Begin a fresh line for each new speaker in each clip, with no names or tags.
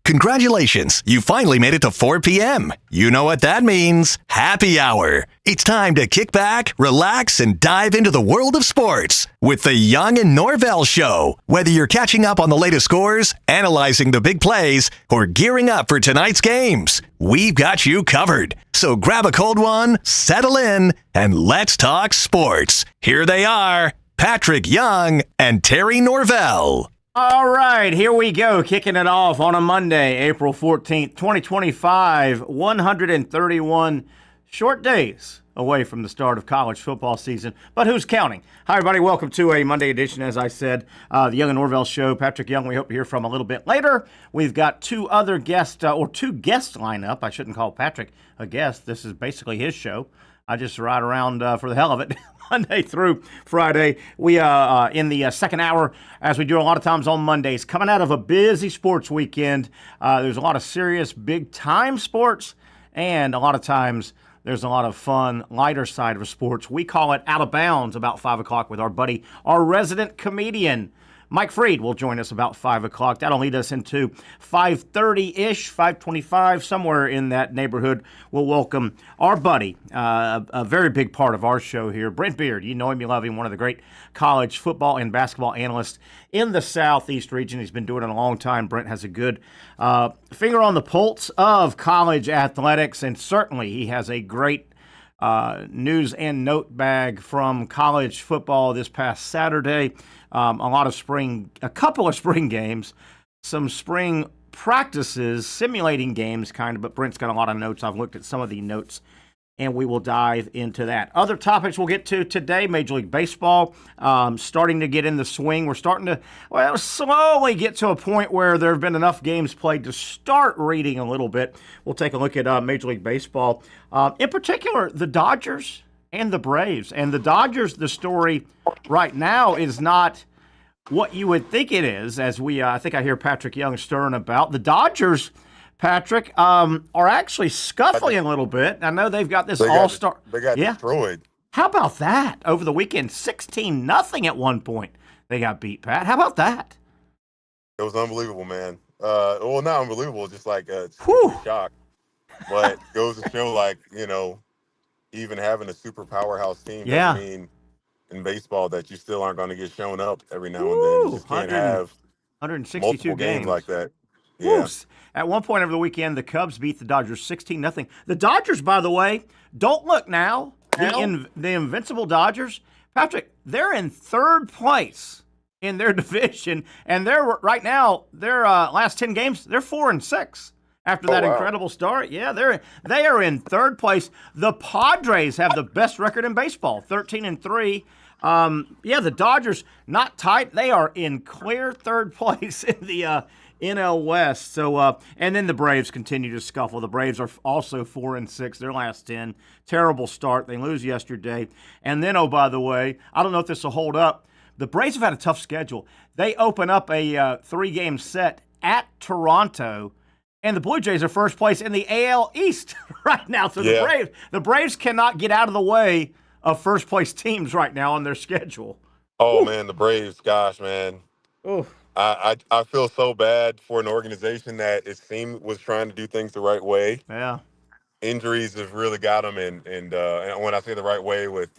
Congratulations, you finally made it to 4 p.m. You know what that means. Happy hour. It's time to kick back, relax, and dive into the world of sports with the Young Norvelle Show. Whether you're catching up on the latest scores, analyzing the big plays, or gearing up for tonight's games, we've got you covered. So grab a cold one, settle in, and let's talk sports. Here they are, Patrick Young and Terry Norvelle.
All right, here we go, kicking it off on a Monday, April 14th, 2025, 131 short days away from the start of college football season, but who's counting? Hi, everybody. Welcome to a Monday edition, as I said, the Young Norvelle Show. Patrick Young, we hope to hear from a little bit later. We've got two guests lined up. I shouldn't call Patrick a guest. This is basically his show. I just ride around for the hell of it. Monday through Friday. We are in the second hour, as we do a lot of times on Mondays. Coming out of a busy sports weekend, there's a lot of serious, big-time sports, and a lot of times there's a lot of fun, lighter side of sports. We call it Out of Bounds about 5 o'clock with our buddy, our resident comedian, Mike Freed will join us about 5 o'clock. That'll lead us into 5:30-ish, 5:25, somewhere in that neighborhood. We'll welcome our buddy, a very big part of our show here, Brent Beaird. You know him, you love him, one of the great college football and basketball analysts in the Southeast region. He's been doing it a long time. Brent has a good finger on the pulse of college athletics, and certainly he has a great news and note bag from college football this past Saturday. A couple of spring games, some spring practices, simulating games kind of, but Brent's got a lot of notes. I've looked at some of the notes, and we will dive into that. Other topics we'll get to today, Major League Baseball, starting to get in the swing. We're starting to, slowly get to a point where there have been enough games played to start reading a little bit. We'll take a look at Major League Baseball. In particular, the Dodgers and the Braves. And the Dodgers, the story right now is not what you would think it is, as I think I hear Patrick Young stirring about. The Dodgers, Patrick, are actually scuffling a little bit. I know they've got this all-star.
They got destroyed.
How about that? Over the weekend, 16-0 at one point. They got beat, Pat. How about that?
It was unbelievable, man. Not unbelievable, just like a shock. But goes to show, even having a super powerhouse team doesn't mean in baseball that you still aren't going to get shown up every now and then. You just can't have
162
multiple games like that.
Yeah. At one point over the weekend, the Cubs beat the Dodgers 16-0. The Dodgers, by the way, don't look now. The invincible Dodgers, Patrick, they're in third place in their division, and they're right now, their last 10 games, they're 4-6. After that incredible start, they are in third place. The Padres have the best record in baseball, 13-3. The Dodgers not tight; they are in clear third place in the NL West. So, and then the Braves continue to scuffle. The Braves are also 4-6. Their last 10, terrible start. They lose yesterday, and then by the way, I don't know if this will hold up. The Braves have had a tough schedule. They open up a 3-game set at Toronto. And the Blue Jays are first place in the AL East right now. So the Braves cannot get out of the way of first place teams right now on their schedule.
Oh, man, the Braves, gosh, man.
Ooh.
I feel so bad for an organization that it seemed was trying to do things the right way.
Yeah.
Injuries have really got them, and when I say the right way, with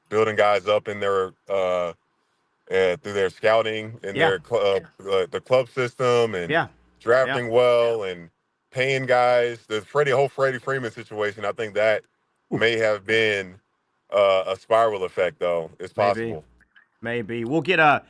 building guys up in their through their scouting and their the club system and drafting well and paying guys. The whole Freddie Freeman situation, I think that may have been a spiral effect, though. It's possible.
Maybe. We'll get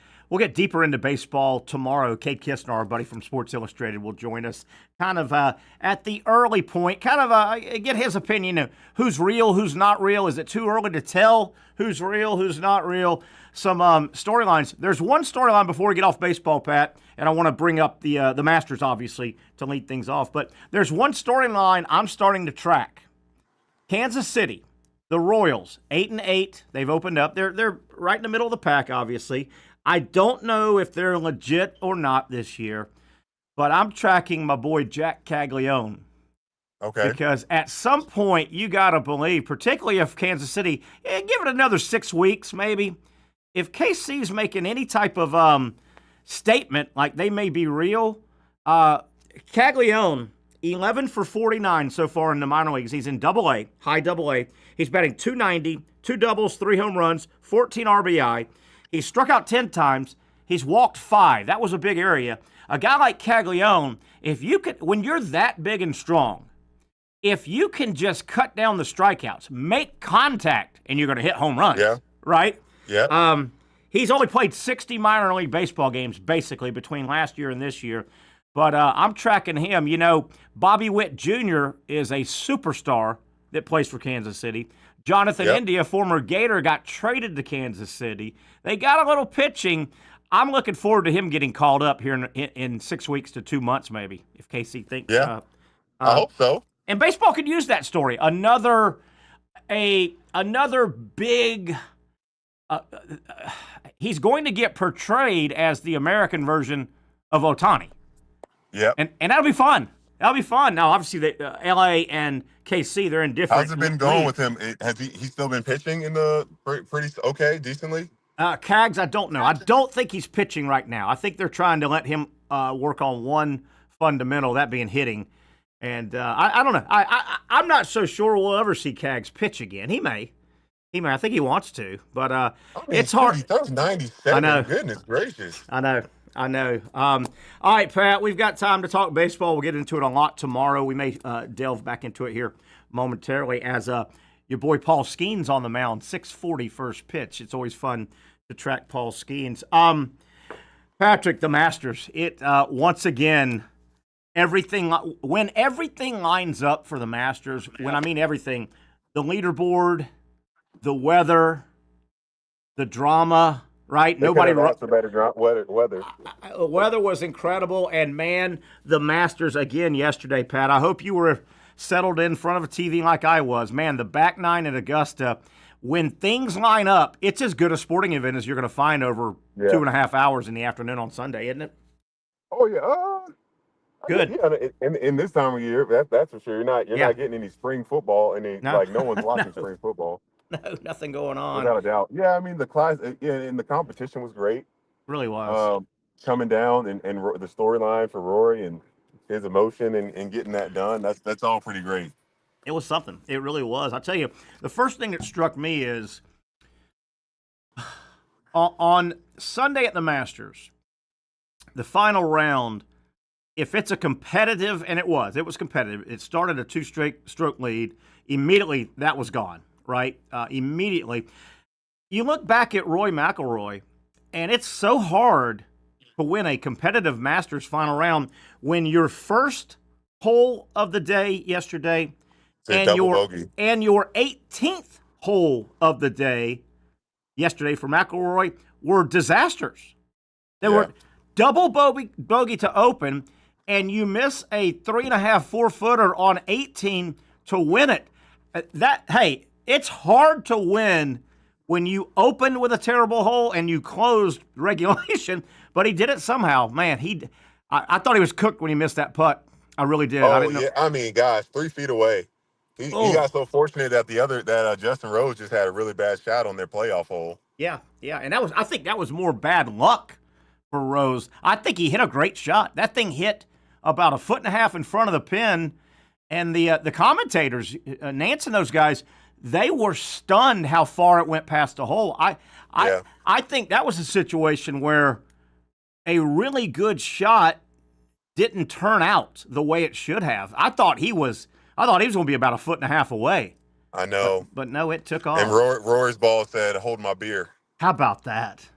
deeper into baseball tomorrow. Kate Kistner, our buddy from Sports Illustrated, will join us kind of at the early point, get his opinion of who's real, who's not real. Is it too early to tell who's real, who's not real? Some storylines. There's one storyline before we get off baseball, Pat, and I want to bring up the Masters, obviously, to lead things off. But there's one storyline I'm starting to track. Kansas City, the Royals, 8-8. They've opened up. They're right in the middle of the pack, obviously. I don't know if they're legit or not this year, but I'm tracking my boy Jack Caglione.
Okay.
Because at some point, you got to believe, particularly if Kansas City, give it another 6 weeks maybe. If KC's making any type of statement like they may be real, Caglione, 11 for 49 so far in the minor leagues. He's in Double-A, high Double-A. He's batting .290, 2 doubles, 3 home runs, 14 RBI. He's struck out 10 times. He's walked 5. That was a big area. A guy like Caglione, if you could, when you're that big and strong, if you can just cut down the strikeouts, make contact, and you're going to hit home runs, right?
Yeah.
He's only played 60 minor league baseball games, basically, between last year and this year. But I'm tracking him. You know, Bobby Witt Jr. is a superstar that plays for Kansas City. Jonathan India, former Gator, got traded to Kansas City. They got a little pitching. I'm looking forward to him getting called up here in 6 weeks to 2 months, maybe, if KC thinks.
Yeah, I hope so.
And baseball could use that story. Another big. He's going to get portrayed as the American version of Ohtani.
Yeah,
and that'll be fun. That'll be fun. Now, obviously, LA and KC, they're in different.
How's it been going with him? Has he still been pitching in the pretty okay, decently?
Cags, I don't know. I don't think he's pitching right now. I think they're trying to let him work on one fundamental, that being hitting. And I don't know. I'm not so sure we'll ever see Cags pitch again. He may. I think he wants to, but it's hard.
He throws 97.
I know.
Goodness gracious.
I know. All right, Pat, we've got time to talk baseball. We'll get into it a lot tomorrow. We may delve back into it here momentarily as your boy Paul Skeens on the mound, 6:40 first pitch. It's always fun to track Paul Skeens. Patrick, the Masters. It once again, when everything lines up for the Masters, when I mean everything, the leaderboard, the weather, the drama, right? Nobody
asked for better weather.
The weather was incredible, and man, the Masters again yesterday, Pat. I hope you were settled in front of a TV like I was. Man, the back nine at Augusta, when things line up, it's as good a sporting event as you're going to find over 2.5 hours in the afternoon on Sunday, isn't it?
Oh yeah,
good.
Yeah, in this time of year, that's for sure. You're not getting any spring football, no one's watching spring football.
No, nothing going on.
Without a doubt. Yeah, I mean, the class and the competition was great.
Really was.
Coming down and the storyline for Rory and his emotion and getting that done, that's all pretty great.
It was something. It really was. I tell you, the first thing that struck me is on Sunday at the Masters, the final round, if it's a competitive, and it was competitive. It started a 2-stroke lead. Immediately, that was gone. Right? Immediately. You look back at Roy McIlroy, and it's so hard to win a competitive Masters final round when your first hole of the day yesterday and your 18th hole of the day yesterday for McIlroy were disasters. They were double bogey to open, and you miss a 3.5, 4-footer on 18 to win it. It's hard to win when you open with a terrible hole and you closed regulation, but he did it somehow. Man, I thought he was cooked when he missed that putt. I really did.
Oh,
I didn't know.
I mean, gosh, 3 feet away. He got so fortunate that Justin Rose just had a really bad shot on their playoff hole.
Yeah, and I think that was more bad luck for Rose. I think he hit a great shot. That thing hit about 1.5 feet in front of the pin, and the commentators, Nance and those guys, they were stunned how far it went past the hole. I think that was a situation where a really good shot didn't turn out the way it should have. I thought he was going to be about 1.5 feet away.
I know.
But no, it took off.
And Rory's ball said, "Hold my beer."
How about that?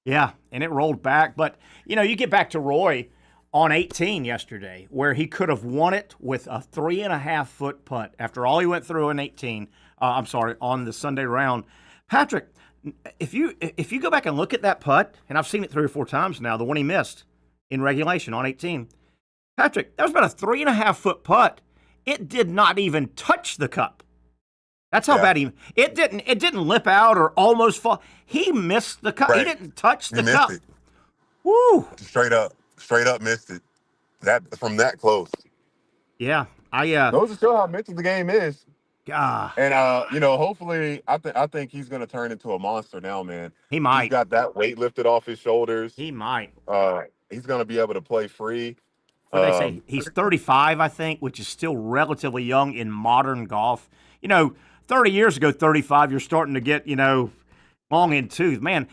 Yeah, and it rolled back. But, you get back to Roy on 18 yesterday, where he could have won it with a 3.5-foot putt after all he went through in 18. On the Sunday round. Patrick, if you go back and look at that putt, and I've seen it 3 or 4 times now, the one he missed in regulation on 18, Patrick, that was about a 3.5-foot putt. It did not even touch the cup. That's how bad it didn't lip out or almost fall. He missed the cup. Right. He didn't touch the cup.
It.
Woo!
Straight up missed it. That from that close.
Yeah,
those show how mental the game is. And hopefully, I think he's going to turn into a monster now, man.
He might.
He's got that weight lifted off his shoulders.
He might.
He's going to be able to play free.
What they say? He's 35, I think, which is still relatively young in modern golf. 30 years ago, 35, you're starting to get, long in tooth. Man,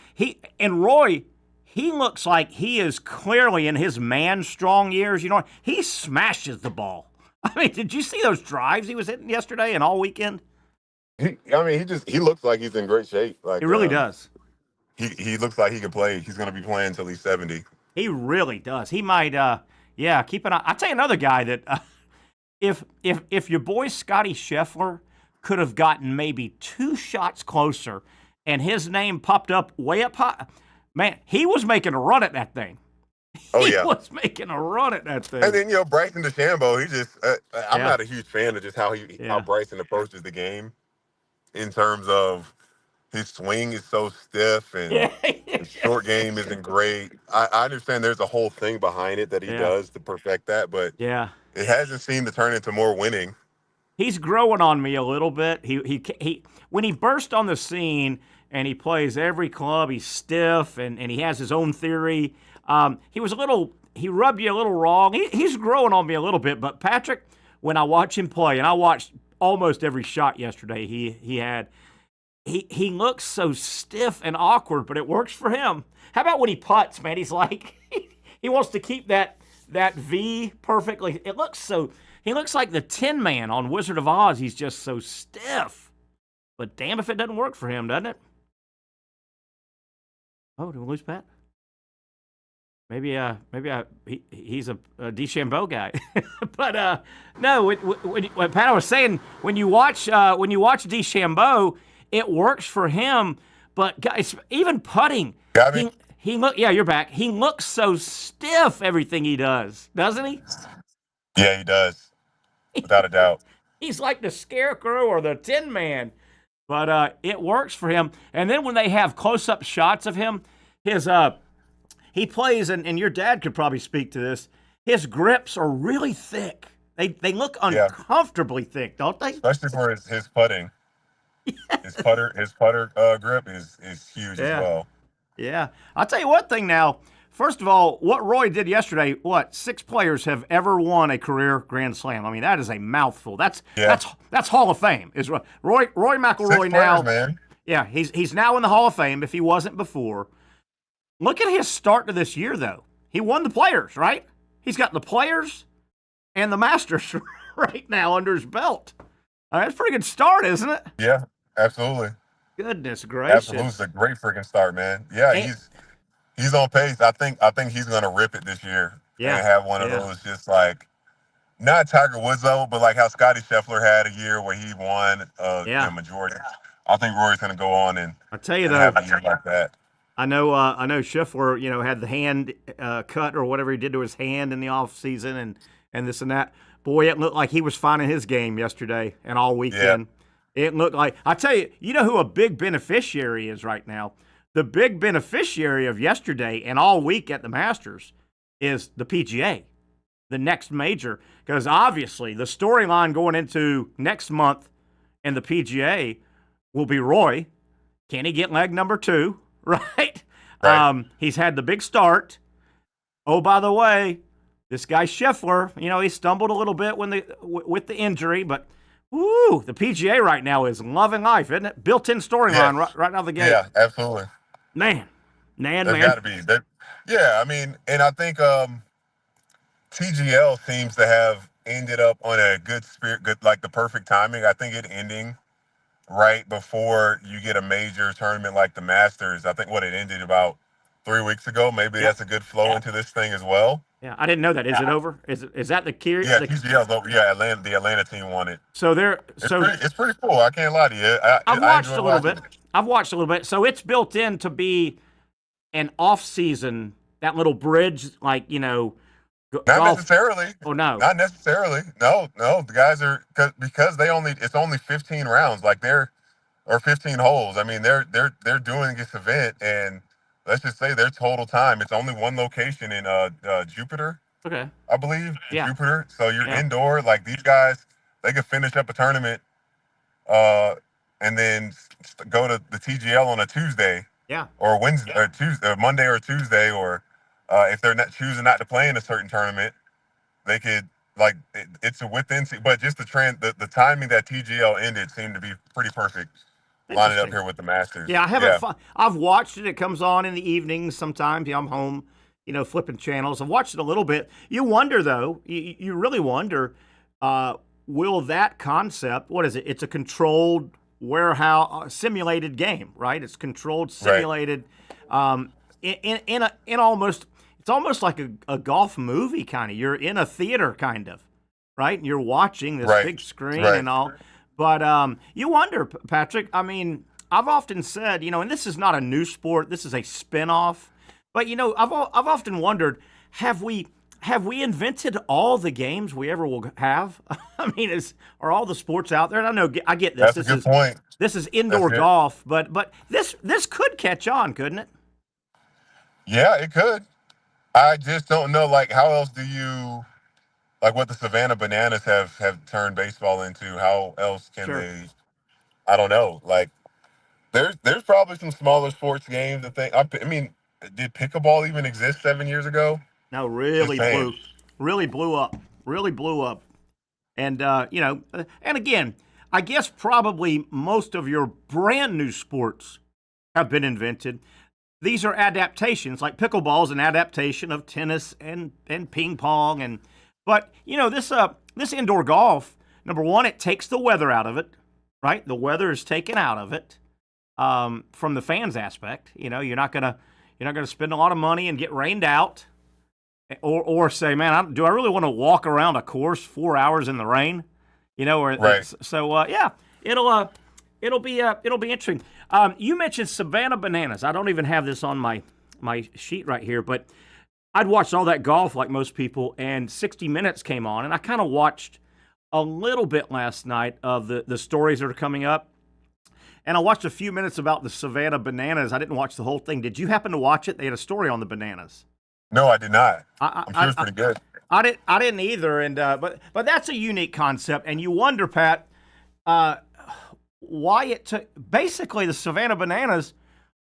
Roy, he looks like he is clearly in his man-strong years. He smashes the ball. I mean, did you see those drives he was hitting yesterday and all weekend?
He looks like he's in great shape. Like
he really does.
He looks like he can play. He's going to be playing until he's 70.
He really does. He might, keep an eye. I'll tell you another guy that if your boy Scotty Scheffler could have gotten maybe 2 shots closer and his name popped up way up high, man, he was making a run at that thing. He was making a run at that thing.
And then, Bryson DeChambeau, he just, I'm not a huge fan of just how Bryson approaches the game in terms of his swing is so stiff and his short game isn't great. I understand there's a whole thing behind it that he does to perfect that, but it hasn't seemed to turn into more winning.
He's growing on me a little bit. He when he burst on the scene and he plays every club, he's stiff and he has his own theory. He rubbed you a little wrong. He's growing on me a little bit, but Patrick, when I watch him play, and I watched almost every shot yesterday he had, he looks so stiff and awkward, but it works for him. How about when he putts, man? He's like, he wants to keep that V perfectly. He looks like the Tin Man on Wizard of Oz. He's just so stiff. But damn if it doesn't work for him, doesn't it? Oh, did we lose Pat? Maybe he's a DeChambeau guy. But no, when Pat was saying, when you watch DeChambeau, it works for him. But guys, even putting, you're back. He looks so stiff everything he does, doesn't he?
Yeah, he does, without a doubt.
He's like the Scarecrow or the Tin Man. But it works for him. And then when they have close-up shots of him, he plays, and your dad could probably speak to this, his grips are really thick. They look uncomfortably thick, don't they?
Especially for his putting. His putter grip is huge as well.
Yeah. I'll tell you one thing now. First of all, what Roy did yesterday, 6 players have ever won a career Grand Slam. I mean, that is a mouthful. That's Hall of Fame. Is Roy McIlroy
6
now?
Players, man.
Yeah, he's now in the Hall of Fame if he wasn't before. Look at his start to this year, though. He won the Players, right? He's got the Players and the Masters right now under his belt. That's a pretty good start, isn't it?
Yeah, absolutely.
Goodness gracious.
Absolutely. It's a great freaking start, man. Yeah, he's on pace. I think he's going to rip it this year and have one of those just like, not Tiger Woods though, but like how Scotty Scheffler had a year where he won the majority. I think Rory's going to go on and
I'll tell you though,
have a year like that.
I know Scheffler, had the hand cut or whatever he did to his hand in the off season and this and that. Boy, it looked like he was finding his game yesterday and all weekend. Yeah. It looked like, I tell you, who a big beneficiary is right now? The big beneficiary of yesterday and all week at the Masters is the PGA, the next major. Because obviously the storyline going into next month and the PGA will be Roy. Can he get leg number 2? Right? He's had the big start. Oh, by the way, this guy Scheffler, he stumbled a little bit with the injury, but the PGA right now is loving life, isn't it? Built-in storyline right out of the gate.
Yeah, absolutely.
Man.
There's got to be. Yeah, I mean, and I think TGL seems to have ended up on a good like the perfect timing. I think it ending right before you get a major tournament like the Masters. I think it ended about 3 weeks ago. Maybe that's a good flow into this thing as well.
Yeah, I didn't know that. Is it over? Is that the key?
Yeah, TGL's over. Yeah, the Atlanta team won it.
So
it's pretty cool. I can't lie to you.
I've watched a little bit. I've watched a little bit. So it's built in to be an off season, that little bridge, like
Not
golf.
necessarily.
Oh no,
not necessarily. No. The guys are because it's only 15 rounds, or 15 holes. I mean, they're doing this event, and let's just say their total time. It's only one location in Jupiter.
Okay.
I believe Jupiter. So you're indoor. Like these guys, they could finish up a tournament, and then go to the TGL on a Tuesday.
Yeah.
Or Wednesday, or Tuesday, or Monday or Tuesday, or if they're not choosing not to play in a certain tournament, they could like it's a within, but just the timing that TGL ended seemed to be pretty perfect. Lining up here with the Masters.
Yeah, I've watched it. It comes on in the evenings sometimes. I'm home, flipping channels. I've watched it a little bit. You wonder, though, you really wonder, will that concept, what is it? It's a controlled warehouse, simulated game, right? It's controlled, simulated, in almost, it's almost like a golf movie kind of. You're in a theater kind of, right? And you're watching this big screen and all. But you wonder, Patrick, I mean, I've often said, and this is not a new sport, this is a spin-off. But, I've often wondered, have we invented all the games we ever will have? I mean, are all the sports out there? And I know, I get this.
That's a good point.
This is indoor golf, but this could catch on, couldn't it?
Yeah, it could. I just don't know, like, how else do you... Like what the Savannah Bananas have turned baseball into, how else can they? I don't know. Like there's probably some smaller sports games that I mean, did pickleball even exist 7 years ago?
No, really blew up. And and again, I guess probably most of your brand new sports have been invented. These are adaptations. Like pickleball is an adaptation of tennis and ping pong But, this indoor golf, number one, it takes the weather out of it, right? The weather is taken out of it from the fans' aspect. You're not gonna spend a lot of money and get rained out, or say, man, do I really want to walk around a course 4 hours in the rain? So it'll be interesting. You mentioned Savannah Bananas. I don't even have this on my sheet right here, but I'd watched all that golf like most people, and 60 Minutes came on, and I kind of watched a little bit last night of the stories that are coming up, and I watched a few minutes about the Savannah Bananas. I didn't watch the whole thing. Did you happen to watch it? They had a story on the Bananas.
No, I did not. I'm sure it's pretty good.
I didn't either, and but that's a unique concept, and you wonder, Pat, why it took. Basically, the Savannah Bananas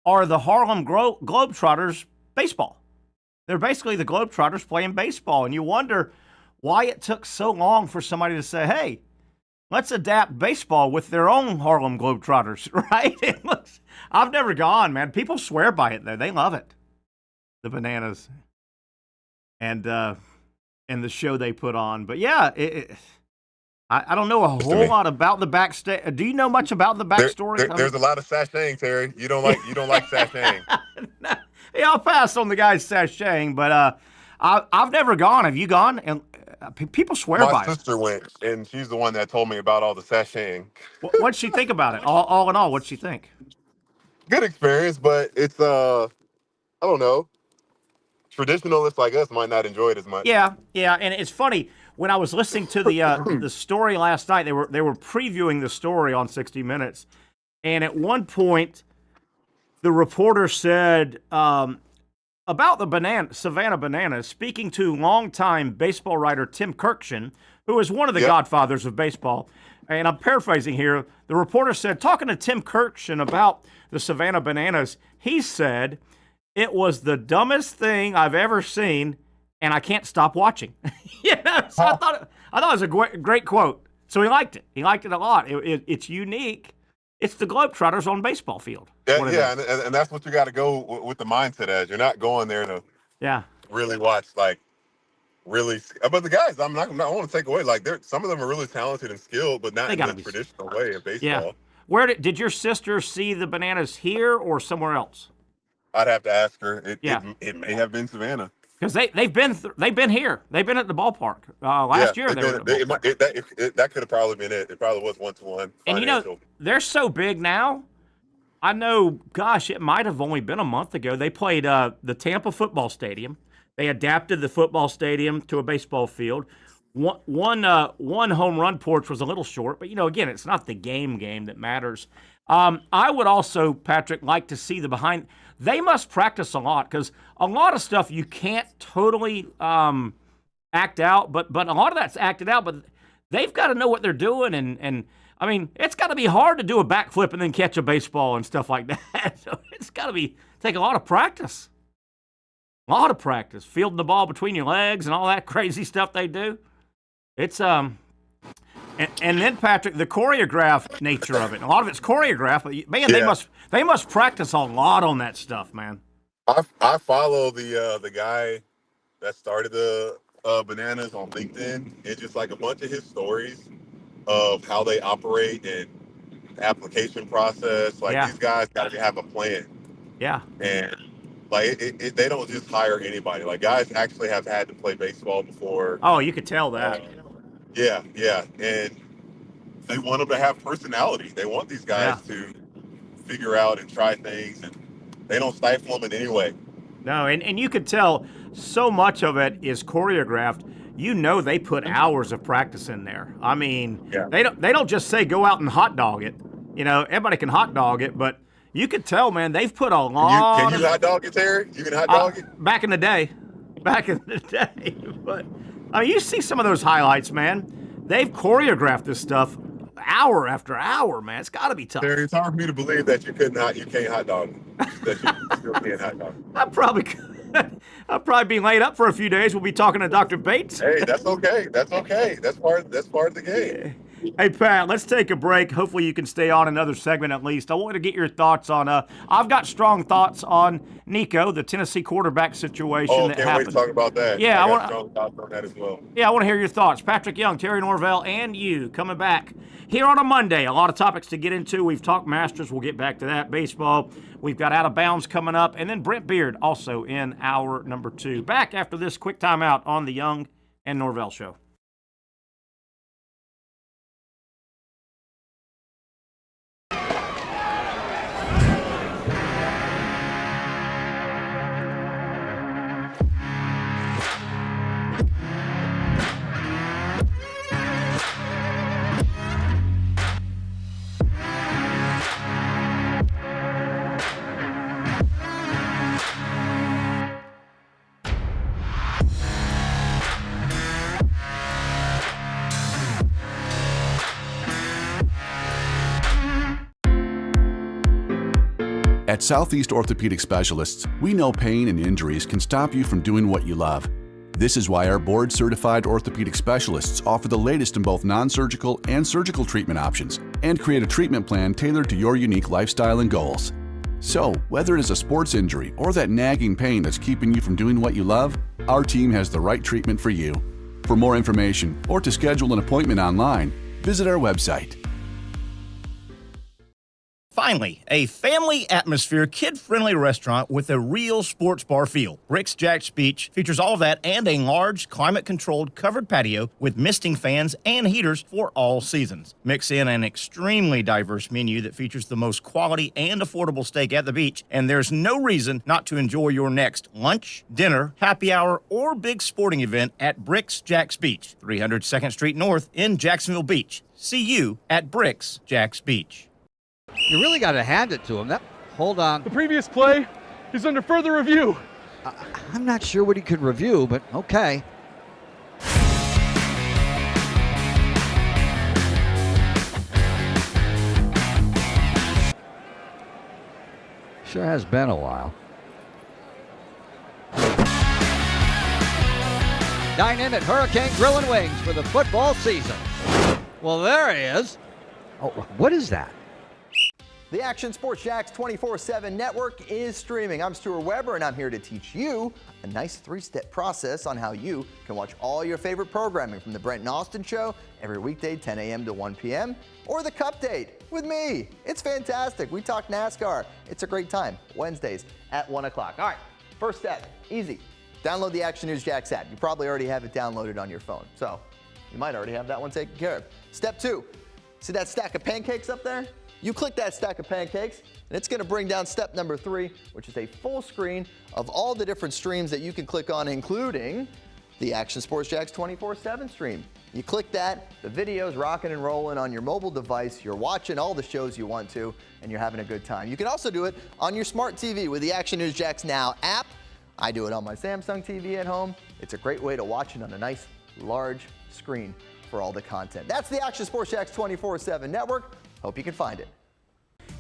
are the Harlem Globetrotters baseball. They're basically the Globetrotters playing baseball, and you wonder why it took so long for somebody to say, hey, let's adapt baseball with their own Harlem Globetrotters, right? I've never gone, man. People swear by it, though. They love it, the Bananas, and the show they put on. But, yeah, I don't know a whole lot about the backstage. Do you know much about the backstory?
There's a lot of sashaying, Terry. You don't like sashaying.
No. Yeah, I'll pass on the guys sashaying, but I've never gone. Have you gone? And people swear by it.
My sister went, and she's the one that told me about all the sashaying.
What'd she think about it? All in all, what'd she think?
Good experience, but it's I don't know. Traditionalists like us might not enjoy it as much.
Yeah, and it's funny when I was listening to the story last night. They were previewing the story on 60 Minutes, and at one point, the reporter said about the Savannah Bananas, speaking to longtime baseball writer Tim Kirkshin, who is one of the godfathers of baseball. And I'm paraphrasing here. The reporter said, talking to Tim Kirkshin about the Savannah Bananas, he said, it was the dumbest thing I've ever seen, and I can't stop watching. So I thought it was a great quote. So he liked it. He liked it a lot. It's unique. It's the Globetrotters on baseball field.
Yeah, and that's what you got to go with the mindset as. You're not going there to really watch, but the guys, I want to take away, some of them are really talented and skilled, but not in the traditional way of baseball.
Yeah. Where did your sister see the Bananas here or somewhere else?
I'd have to ask her. It may have been Savannah.
Because they've been here. They've been at the ballpark last year.
That could have probably been it. It probably was 1-to-1.
And they're so big now. I know. Gosh, it might have only been a month ago. They played the Tampa football stadium. They adapted the football stadium to a baseball field. One home run porch was a little short, but again, it's not the game that matters. I would also, Patrick, like to see the behind. They must practice a lot because a lot of stuff you can't totally act out, but a lot of that's acted out. But they've got to know what they're doing, and I mean, it's got to be hard to do a backflip and then catch a baseball and stuff like that. So it's got to take a lot of practice. A lot of practice, fielding the ball between your legs and all that crazy stuff they do. It's and then Patrick, the choreographed nature of it. A lot of it's choreographed, but man, they must practice a lot on that stuff, man.
I follow the guy that started the Bananas on LinkedIn. It's just like a bunch of his stories of how they operate and the application process. Like these guys got to have a plan. Yeah. And like they don't just hire anybody. Like guys actually have had to play baseball before.
Oh, you could tell that.
Yeah. And they want them to have personality. They want these guys to figure out and try things, and they don't stifle them in any way.
No, and you could tell so much of it is choreographed. You know they put hours of practice in there. I mean, they don't just say go out and hot dog it. You know, everybody can hot dog it, but you could tell, man, they've put a lot.
Can you hot dog it, Terry? You can hot dog it?
Back in the day. But, I mean, you see some of those highlights, man. They've choreographed this stuff hour after hour, man. It's got to be tough.
Terry, it's hard for me to believe that you can't hot dog that you still can't hot dog.
I probably could. I'll probably be laid up for a few days. We'll be talking to Dr. Bates.
Hey, that's okay. That's okay. That's part of the game.
Hey, Pat, let's take a break. Hopefully you can stay on another segment at least. I want to get your thoughts on, I've got strong thoughts on Nico, the Tennessee quarterback situation that happened.
Can't wait to talk about that.
Yeah,
I got strong thoughts on that as well.
Yeah, I want to hear your thoughts. Patrick Young, Terry Norvelle, and you coming back here on a Monday. A lot of topics to get into. We've talked Masters. We'll get back to that. Baseball. We've got Out of Bounds coming up. And then Brent Beaird also in hour number 2. Back after this quick timeout on the Young and Norvelle Show.
At Southeast Orthopedic Specialists, we know pain and injuries can stop you from doing what you love. This is why our board-certified orthopedic specialists offer the latest in both non-surgical and surgical treatment options and create a treatment plan tailored to your unique lifestyle and goals. So, whether it is a sports injury or that nagging pain that's keeping you from doing what you love, our team has the right treatment for you. For more information or to schedule an appointment online, visit our website.
Finally, a family atmosphere, kid-friendly restaurant with a real sports bar feel. Bricks Jack's Beach features all of that and a large, climate-controlled covered patio with misting fans and heaters for all seasons. Mix in an extremely diverse menu that features the most quality and affordable steak at the beach, and there's no reason not to enjoy your next lunch, dinner, happy hour, or big sporting event at Bricks Jack's Beach, 300 2nd Street North in Jacksonville Beach. See you at Bricks Jack's Beach.
You really got to hand it to him. Hold on.
The previous play is under further review.
I'm not sure what he could review, but okay. Sure has been a while. Dine in at Hurricane Grill and Wings for the football season. Well, there he is. Oh, what is that?
The Action Sports Jax 24/7 network is streaming. I'm Stuart Weber, and I'm here to teach you a nice 3-step process on how you can watch all your favorite programming from the Brent and Austin Show every weekday 10 a.m. to 1 p.m. or the Cup Date with me. It's fantastic. We talk NASCAR. It's a great time. Wednesdays at 1 o'clock. All right, first step, easy. Download the Action News Jax app. You probably already have it downloaded on your phone, so you might already have that one taken care of. Step 2, see that stack of pancakes up there? You click that stack of pancakes, and it's going to bring down step number 3, which is a full screen of all the different streams that you can click on, including the Action Sports Jax 24/7 stream. You click that, the video's rocking and rolling on your mobile device. You're watching all the shows you want to, and you're having a good time. You can also do it on your smart TV with the Action News Jax Now app. I do it on my Samsung TV at home. It's a great way to watch it on a nice, large screen for all the content. That's the Action Sports Jax 24/7 network. Hope you can find it.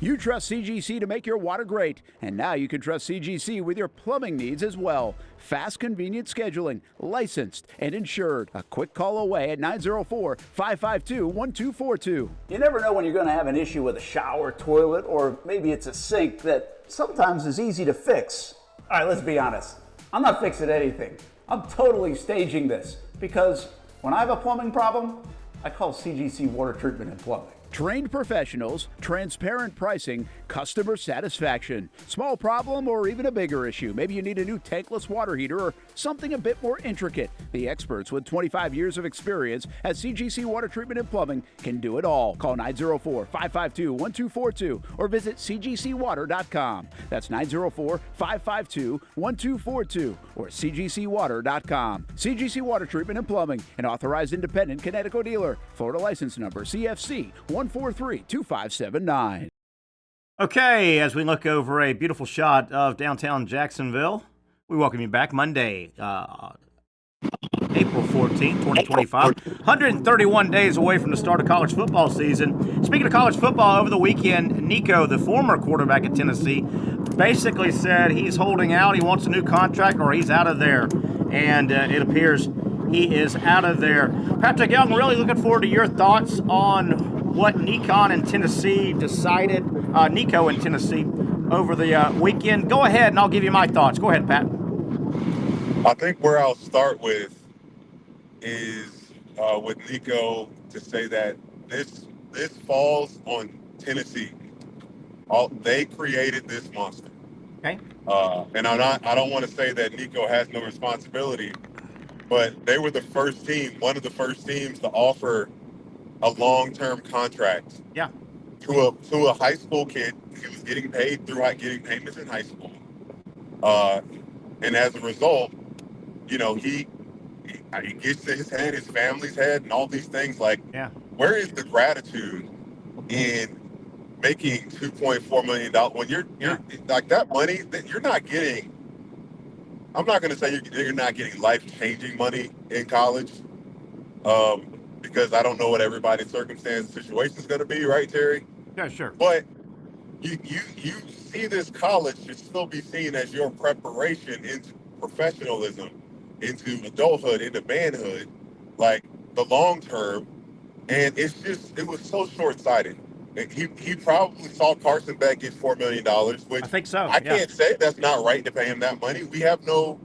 You trust CGC to make your water great, and now you can trust CGC with your plumbing needs as well. Fast, convenient scheduling, licensed and insured. A quick call away at 904-552-1242.
You never know when you're going to have an issue with a shower, toilet, or maybe it's a sink that sometimes is easy to fix. All right, let's be honest. I'm not fixing anything. I'm totally staging this because when I have a plumbing problem, I call CGC Water Treatment and Plumbing.
Trained professionals, transparent pricing, customer satisfaction. Small problem or even a bigger issue. Maybe you need a new tankless water heater or something a bit more intricate. The experts with 25 years of experience at CGC Water Treatment and Plumbing can do it all. Call 904-552-1242 or visit cgcwater.com. That's 904-552-1242 or cgcwater.com. CGC Water Treatment and Plumbing, an authorized independent Connecticut dealer. Florida license number CFC 1432579.
Okay, as we look over a beautiful shot of downtown Jacksonville, we welcome you back Monday, April 14th, 2025. 131 days away from the start of college football season. Speaking of college football, over the weekend, Nico, the former quarterback at Tennessee, basically said he's holding out. He wants a new contract or he's out of there. And it appears he is out of there. Patrick Young, really looking forward to your thoughts on what Nico in Tennessee over the weekend. Go ahead, and I'll give you my thoughts. Go ahead, Pat.
I think where I'll start with is with Nico to say that this falls on Tennessee. They created this monster.
Okay.
And I don't want to say that Nico has no responsibility, but they were the first team, one of the first teams to offer a long-term contract.
Yeah.
To a high school kid. He was getting paid through getting payments in high school. And as a result, he gets to his head, his family's head, and all these things. Where is the gratitude in making $2.4 million when you're like that money that you're not getting? I'm not going to say you're not getting life-changing money in college, because I don't know what everybody's situation is going to be, right, Terry?
Yeah, sure.
But you see this college should still be seen as your preparation into professionalism, into adulthood, into manhood, like the long term. And it was so short-sighted. He probably saw Carson Beck get $4 million, which
I think so.
I can't say that's not right to pay him that money. We have no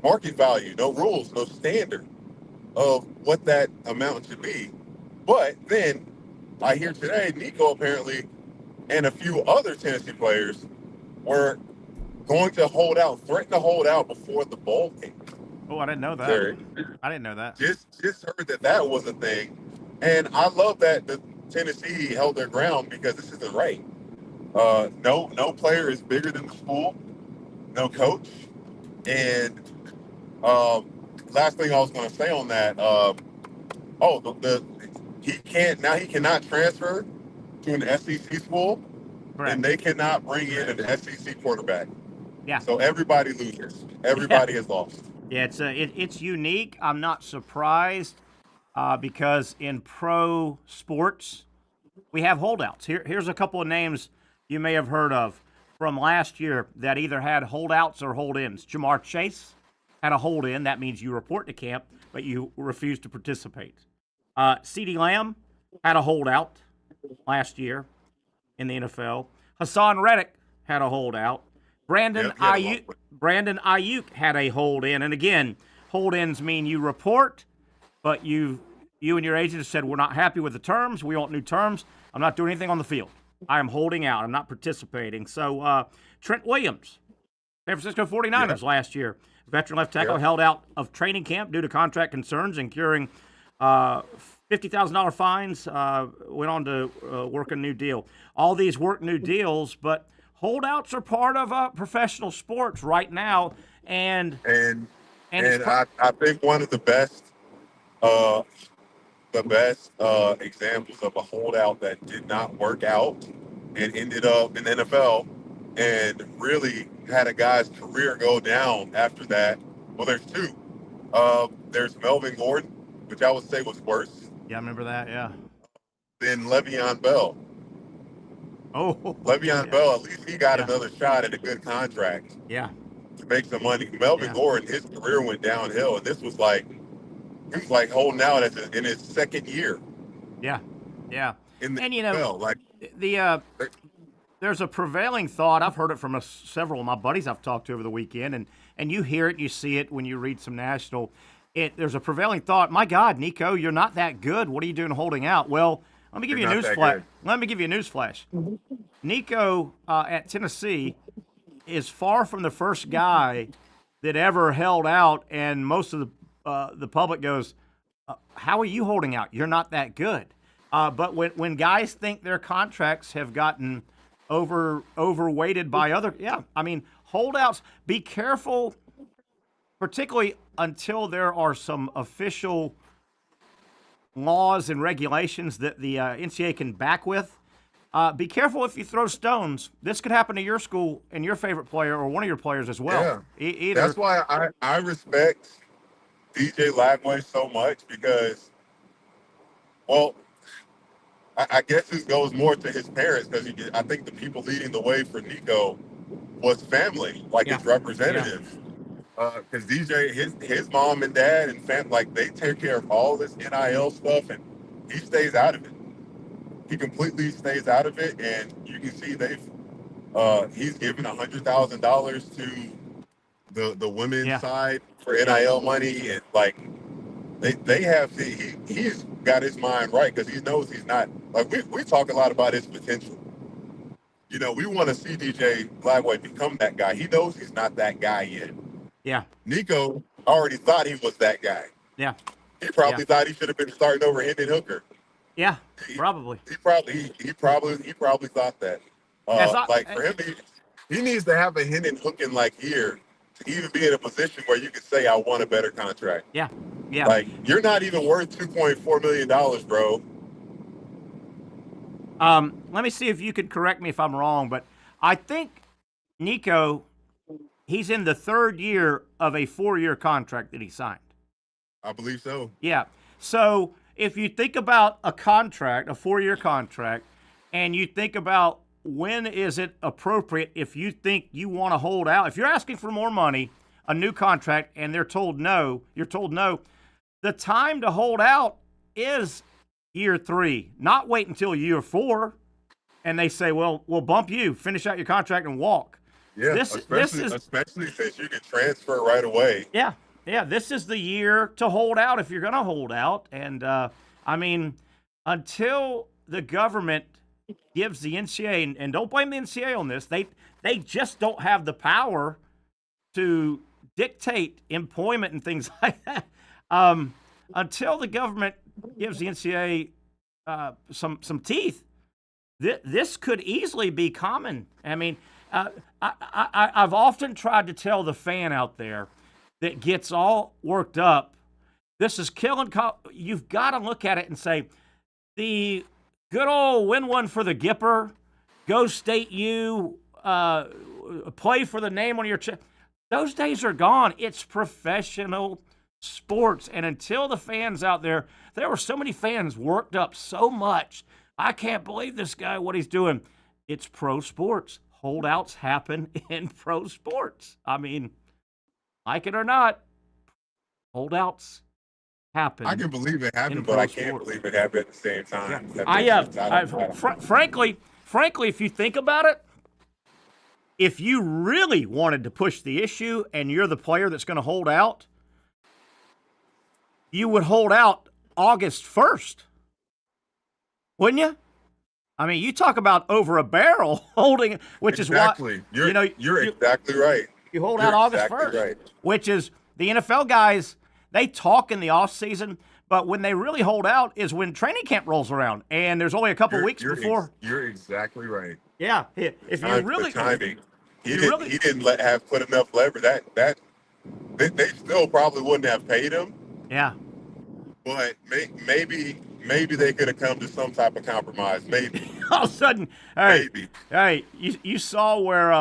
market value, no rules, no standard of what that amount should be. But then I hear today Nico apparently and a few other Tennessee players were going to threaten to hold out before the bowl game.
Oh, I didn't know that.
Terry,
I didn't know that.
Just heard that was a thing. And I love that the Tennessee held their ground because this isn't right. No player is bigger than the school, no coach. And last thing I was going to say on that, he cannot transfer to an SEC school.
Correct.
And they cannot bring in an SEC quarterback.
Yeah.
So everybody loses. Everybody is lost.
Yeah, it's unique. I'm not surprised because in pro sports we have holdouts. Here's a couple of names you may have heard of from last year that either had holdouts or hold-ins. Jamar Chase had a hold-in. That means you report to camp, but you refuse to participate. CeeDee Lamb had a holdout last year in the NFL. Hassan Reddick had a holdout. Brandon Ayuk had a hold-in. And again, hold-ins mean you report, but you and your agent have said, we're not happy with the terms. We want new terms. I'm not doing anything on the field. I am holding out. I'm not participating. So Trent Williams, San Francisco 49ers last year, veteran left tackle, held out of training camp due to contract concerns, incurring $50,000 fines, went on to work a new deal. All these work new deals, but holdouts are part of professional sports right now. And
I think one of the best examples of a holdout that did not work out and ended up in the NFL and really had a guy's career go down after that. Well, there's two. There's Melvin Gordon, which I would say was worse.
Yeah, I remember that, yeah.
Than Le'Veon Bell.
Oh,
Le'Veon Bell, at least he got another shot at a good contract.
Yeah.
To make some money. Melvin Gordon, his career went downhill, and this was like, he was like holding out in his second year.
Yeah.
In the
and
NFL, like
there's a prevailing thought. I've heard it from several of my buddies I've talked to over the weekend, and you hear it, you see it when you read some national. There's a prevailing thought. My God, Nico, you're not that good. What are you doing holding out? Well, let me give you a news flash. Let me give you a news flash. Nico at Tennessee is far from the first guy that ever held out, and most of the public goes, "How are you holding out? You're not that good." But when guys think their contracts have gotten overweighted by other, holdouts. Be careful, particularly until there are some official laws and regulations that the NCAA can back with. Be careful if you throw stones. This could happen to your school and your favorite player or one of your players as well.
Yeah. That's why I respect DJ Lagway so much because, well, I guess this goes more to his parents because I think the people leading the way for Nico was family, like his representatives. Because DJ, his mom and dad and family, like they take care of all this NIL stuff, and he stays out of it. He completely stays out of it, and you can see he's given $100,000 to the women's side for NIL money, and like he's got his mind right because he knows he's not like we talk a lot about his potential. You know, we want to see DJ Lagway become that guy. He knows he's not that guy yet.
Yeah.
Nico already thought he was that guy.
Yeah.
He probably thought he should have been starting over Hendon Hooker.
Yeah, probably.
He probably thought that. For him, he needs to have a Hendon Hooking like year to even be in a position where you could say, I want a better contract.
Yeah.
Like, you're not even worth $2.4 million, bro.
Let me see if you could correct me if I'm wrong, but I think Nico, he's in the third year of a 4-year contract that he signed.
I believe so.
Yeah. So if you think about a contract, a 4-year contract, and you think about when is it appropriate if you think you want to hold out, if you're asking for more money, a new contract, and you're told no, the time to hold out is year 3, not wait until year 4, and they say, well, we'll bump you, finish out your contract, and walk.
Yeah, especially since you can transfer right away.
Yeah, this is the year to hold out if you're going to hold out. And, until the government gives the NCAA, and don't blame the NCAA on this, they just don't have the power to dictate employment and things like that. Until the government gives the NCAA some teeth, this could easily be common. I mean, I've often tried to tell the fan out there that gets all worked up, this is killing. You've got to look at it and say, the good old win one for the Gipper, go State U, play for the name on your chest. Those days are gone. It's professional sports. And until the fans out there were so many fans worked up so much. I can't believe this guy, what he's doing. It's pro sports. Holdouts happen in pro sports. I mean, like it or not, holdouts happen.
I can believe it happened, but I can't believe it happened at the same time.
Yeah. Frankly, if you think about it, if you really wanted to push the issue and you're the player that's going to hold out, you would hold out August 1st, wouldn't you? I mean, you talk about over a barrel holding, which
exactly.
is what
you're exactly right.
You hold out August 1st, right. Which is the NFL guys. They talk in the off season, but when they really hold out is when training camp rolls around, and there's only a couple weeks before.
You're exactly right.
Yeah, if you really
timing, he didn't have put enough leverage. That they still probably wouldn't have paid him.
Yeah,
but maybe they could have come to some type of compromise. Maybe
all of a sudden, hey, you saw where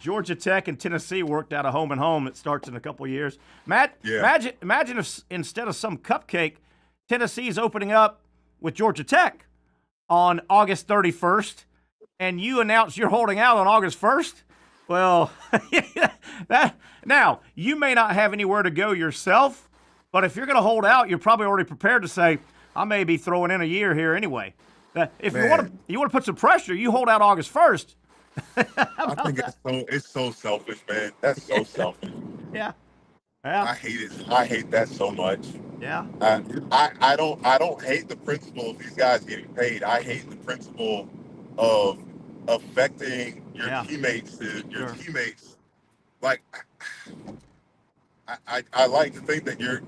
Georgia Tech and Tennessee worked out a home and home that starts in a couple of years. Imagine if instead of some cupcake, Tennessee's opening up with Georgia Tech on August 31st. and you announce you're holding out on August 1st, well, now, you may not have anywhere to go yourself, but if you're going to hold out, you're probably already prepared to say, I may be throwing in a year here anyway. If you want to put some pressure, you hold out August 1st.
I think it's so selfish, man. That's so selfish.
Yeah.
I hate it. I hate that so much.
Yeah.
I don't hate the principle of these guys getting paid. I hate the principle of affecting your teammates. Teammates. Like, I like to think that your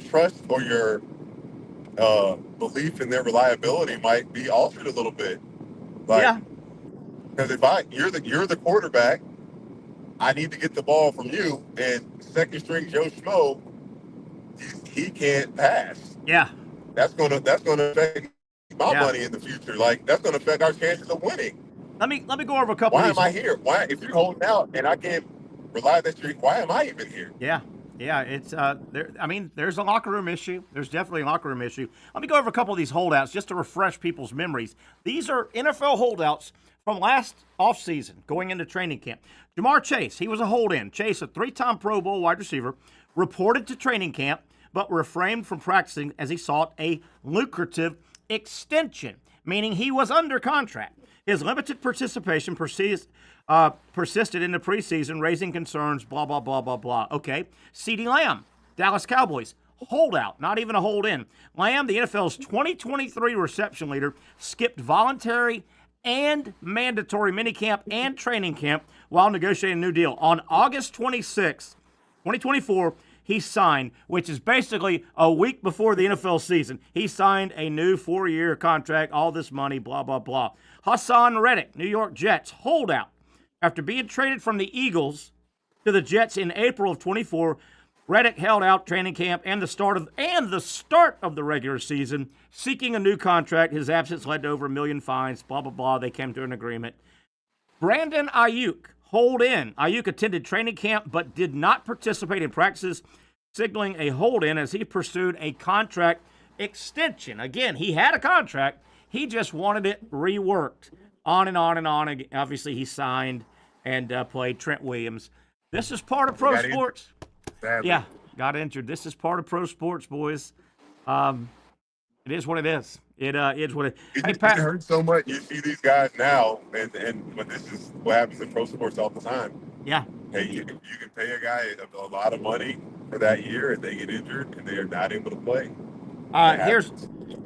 trust or your belief in their reliability might be altered a little bit. Like, because you're the quarterback, I need to get the ball from you, and second string Joe Schmo, he can't pass.
Yeah.
That's gonna affect my money in the future. Like, that's gonna affect our chances of winning.
Let me go over a couple.
Why am I here? Why, if you're holding out and I can't rely that you're, why am I even here?
Yeah. It's there. I mean, there's a locker room issue. There's definitely a locker room issue. Let me go over a couple of these holdouts just to refresh people's memories. These are NFL holdouts from last offseason, going into training camp. Jamar Chase, he was a hold-in. Chase, a 3-time Pro Bowl wide receiver, reported to training camp, but refrained from practicing as he sought a lucrative extension, meaning he was under contract. His limited participation persisted into preseason, raising concerns, blah, blah, blah, blah, blah. Okay. CeeDee Lamb, Dallas Cowboys, holdout, not even a hold-in. Lamb, the NFL's 2023 reception leader, skipped voluntary and mandatory minicamp and training camp while negotiating a new deal. On August 26, 2024, he signed, which is basically a week before the NFL season. He signed a new 4-year contract, all this money, blah, blah, blah. Hassan Reddick, New York Jets, holdout. After being traded from the Eagles to the Jets in April of 24, Reddick held out training camp and the start of the regular season, seeking a new contract. His absence led to over $1 million fines, blah, blah, blah. They came to an agreement. Brandon Ayuk, hold in. Ayuk attended training camp but did not participate in practices, signaling a hold-in as he pursued a contract extension. Again, he had a contract. He just wanted it reworked. On and on and on. Obviously, he signed and played Trent Williams. This is part of pro sports. Yeah, got injured. This is part of pro sports, boys. It is what it is. It is what it is.
It hurts so much. You see these guys now, but this is what happens in pro sports all the time.
Yeah.
Hey, you can pay a guy a lot of money for that year, and they get injured, and they are not able to play.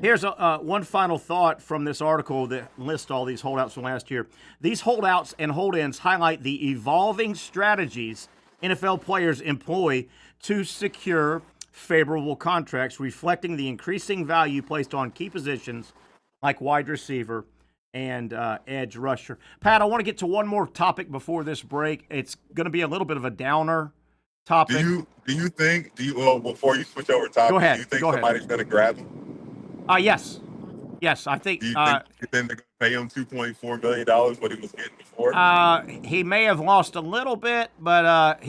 Here's one final thought from this article that lists all these holdouts from last year. These holdouts and hold-ins highlight the evolving strategies NFL players employ to secure favorable contracts, reflecting the increasing value placed on key positions like wide receiver and edge rusher. Pat, I want to get to one more topic before this break. It's going to be a little bit of a downer topic.
Before you switch over topics,
go ahead.
Do you think somebody's going to grab him?
Yes. Yes, I think.
Do you think they're going to pay him $2.4 million what he was getting before?
He may have lost a little bit, but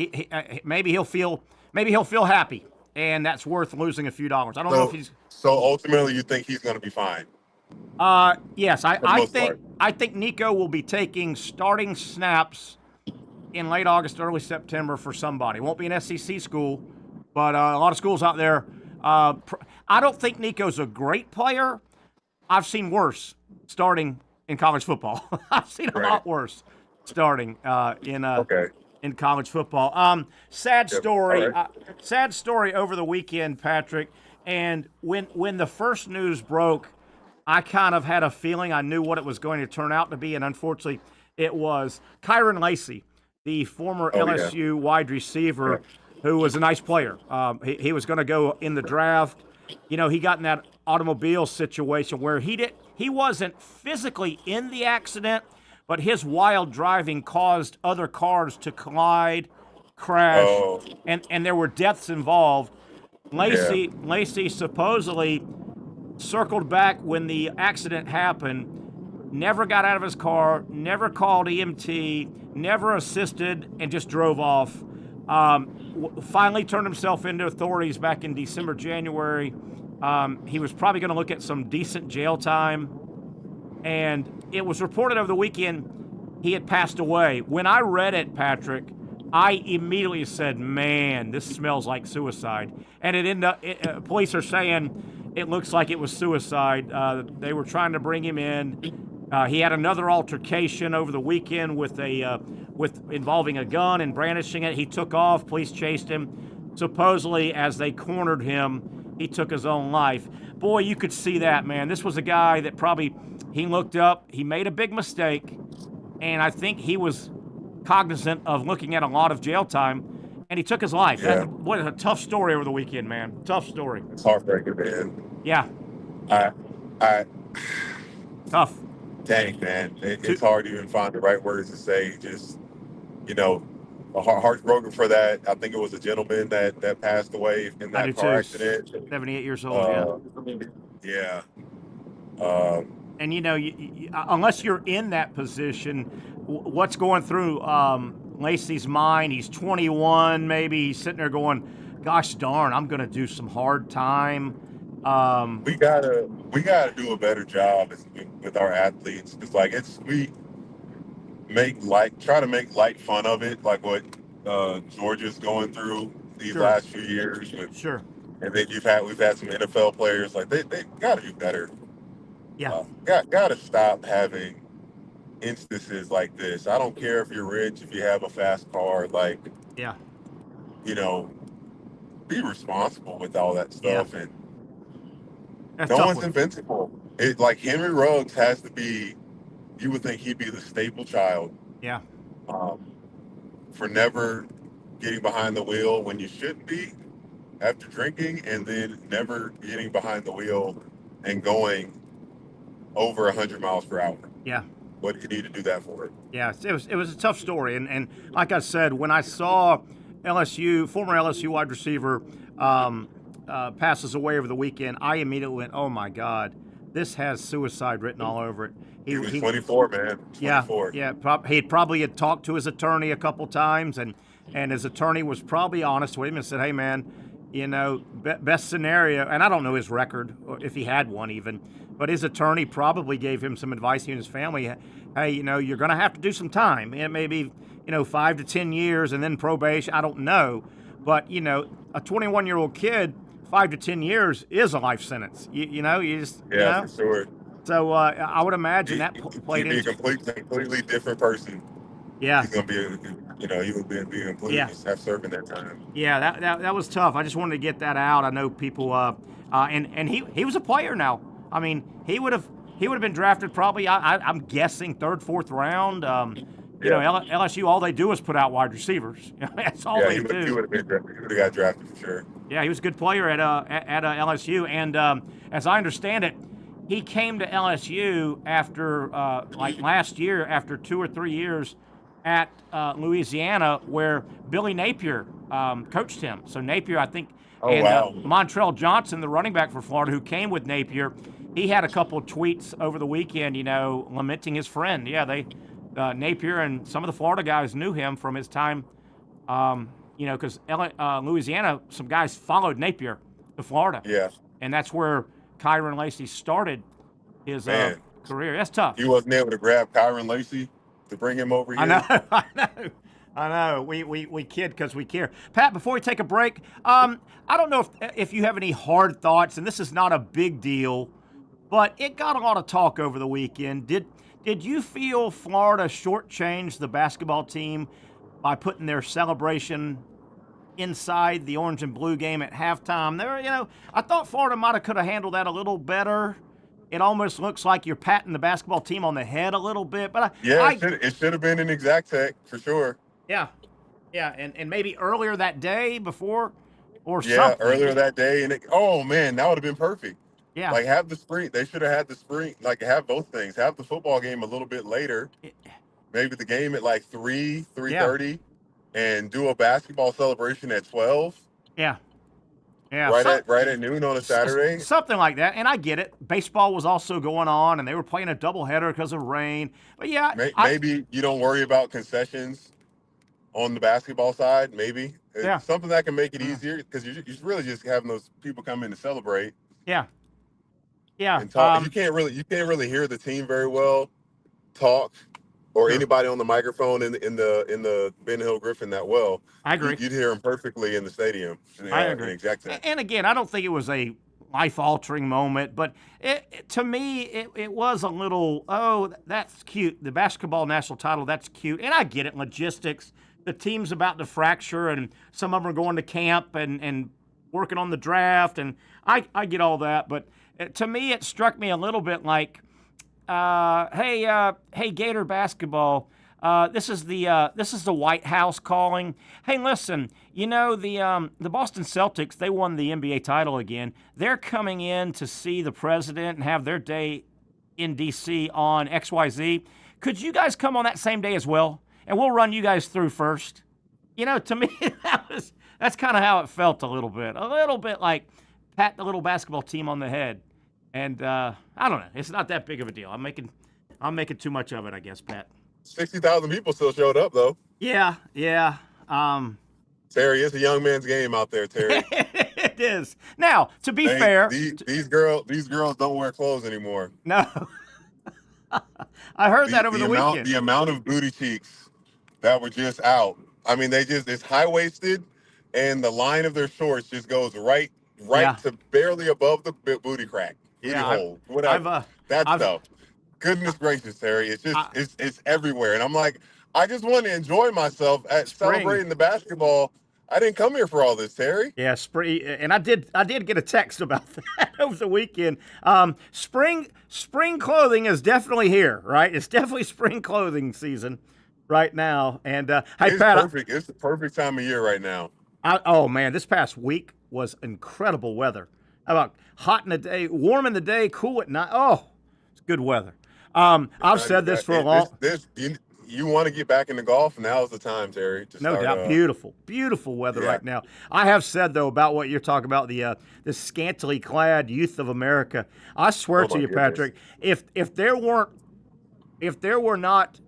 maybe he'll feel happy, and that's worth losing a few dollars. I don't know if he's.
So ultimately, you think he's going to be fine?
Yes, I think Nico will be taking starting snaps in late August, early September for somebody. It won't be an SEC school, but a lot of schools out there. I don't think Nico's a great player. I've seen worse starting in college football. I've seen a lot worse starting in college football. Sad story. Sad story over the weekend, Patrick. And when the first news broke, I kind of had a feeling I knew what it was going to turn out to be, and unfortunately, it was Kyron Lacey, the former LSU wide receiver, who was a nice player. He was going to go in the draft. You know, he got in that automobile situation where he wasn't physically in the accident, but his wild driving caused other cars to collide, crash, and there were deaths involved. Lacey supposedly circled back when the accident happened, never got out of his car, never called EMT, never assisted, and just drove off. Finally turned himself into authorities back in December, January. He was probably going to look at some decent jail time, And it was reported over the weekend he had passed away. When I read it, Patrick, I immediately said, man, this smells like suicide. And it ended up, police are saying it looks like it was suicide. They were trying to bring him in. He had another altercation over the weekend with involving a gun and brandishing it. He took off. Police chased him. Supposedly, as they cornered him, he took his own life. Boy, you could see that, man. This was a guy that he looked up. He made a big mistake, and I think he was cognizant of looking at a lot of jail time, and he took his life.
Yeah.
What a tough story over the weekend, man. Tough story.
It's heartbreaking, man.
Yeah. Tough.
Dang, man. It's hard to even find the right words to say. Just, heartbroken for that. I think it was a gentleman that passed away in that car accident.
78 years old,
yeah.
And, unless you're in that position, what's going through Lacey's mind? He's 21, maybe. He's sitting there going, gosh darn, I'm going to do some hard time.
We gotta do a better job with our athletes. Because we try to make light fun of it, like what Georgia's going through these last few years.
Sure.
And then we've had some NFL players, like they gotta do better.
Yeah.
Gotta stop having instances like this. I don't care if you're rich, if you have a fast car, be responsible with all that stuff.
Yeah.
And
That's
no
tough
one's
one.
invincible. Like Henry Ruggs has to be, you would think he'd be the staple child.
Yeah.
For never getting behind the wheel when you shouldn't be after drinking, and then never getting behind the wheel and going over 100 miles per hour.
Yeah.
What do you need to do that for?
Yeah, it was a tough story. And like I said, when I saw former LSU wide receiver, passes away over the weekend, I immediately went, oh my God, this has suicide written all over it.
He was 24, man. 24.
Yeah. He probably had talked to his attorney a couple times, and his attorney was probably honest with him and said, hey, man, best scenario, and I don't know his record, or if he had one even, but his attorney probably gave him some advice, he and his family, hey, you're going to have to do some time. It may be, 5 to 10 years and then probation. I don't know. But, a 21-year-old kid, 5 to 10 years is a life sentence.
For sure.
So I would imagine that played
into
into
it. He'd be a completely different person.
Yeah.
He's going to be, he would be completely have serving that time.
Yeah, that was tough. I just wanted to get that out. I know people, and he was a player now. I mean, he would have been drafted probably, I'm guessing, 3rd, 4th round. LSU, all they do is put out wide receivers. That's all they do.
He would have got drafted for sure.
Yeah, he was a good player at LSU, and as I understand it, he came to LSU after last year, after 2 or 3 years at Louisiana, where Billy Napier coached him. So Napier, I think, Montrell Johnson, the running back for Florida, who came with Napier, he had a couple of tweets over the weekend, lamenting his friend. Yeah, Napier and some of the Florida guys knew him from his time, because Louisiana, some guys followed Napier to Florida.
Yeah.
And that's where Kyron Lacey started his career. That's tough.
He wasn't able to grab Kyron Lacey to bring him over here.
I know. We kid because we care. Pat, before we take a break, I don't know if you have any hard thoughts, and this is not a big deal, but it got a lot of talk over the weekend. Did you feel Florida shortchanged the basketball team by putting their celebration inside the orange and blue game at halftime? I thought Florida could have handled that a little better. It almost looks like you're patting the basketball team on the head a little bit, but
it should have been an exact tech for sure.
Yeah, and maybe earlier that day before or something.
Yeah, earlier that day, and that would have been perfect.
Yeah,
have the spring. They should have had the spring. Have both things. Have the football game a little bit later. Maybe the game at 3:30, and do a basketball celebration at 12.
Yeah.
Right at noon on a Saturday.
Something like that. And I get it. Baseball was also going on, and they were playing a doubleheader because of rain. But
maybe you don't worry about concessions on the basketball side. Maybe something that can make it easier, because you're really just having those people come in to celebrate.
Yeah. Yeah.
and talk. You can't really hear the team very well talk, or anybody on the microphone in the Ben Hill Griffin that well.
I agree.
You'd hear him perfectly in the stadium.
I agree. And again, I don't think it was a life-altering moment, but to me, it was a little, oh, that's cute. The basketball national title, that's cute. And I get it, logistics. The team's about to fracture, and some of them are going to camp and working on the draft, and I get all that. But to me, it struck me a little bit like, hey, Gator basketball. This is the White House calling. Hey, listen, you know the Boston Celtics, they won the NBA title again. They're coming in to see the president and have their day in D.C. on XYZ. Could you guys come on that same day as well? And we'll run you guys through first. You know, to me, that's kind of how it felt a little bit like pat the little basketball team on the head. And I don't know, it's not that big of a deal. I'm making too much of it, I guess, Pat.
60,000 people still showed up, though.
Yeah.
Terry, it's a young man's game out there, Terry.
It is. Now, to be fair,
these girls don't wear clothes anymore.
No. I heard that over the weekend.
The amount of booty cheeks that were just out. I mean, it's high-waisted, and the line of their shorts just goes right to barely above the booty crack. Booty hole. Whatever. That stuff. Goodness gracious, Terry. It's just it's everywhere. And I'm like, I just want to enjoy myself at celebrating the basketball. I didn't come here for all this, Terry.
Yeah, spring, and I did get a text about that over the weekend. Spring clothing is definitely here, right? It's definitely spring clothing season right now. And hey,
it's
Pat,
perfect. It's the perfect time of year right now.
Oh man, this past week was incredible weather. How about hot in the day, warm in the day, cool at night? Oh, it's good weather. I've said this for a long.
You want to get back into golf? Now's the time, Terry.
No doubt. Beautiful weather right now. I have said, though, about what you're talking about, the scantily clad youth of America. I swear to you, Patrick, if there were not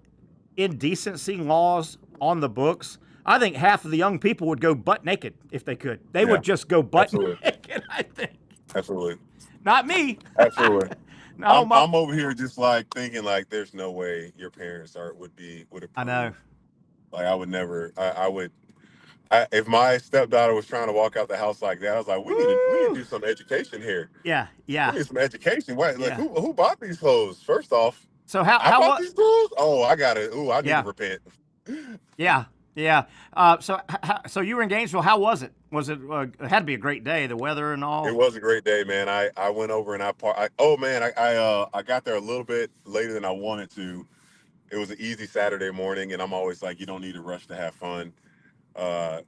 indecency laws on the books, I think half of the young people would go butt naked if they could. They would just go butt naked, I think.
Absolutely.
Not me.
Absolutely.
No,
I'm over here just like thinking like there's no way your parents would approve.
I know.
Like I would never. If my stepdaughter was trying to walk out the house like that, I was like, we need to do some education here.
Yeah.
We need some education. Who bought these clothes? First off.
So how
bought these clothes? Oh, I got it. I need to repent.
Yeah. So you were in Gainesville. How was it? Was it? It had to be a great day. The weather and all.
It was a great day, man. I went over and I got there a little bit later than I wanted to. It was an easy Saturday morning, and I'm always like, you don't need to rush to have fun.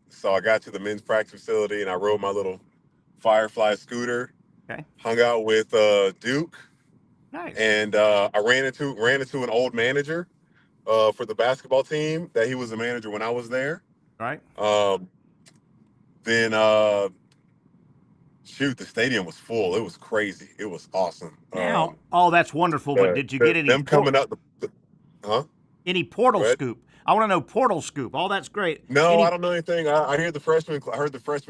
So I got to the men's practice facility and I rode my little Firefly scooter.
Okay.
Hung out with Duke.
Nice.
And I ran into an old manager for the basketball team that he was the manager when I was there.
Right.
Then the stadium was full. It was crazy. It was awesome.
That's wonderful. But did you get any?
Them coming up,
Any portal scoop? I want to know portal scoop. All that's great.
No, I don't know anything. I heard the freshman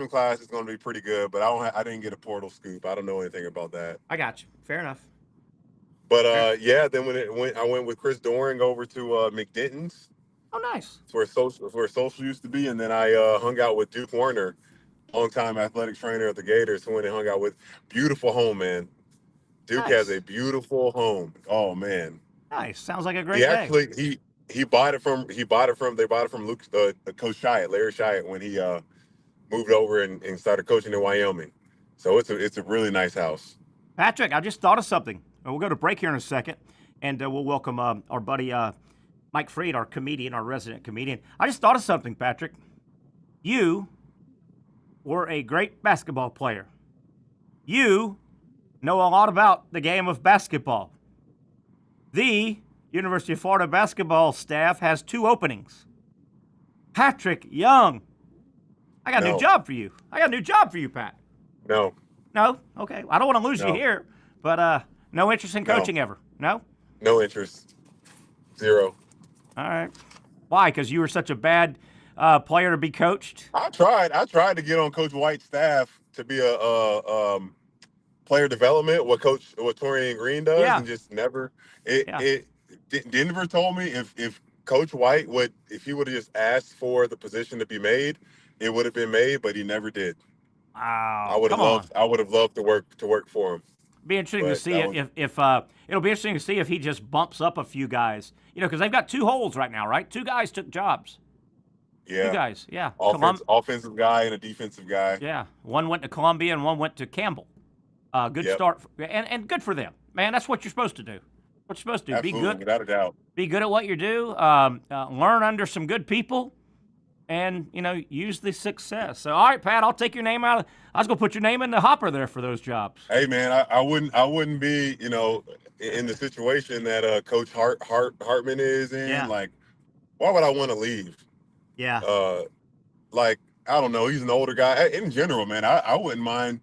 class is going to be pretty good, but I didn't get a portal scoop. I don't know anything about that.
I got you. Fair enough.
But then I went with Chris Doring over to McDenton's.
Oh, nice.
It's where social used to be, and then I hung out with Duke Warner, longtime athletic trainer of the Gators, who went and hung out with. Beautiful home, man. Duke has a beautiful home. Oh man.
Nice. Sounds like a great day.
He bought it from Luke, Coach Shiat, Larry Shiat, when he moved over and started coaching in Wyoming. So it's a really nice house.
Patrick, I just thought of something. We'll go to break here in a second, and we'll welcome our buddy Mike Freed, our resident comedian. I just thought of something, Patrick. You were a great basketball player. You know a lot about the game of basketball. The University of Florida basketball staff has 2 openings. Patrick Young. I got a new job for you. Pat.
No.
No? Okay. I don't want to lose you here, but no interest in coaching ever? No?
No interest. 0.
All right. Why? Because you were such a bad player to be coached?
I tried to get on Coach White's staff to be a player development, what Torian Green does, and just never. Denver told me if Coach White if he would have just asked for the position to be made, it would have been made, but he never did.
Wow.
I would have loved to work for him.
Be interesting to see if it'll be interesting to see if he just bumps up a few guys. Because they've got 2 holes right now, right? 2 guys took jobs.
Yeah.
2 guys, yeah.
Offensive guy and a defensive guy.
Yeah. One went to Columbia and one went to Campbell. Good start. And good for them. Man, that's what you're supposed to do. What you're supposed to do.
Absolutely,
Be good.
without a doubt.
Be good at what you do. Learn under some good people. And, use the success. So, all right, Pat, I'll take your name out. I was going to put your name in the hopper there for those jobs.
Hey, man, I wouldn't be, in the situation that Coach Hartman is in.
Yeah.
Like, why would I want to leave?
Yeah.
I don't know. He's an older guy. In general, man, I wouldn't mind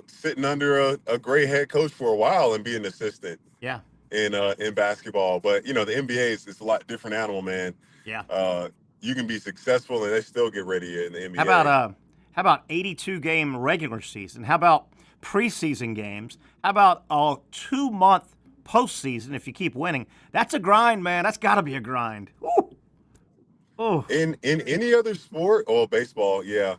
sitting under a great head coach for a while and be an assistant.
Yeah.
In basketball. But, the NBA is a lot different animal, man.
Yeah.
You can be successful and they still get ready in the NBA.
How about 82-game regular season? How about preseason games? How about a 2-month postseason if you keep winning? That's a grind, man. That's got to be a grind. Ooh. Ooh.
In any other sport, baseball, yeah.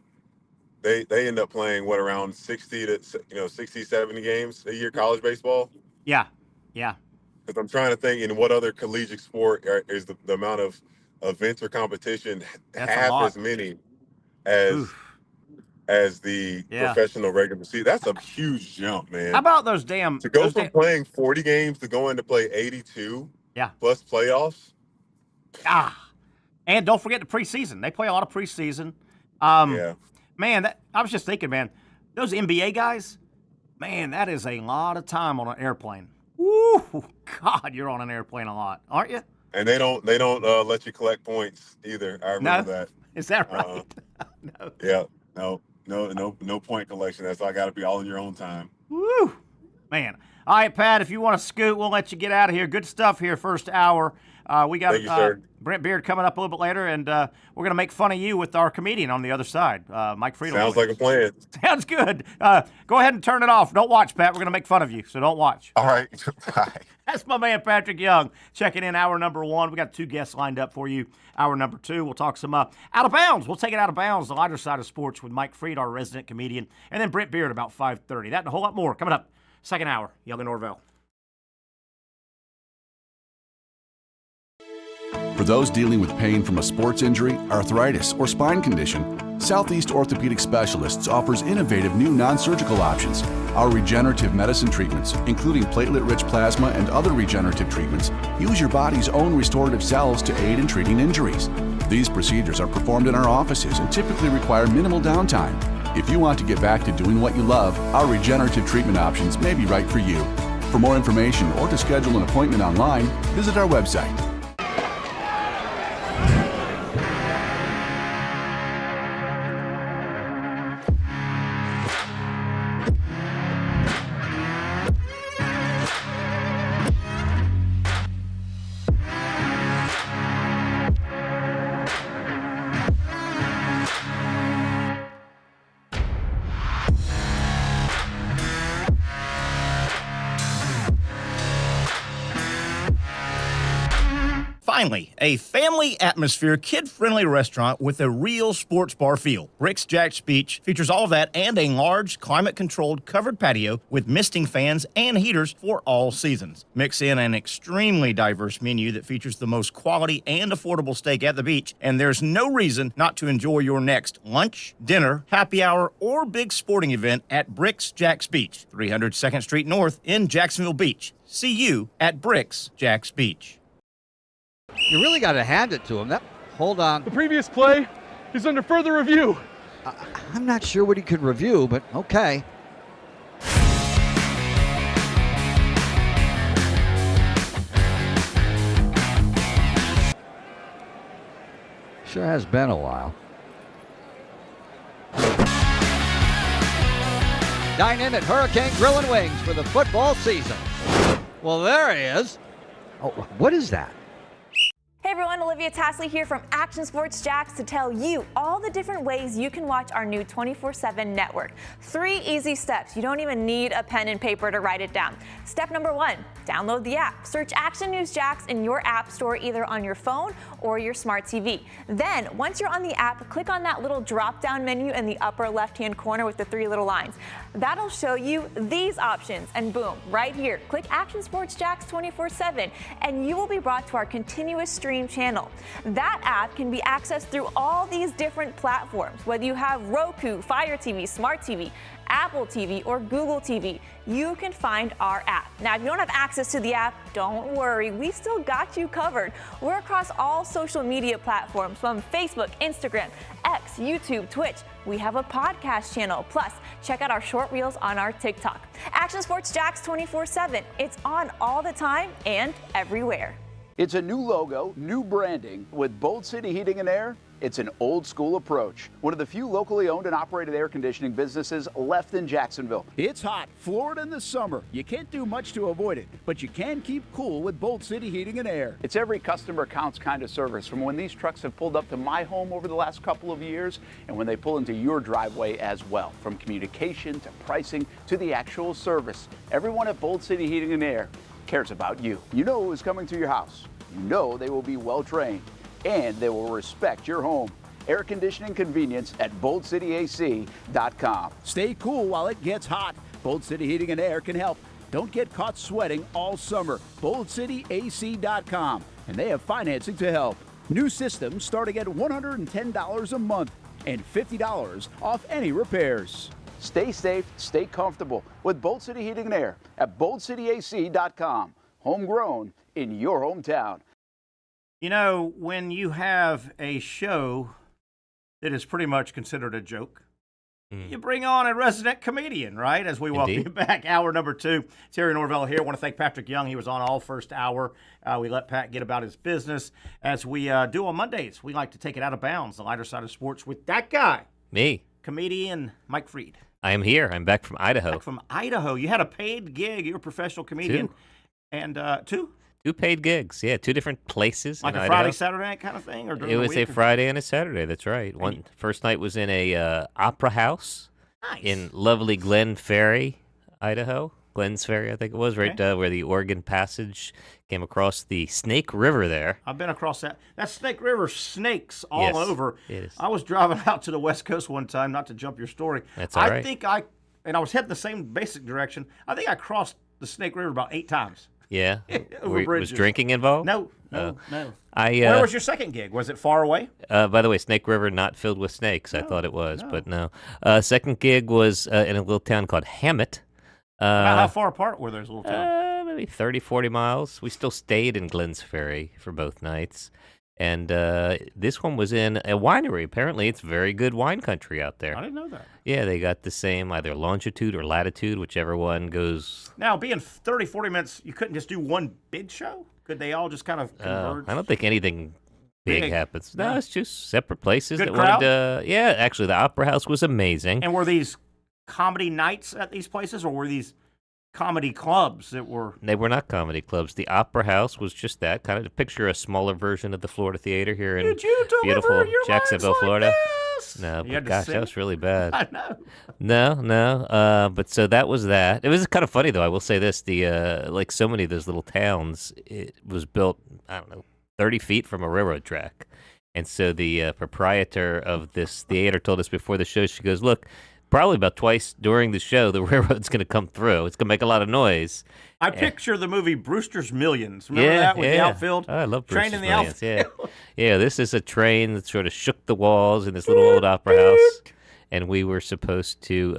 They end up playing around 60 to 60, 70 games a year, college baseball.
Yeah. Yeah.
Because I'm trying to think in what other collegiate sport is the amount of events or competition half as many as the professional regular season. That's a huge jump, man.
How about those
to go from playing 40 games to going to play 82 plus playoffs?
And don't forget the preseason. They play a lot of preseason. Man, I was just thinking, man, those NBA guys, man, that is a lot of time on an airplane. Woo, God, you're on an airplane a lot, aren't you?
And they don't let you collect points either. I remember that.
Is that right?
No. Yeah. No point collection. That's all got to be all in your own time.
Woo, man. All right, Pat, if you want to scoot, we'll let you get out of here. Good stuff here, first hour. We got
Thank you, sir.
Brent Beaird coming up a little bit later, and we're going to make fun of you with our comedian on the other side, Mike Friedel.
Sounds like a plan.
Sounds good. Go ahead and turn it off. Don't watch, Pat. We're going to make fun of you, so don't watch.
All right. Bye.
That's my man, Patrick Young, checking in hour number 1. We got 2 guests lined up for you. Hour number 2, we'll talk some out of bounds. We'll take it out of bounds, the lighter side of sports with Mike Fried, our resident comedian, and then Brent Beaird about 5:30. That and a whole lot more coming up. Second hour, Young Norvelle.
For those dealing with pain from a sports injury, arthritis, or spine condition, Southeast Orthopedic Specialists offers innovative new non-surgical options. Our regenerative medicine treatments, including platelet-rich plasma and other regenerative treatments, use your body's own restorative cells to aid in treating injuries. These procedures are performed in our offices and typically require minimal downtime. If you want to get back to doing what you love, our regenerative treatment options may be right for you. For more information or to schedule an appointment online, visit our website.
Finally, a family atmosphere, kid-friendly restaurant with a real sports bar feel. Bricks Jack's Beach features all of that and a large, climate-controlled covered patio with misting fans and heaters for all seasons. Mix in an extremely diverse menu that features the most quality and affordable steak at the beach, and there's no reason not to enjoy your next lunch, dinner, happy hour, or big sporting event at Bricks Jack's Beach, 300 2nd Street North in Jacksonville Beach. See you at Bricks Jack's Beach.
You really got to hand it to him. Hold on.
The previous play is under further review.
I'm not sure what he could review, but okay. Sure has been a while. Dine in at Hurricane Grill and Wings for the football season. Well, there he is. Oh, what is that?
Hey everyone, everyone, Olivia Tasley here from Action Sports Jax to tell you all the different ways you can watch our new 24/7 network. 3 easy steps. You don't even need a pen and paper to write it down. Step number 1, download the app. Search Action News Jax in your app store either on your phone or your smart TV. Then, once you're on the app, click on that little drop-down menu in the upper left-hand corner with the 3 little lines. That'll show you these options, and boom, right here, click Action Sports Jax 24/7, and you will be brought to our continuous stream channel. That app can be accessed through all these different platforms, whether you have Roku, Fire TV, Smart TV, Apple TV, or Google TV. You can find our app. Now, if you don't have access to the app, don't worry. We still got you covered. We're across all social media platforms from Facebook, Instagram, X, YouTube, Twitch. We have a podcast channel. Plus, check out our short reels on our TikTok. Action Sports Jax 24/7. It's on all the time and everywhere.
It's a new logo, new branding. With Bold City Heating and Air, it's an old school approach. One of the few locally owned and operated air conditioning businesses left in Jacksonville. It's hot, Florida in the summer. You can't do much to avoid it, but you can keep cool with Bold City Heating and Air. It's every customer counts kind of service, from when these trucks have pulled up to my home over the last couple of years and when they pull into your driveway as well. From communication to pricing to the actual service, everyone at Bold City Heating and Air cares about you. You know who's coming to your house. You know they will be well trained, and they will respect your home. Air conditioning convenience at boldcityac.com. Stay cool while it gets hot. Bold City Heating and Air can help. Don't get caught sweating all summer. boldcityac.com, and they have financing to help. New systems starting at $110 a month and $50 off any repairs. Stay safe, stay comfortable with Bold City Heating and Air at boldcityac.com. Homegrown in your hometown.
You know, when you have a show that is pretty much considered a joke, you bring on a resident comedian, right? As we welcome you back, hour number 2. Terry Norvelle here. I want to thank Patrick Young. He was on all first hour. We let Pat get about his business. As we do on Mondays, we like to take it out of bounds, the lighter side of sports, with that guy.
Me.
Comedian Mike Freed.
I am here. I'm back from Idaho.
Back from Idaho. You had a paid gig. You're a professional comedian.
2.
And 2?
2 paid gigs. Yeah, 2 different places.
Like
in
a
Idaho.
Friday, Saturday night kind of thing? Or
it was a Friday and a Saturday. That's right. First night was in a opera house in lovely Glen Ferry, Idaho. Glens Ferry, I think it was, right where the Oregon Passage came across the Snake River there.
I've been across that. That Snake River, snakes all over.
It is.
I was driving out to the West Coast one time, not to jump your story.
That's all right.
And I was heading the same basic direction. I think I crossed the Snake River about 8 times.
Yeah.
Over bridges.
Was drinking involved?
No.
Where
was your second gig? Was it far away?
By the way, Snake River not filled with snakes. I thought it was, but no. Second gig was in a little town called Hammett.
How far apart were those little towns?
Maybe 30, 40 miles. We still stayed in Glens Ferry for both nights. And this one was in a winery. Apparently, it's very good wine country out there.
I didn't know that.
Yeah, they got the same either longitude or latitude, whichever one goes.
Now, being 30, 40 minutes, you couldn't just do one big show? Could they all just kind of converge?
I don't think anything big happens. No, it's just separate places.
Good
that
crowd?
wanted to. Yeah, actually, the Opera House was amazing.
And were these comedy nights at these places, or were these comedy clubs that were?
They were not comedy clubs. The Opera House was just that, kind of to picture a smaller version of the Florida Theater here in beautiful Jacksonville, Florida. No, but gosh, that was really bad.
I know.
No. But so that was that. It was kind of funny, though. I will say this: the like so many of those little towns, it was built, I don't know, 30 feet from a railroad track. And so the proprietor of this theater told us before the show, she goes, "Look, probably about twice during the show, the railroad's going to come through. It's going to make a lot of noise."
I picture the movie Brewster's Millions. Remember that with the outfield?
Oh, I love
Train
Brewster's
in the
Millions.
outfield.
Yeah, this is a train that sort of shook the walls in this little old opera house, and we were supposed to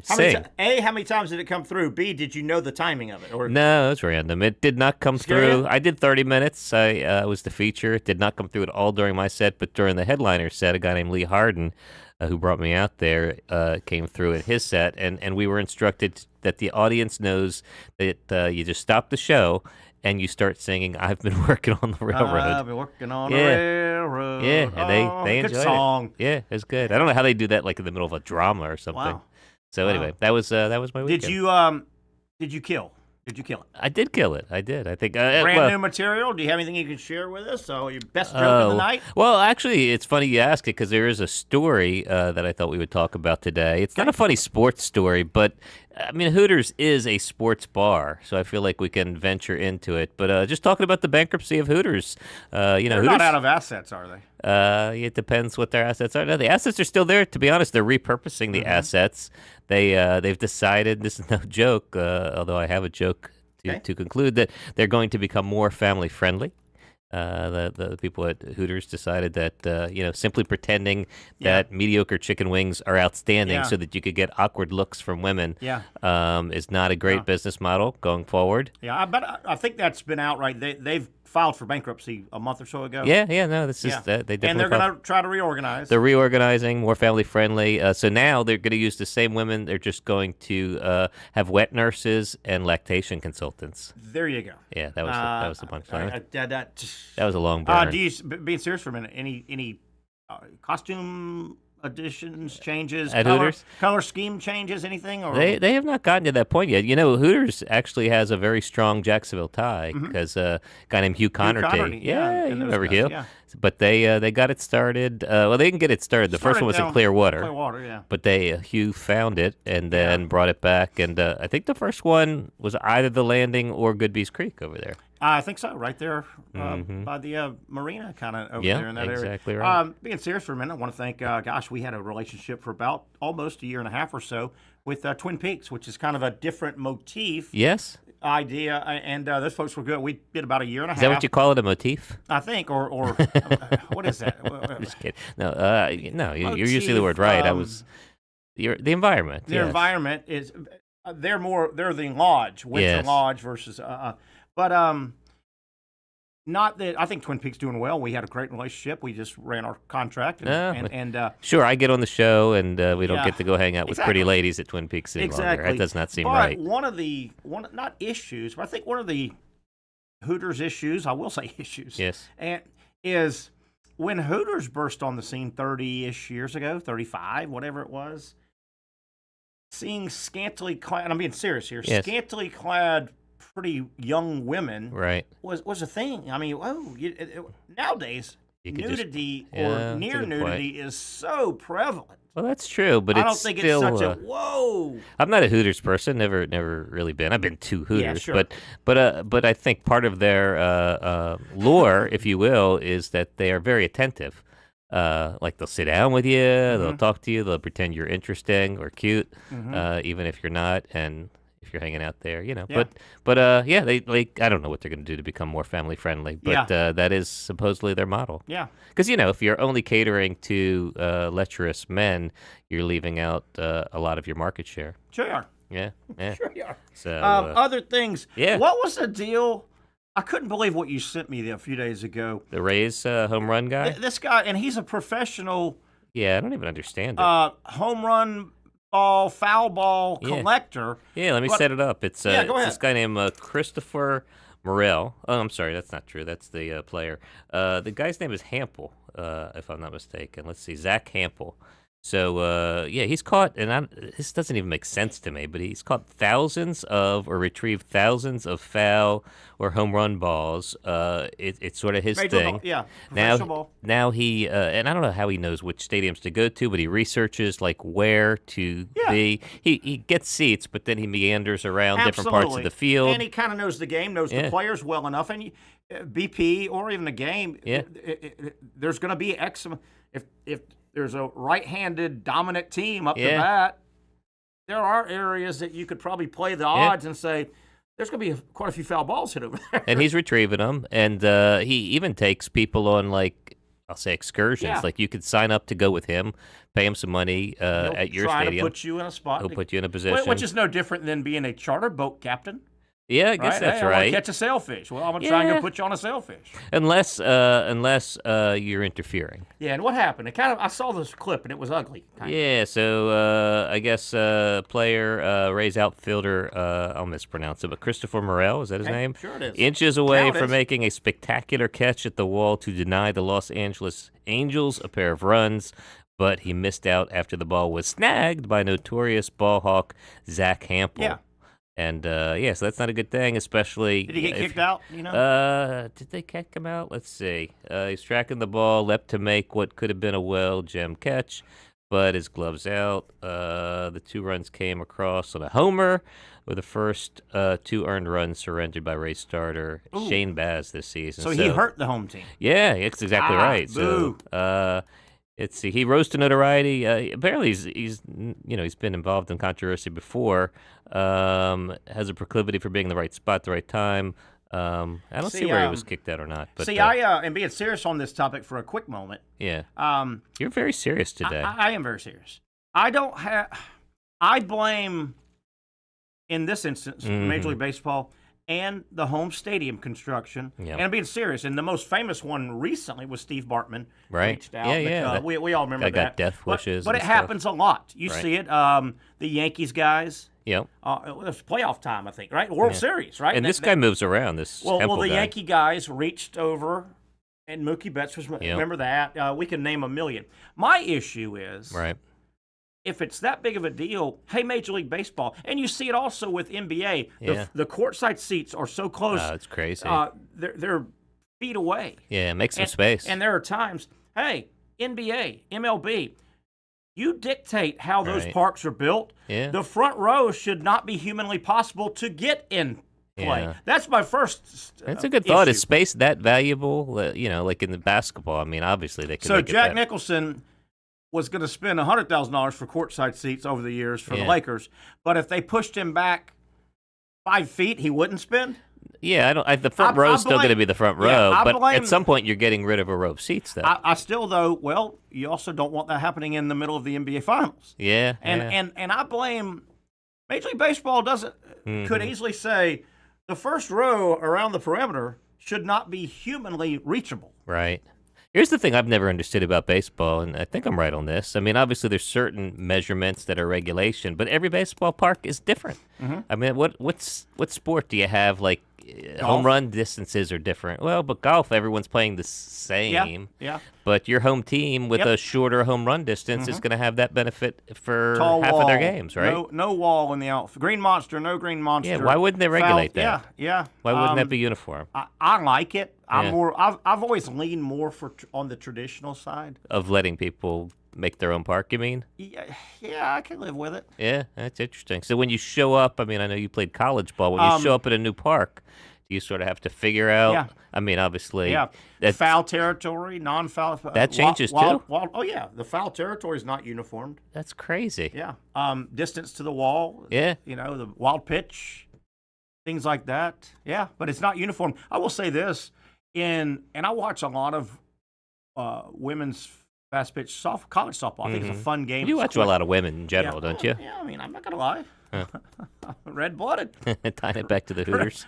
sing.
How many times did it come through? B, did you know the timing of it? Or?
No, it was random. It did not come through. I did 30 minutes. I was the feature. It did not come through at all during my set, but during the headliner set, a guy named Lee Harden, who brought me out there, came through at his set, and we were instructed that the audience knows that you just stop the show and you start singing, "I've been working on the railroad."
I've been working on the railroad.
Yeah, and they enjoyed
good song.
it. Yeah, it was good. I don't know how they do that, like in the middle of a drama or something.
Wow.
So anyway, that was my weekend.
Did you kill? Did you kill it?
I did kill it. I did. I think
Brand new material. Do you have anything you can share with us? So your best joke of the night?
Well, actually, it's funny you ask it because there is a story that I thought we would talk about today. It's not a funny sports story, but I mean, Hooters is a sports bar, so I feel like we can venture into it. But just talking about the bankruptcy of Hooters,
They're
Hooters,
not out of assets, are they?
it depends what their assets are. No, the assets are still there. To be honest, they're repurposing the assets. They've decided, this is no joke, although I have a joke to conclude, that they're going to become more family friendly. The people at Hooters decided that simply pretending that mediocre chicken wings are outstanding so that you could get awkward looks from women is not a great business model going forward.
Yeah, I think that's been outright. They've filed for bankruptcy a month or so ago.
This is they definitely
and they're going to try to reorganize.
They're reorganizing, more family friendly. So now they're going to use the same women. They're just going to have wet nurses and lactation consultants.
There you go.
Yeah, that was the punchline. That was a long
burn.
burn.
Being serious for a minute, any costume additions, changes,
at Hooters?
Color scheme changes, anything? Or?
They have not gotten to that point yet. Hooters actually has a very strong Jacksonville tie because a guy named Hugh Connerty.
Yeah,
you remember Hugh? Yeah. But they got it started. Well, they didn't get it started. The first one was in Clearwater. But Hugh found it and then brought it back. And I think the first one was either the Landing or Goodby's Creek over there.
I think so, right there by the marina kind of over there in that area.
Exactly right.
Being serious for a minute, I want to thank, we had a relationship for about almost a year and a half or so with Twin Peaks, which is kind of a different motif.
Yes.
Idea, and those folks were good. We did about a year and a half.
Is that what you call it, a motif?
I think, or what is that?
I'm just kidding. No, you're using the word right. The environment.
The environment is, they're the lodge, Windsor Lodge versus, not that I think Twin Peaks doing well. We had a great relationship. We just ran our contract.
Sure, I get on the show, and we don't get to go hang out with pretty ladies at Twin Peaks any longer. That does not seem right.
One of the not issues, but I think one of the Hooters issues, I will say issues, and is when Hooters burst on the scene 30-ish years ago, 35, whatever it was, seeing scantily clad, and I'm being serious here, scantily clad pretty young women was a thing. I mean, nowadays nudity or near nudity is so prevalent.
Well, that's true, but
I don't think it's such a whoa.
I'm not a Hooters person. Never really been. I've been to Hooters, but I think part of their lure, if you will, is that they are very attentive. Like they'll sit down with you, they'll talk to you, they'll pretend you're interesting or cute, even if you're not, and if you're hanging out there, But they I don't know what they're going to do to become more family friendly, but that is supposedly their model.
Yeah.
Because if you're only catering to lecherous men, you're leaving out a lot of your market share.
Sure you are.
Yeah.
Sure you are.
So
other things. Yeah. What was the deal? I couldn't believe what you sent me a few days ago.
The Rays home run guy.
This guy, and he's a professional.
Yeah, I don't even understand it.
Home run. Foul ball collector.
Yeah, let me set it up. It's
go ahead.
This guy named Christopher Morel. Oh, I'm sorry, that's not true. That's the player. The guy's name is Hampel, if I'm not mistaken. Let's see, Zach Hampel. So, he's caught, and this doesn't even make sense to me, but he's caught retrieved thousands of foul or home run balls. It's sort of his thing. Now he, and I don't know how he knows which stadiums to go to, but he researches like where to be. He gets seats, but then he meanders around different parts of the field.
And he kind of knows the game, knows the players well enough. And BP or even a game, there's going to be X. If there's a right-handed dominant team up to bat, there are areas that you could probably play the odds and say, there's going to be quite a few foul balls hit over there.
And he's retrieving them. And he even takes people on, like, I'll say excursions.
Yeah.
Like, you could sign up to go with him, pay him some money at your stadium.
He'll put you in a spot.
He'll put you in a position.
Which is no different than being a charter boat captain.
Yeah, I guess that's right.
I want to catch a sailfish. Well, I'm going to try and go put you on a sailfish.
Unless you're interfering.
Yeah, and what happened? I saw this clip, and it was ugly.
Yeah, so I guess player, Ray's outfielder, I'll mispronounce it, but Christopher Morel, is that his name?
Sure it is.
Inches away from making a spectacular catch at the wall to deny the Los Angeles Angels a pair of runs, but he missed out after the ball was snagged by notorious ball hawk Zach Hampel.
Yeah.
And so that's not a good thing, especially.
Did he get kicked out? You know?
Did they kick him out? Let's see. He's tracking the ball, leapt to make what could have been a well-gem catch, but his gloves out. The 2 runs came across on a homer, with the first 2 earned runs surrendered by race starter Shane Baz this season.
So he hurt the home team.
Yeah, that's exactly right.
Boo.
So he rose to notoriety. Apparently, he's been involved in controversy before. Has a proclivity for being in the right spot, the right time. I don't see where he was kicked out or not. But
I am being serious on this topic for a quick moment.
Yeah. You're very serious today.
I am very serious. I blame, in this instance, Major League Baseball and the home stadium construction.
Yep.
And I'm being serious. And the most famous one recently was Steve Bartman.
Right.
Reached out. We all remember that.
Got death wishes.
But it happens a lot. You see it. The Yankees guys.
Yep.
It was playoff time, I think, right? World Series, right?
And this guy moves around.
Well, the Yankee guys reached over, and Mookie Betts was. Remember that? We can name a million. My issue is,
right,
if it's that big of a deal, hey, Major League Baseball, and you see it also with NBA. The courtside seats are so close.
It's crazy.
They're feet away.
Yeah, make some space.
And there are times, hey, NBA, MLB. You dictate how those parks are built.
Yeah.
The front row should not be humanly possible to get in play.
Yeah.
That's my first
That's a good thought.
issue.
Is space that valuable? Like in the basketball, I mean, obviously they can
So
make it
Jack
that.
Nicholson was going to spend $100,000 for courtside seats over the years for the Lakers, but if they pushed him back 5 feet, he wouldn't spend?
Yeah, the front row is still going to be the front row, but at some point you're getting rid of a row of seats, though.
I still, though, you also don't want that happening in the middle of the NBA Finals.
Yeah,
And I blame Major League Baseball could easily say the first row around the perimeter should not be humanly reachable.
Right. Here's the thing I've never understood about baseball, and I think I'm right on this. I mean, obviously there's certain measurements that are regulation, but every baseball park is different.
Mm-hmm.
I mean, what sport do you have, like,
Golf.
home run distances are different? Well, but golf, everyone's playing the same.
Yeah.
But your home team with a shorter home run distance is going to have that benefit for
Tall
half
wall,
of their games, right?
No wall in the outfield. Green monster, no green monster.
Yeah, why wouldn't they regulate that?
Yeah.
Why wouldn't that be uniform?
I like it.
Yeah.
I've always leaned more on the traditional side
Of letting people make their own park, you mean?
Yeah, I can live with it.
Yeah, that's interesting. So when you show up, I mean, I know you played college ball. When you show up at a new park, do you sort of have to figure out?
Yeah.
I mean, obviously.
Yeah. Foul territory, non-foul.
That changes too?
Oh, yeah. The foul territory is not uniformed.
That's crazy.
Yeah. Distance to the wall.
Yeah.
The wild pitch, things like that. Yeah, but it's not uniform. I will say this, and I watch a lot of women's fast pitch college softball. I think it's a fun game.
You watch a lot of women in general, don't you?
Yeah, I mean, I'm not going to lie. Red-blooded.
Tying it back to the Hooters.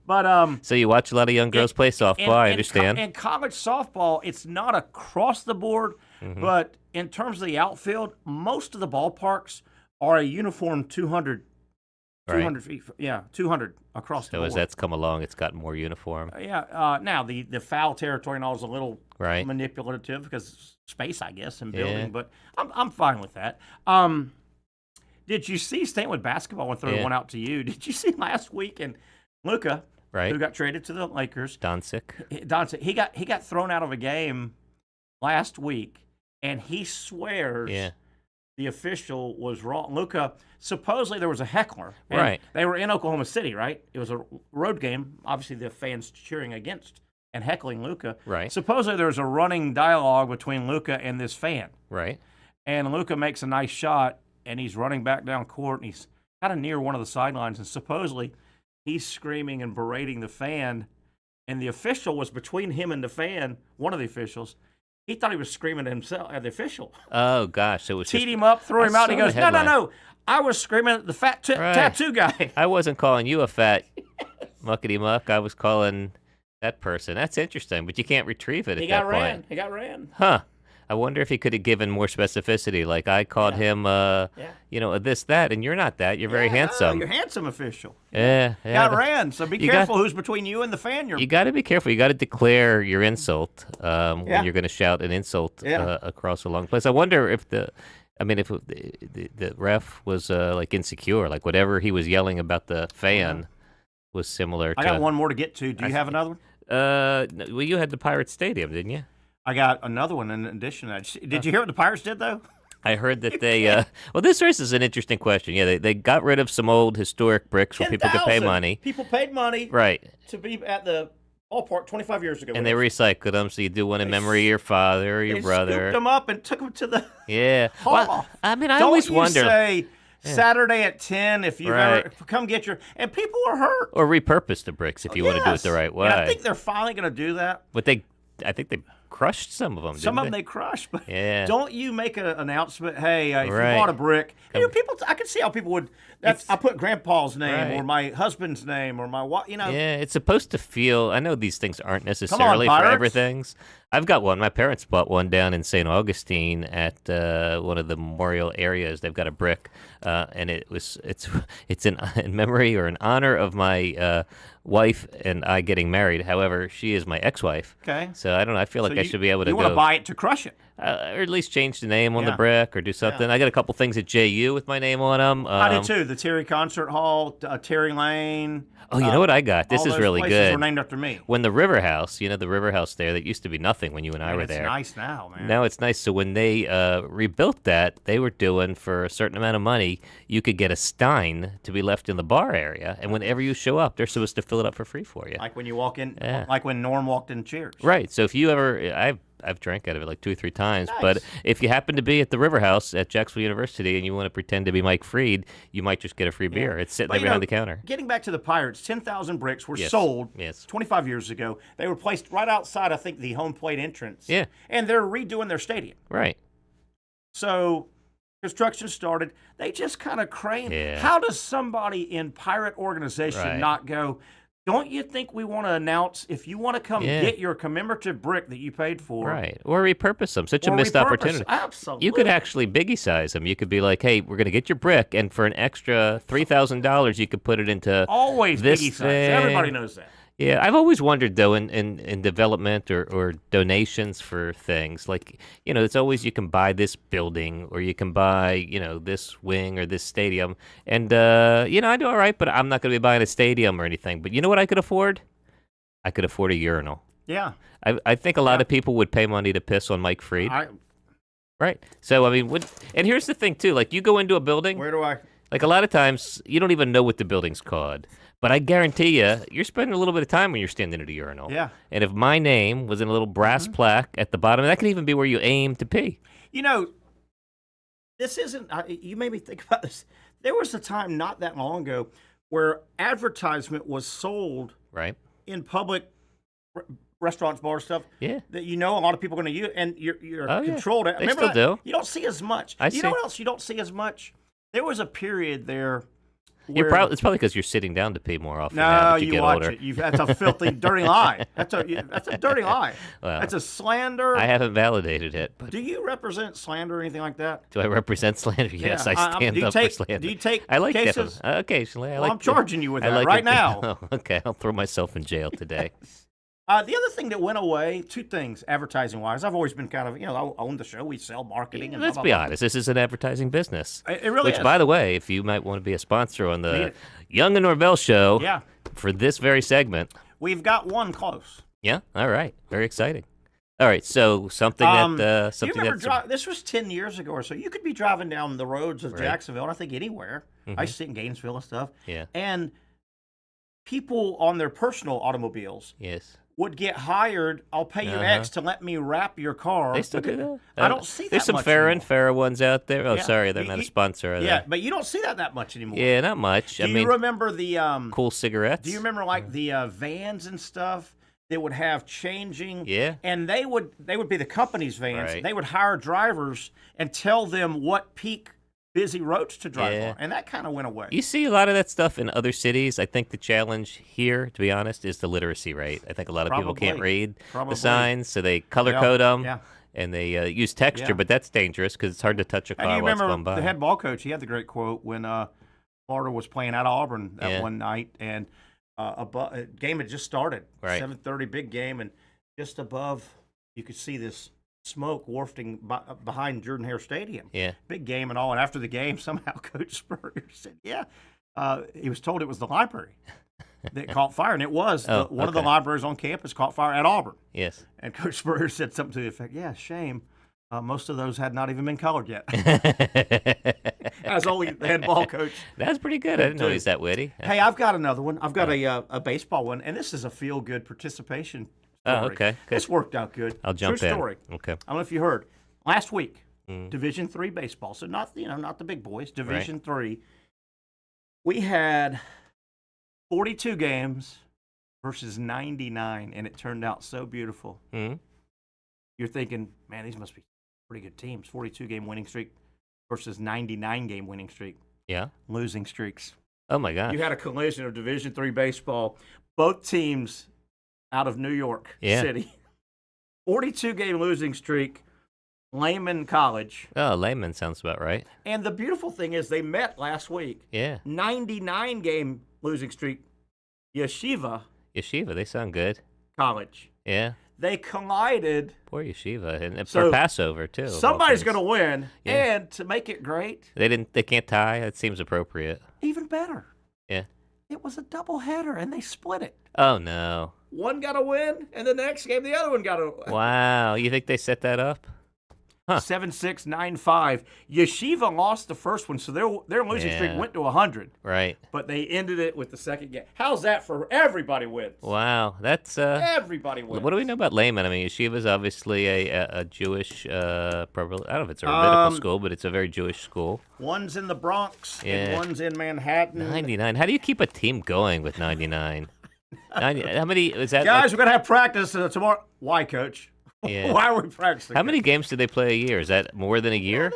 But
so you watch a lot of young girls play softball, I understand.
In college softball, it's not across the board, but in terms of the outfield, most of the ballparks are a uniform 200 feet. Yeah, 200 across the board.
So as that's come along, it's gotten more uniform.
Now the foul territory and all is a little
right.
manipulative because space, I guess, and building. But I'm fine with that. Did you see, staying with basketball, I want to throw one out to you. Did you see last week and Luka, who got traded to the Lakers?
Doncic.
He got thrown out of a game last week, and he swears the official was wrong. Luka, supposedly there was a heckler.
Right.
They were in Oklahoma City, right? It was a road game. Obviously, the fans cheering against and heckling Luka.
Right.
Supposedly there was a running dialogue between Luka and this fan.
Right.
And Luka makes a nice shot, and he's running back down court, and he's kind of near one of the sidelines, and supposedly he's screaming and berating the fan, and the official was between him and the fan, one of the officials. He thought he was screaming at himself, at the official.
Oh, gosh. It was
Teed him up, threw him out, and he goes, no. I was screaming at the fat tattoo guy.
I wasn't calling you a fat muckety-muck. I was calling that person. That's interesting, but you can't retrieve it at that point.
He got ran.
Huh. I wonder if he could have given more specificity. Like, I called him, this, that, and you're not that. You're very handsome.
You're handsome official.
Yeah.
Got ran, so be careful who's between you and the fan.
You got to be careful. You got to declare your insult when you're going to shout an insult across a long place. I wonder if I mean, if the ref was like insecure, like whatever he was yelling about the fan was similar.
I got one more to get to. Do you have another one?
Well, you had the Pirates Stadium, didn't you?
I got another one in addition to that. Did you hear what the Pirates did, though?
I heard that they. Well, this raises an interesting question. Yeah, they got rid of some old historic bricks where people could pay money.
People paid money,
right,
to be at the ballpark 25 years ago.
And they recycled them, so you do one in memory of your father or your brother.
They scooped them up and took them to the
hall. Well, I mean, I
Don't
always
you
wonder.
Say Saturday at 10 if you've ever come get your. And people are hurt.
Or repurpose the bricks if you want to do it the right way.
And I think they're finally going to do that.
But I think they crushed some of them.
Some of them they crushed, but don't you make an announcement? Hey, if you bought a brick, people. I can see how people would. I put Grandpa's name or my husband's name or my wife.
Yeah, it's supposed to feel. I know these things aren't necessarily for everything. I've got one. My parents bought one down in St. Augustine at one of the memorial areas. They've got a brick, and it's in memory or in honor of my wife and I getting married. However, she is my ex-wife.
Okay.
So I don't know. I feel like I should be able to
go. You want to buy it to crush it.
Or at least change the name on the brick or do something. I got a couple things at JU with my name on them.
I did too. The Terry Concert Hall, Terry Lane.
Oh, you know what I got? This is really good.
Were named after me.
When the River House, the River House there, that used to be nothing when you and I were there.
It's nice now, man.
Now it's nice. So when they rebuilt that, they were doing for a certain amount of money, you could get a stein to be left in the bar area, and whenever you show up, they're supposed to fill it up for free for you.
Like when you walk in, like when Norm walked in Cheers.
Right. So if you ever, I've drank out of it like 2 or 3 times. Nice. But if you happen to be at the River House at Jacksonville University and you want to pretend to be Mike Freed, you might just get a free beer. It's sitting there behind the counter.
Getting back to the Pirates, 10,000 bricks were sold 25 years ago. They were placed right outside, I think, the home plate entrance.
Yeah.
And they're redoing their stadium.
Right.
So construction started. They just kind of craned.
Yeah.
How does somebody in Pirate organization not go, don't you think we want to announce if you want to come get your commemorative brick that you paid for?
Right. Or repurpose them. Such a missed opportunity.
Absolutely.
You could actually biggie size them. You could be like, hey, we're going to get your brick, and for an extra $3,000, you could put it into
always
this
biggie size.
thing.
Everybody knows that.
Yeah, I've always wondered, though, in development or donations for things, like, it's always you can buy this building or you can buy, this wing or this stadium. And, I do all right, but I'm not going to be buying a stadium or anything. But you know what I could afford? I could afford a urinal.
Yeah.
I think a lot of people would pay money to piss on Mike Freed. Right. So, I mean, and here's the thing, too. Like, you go into a building.
Where do I?
Like, a lot of times, you don't even know what the building's called. But I guarantee you're spending a little bit of time when you're standing at a urinal.
Yeah.
And if my name was in a little brass plaque at the bottom, that could even be where you aim to pee.
This isn't, you made me think about this. There was a time not that long ago where advertisement was sold in public restaurants, bars, stuff.
Yeah.
That a lot of people are going to use, and you're controlled.
They still do.
You don't see as much. You know what else you don't see as much? There was a period there.
It's probably because you're sitting down to pee more often.
No,
now that you get
watch
older.
it. That's a filthy, dirty lie. That's a dirty lie.
Well,
that's a slander.
I haven't validated it. But
do you represent slander or anything like that?
Do I represent slander? Yes, I stand up for slander.
Do you take
I like
cases?
Occasionally.
I'm charging you with that right now.
Oh, okay, I'll throw myself in jail today.
The other thing that went away, 2 things, advertising-wise. I've always been kind of, I own the show. We sell marketing. And
let's be honest. This is an advertising business.
It really is.
Which, by the way, if you might want to be a sponsor on the Young Norvelle Show for this very segment.
We've got one close.
Yeah? All right. Very exciting. All right. So something that...
you remember, this was 10 years ago or so. You could be driving down the roads of Jacksonville, and I think anywhere. Mm-hmm. I used to sit in Gainesville and stuff.
Yeah.
And people on their personal automobiles would get hired. I'll pay you X to let me wrap your car.
They still do that.
I don't see that
There's some
much
Farrah ones out there. Oh, sorry, they're not a sponsor.
But you don't see that much anymore.
Yeah, not much.
Do you remember the
cool cigarettes?
Do you remember the vans and stuff that would have changing?
Yeah.
And they would be the company's vans.
Right.
They would hire drivers and tell them what peak busy roads to drive on, and that kind of went away.
You see a lot of that stuff in other cities. I think the challenge here, to be honest, is the literacy rate. I think a lot of people can't read the signs, so they color code them, and they use texture, but that's dangerous because it's hard to touch a car while it's going by.
The head ball coach, he had the great quote when Florida was playing at Auburn that one night, and a game had just started, 7:30, big game, and just above, you could see this smoke wafting behind Jordan Hare Stadium.
Yeah.
Big game and all. And after the game, somehow Coach Spurrier said, he was told it was the library that caught fire. And it was. One of the libraries on campus caught fire at Auburn.
Yes.
And Coach Spurrier said something to the effect, shame. Most of those had not even been colored yet. As only the head ball coach.
That's pretty good. I didn't know he's that witty.
Hey, I've got another one. I've got a baseball one, and this is a feel-good participation story.
Oh, okay. Good.
This worked out good.
I'll jump
True
in.
story.
Okay.
I don't know if you heard. Last week, Division III baseball, so not the big boys, Division III. We had 42 games versus 99, and it turned out so beautiful.
Mm-hmm.
You're thinking, man, these must be pretty good teams. 42-game winning streak versus 99-game winning streak.
Yeah.
Losing streaks.
Oh, my gosh.
You had a collision of Division III baseball. Both teams out of New York City. 42-game losing streak. Lehman College.
Oh, Lehman sounds about right.
And the beautiful thing is they met last week.
Yeah.
99-game losing streak. Yeshiva.
Yeshiva, they sound good.
College.
Yeah.
They collided.
Poor Yeshiva, and
So,
for Passover too.
Somebody's going to win,
Yeah.
and to make it great,
They can't tie. It seems appropriate.
even better.
Yeah.
It was a doubleheader, and they split it.
Oh no.
One got a win, and the next game, the other one got a
Wow. You think they set that up?
7-6, 9-5. Yeshiva lost the first one, so their losing streak went to 100.
Right.
But they ended it with the second game. How's that for everybody wins?
Wow. That's
Everybody wins.
What do we know about Lehman? I mean, Yeshiva's obviously a Jewish, probably, I don't know if it's a rabbinical school, but it's a very Jewish school.
One's in the Bronx,
Yeah.
and one's in Manhattan.
99. How do you keep a team going with 99? 90, how many is that?
Guys, we're going to have practice tomorrow. Why, Coach?
Yeah.
Why are we practicing?
How many games do they play a year? Is that more than a year?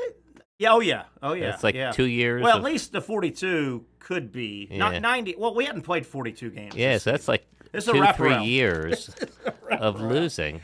Oh, yeah.
It's like 2 years.
Well, at least the 42 could be.
Yeah.
Not 90. Well, we hadn't played 42 games.
Yeah, so that's like
It's
2-3 years of losing.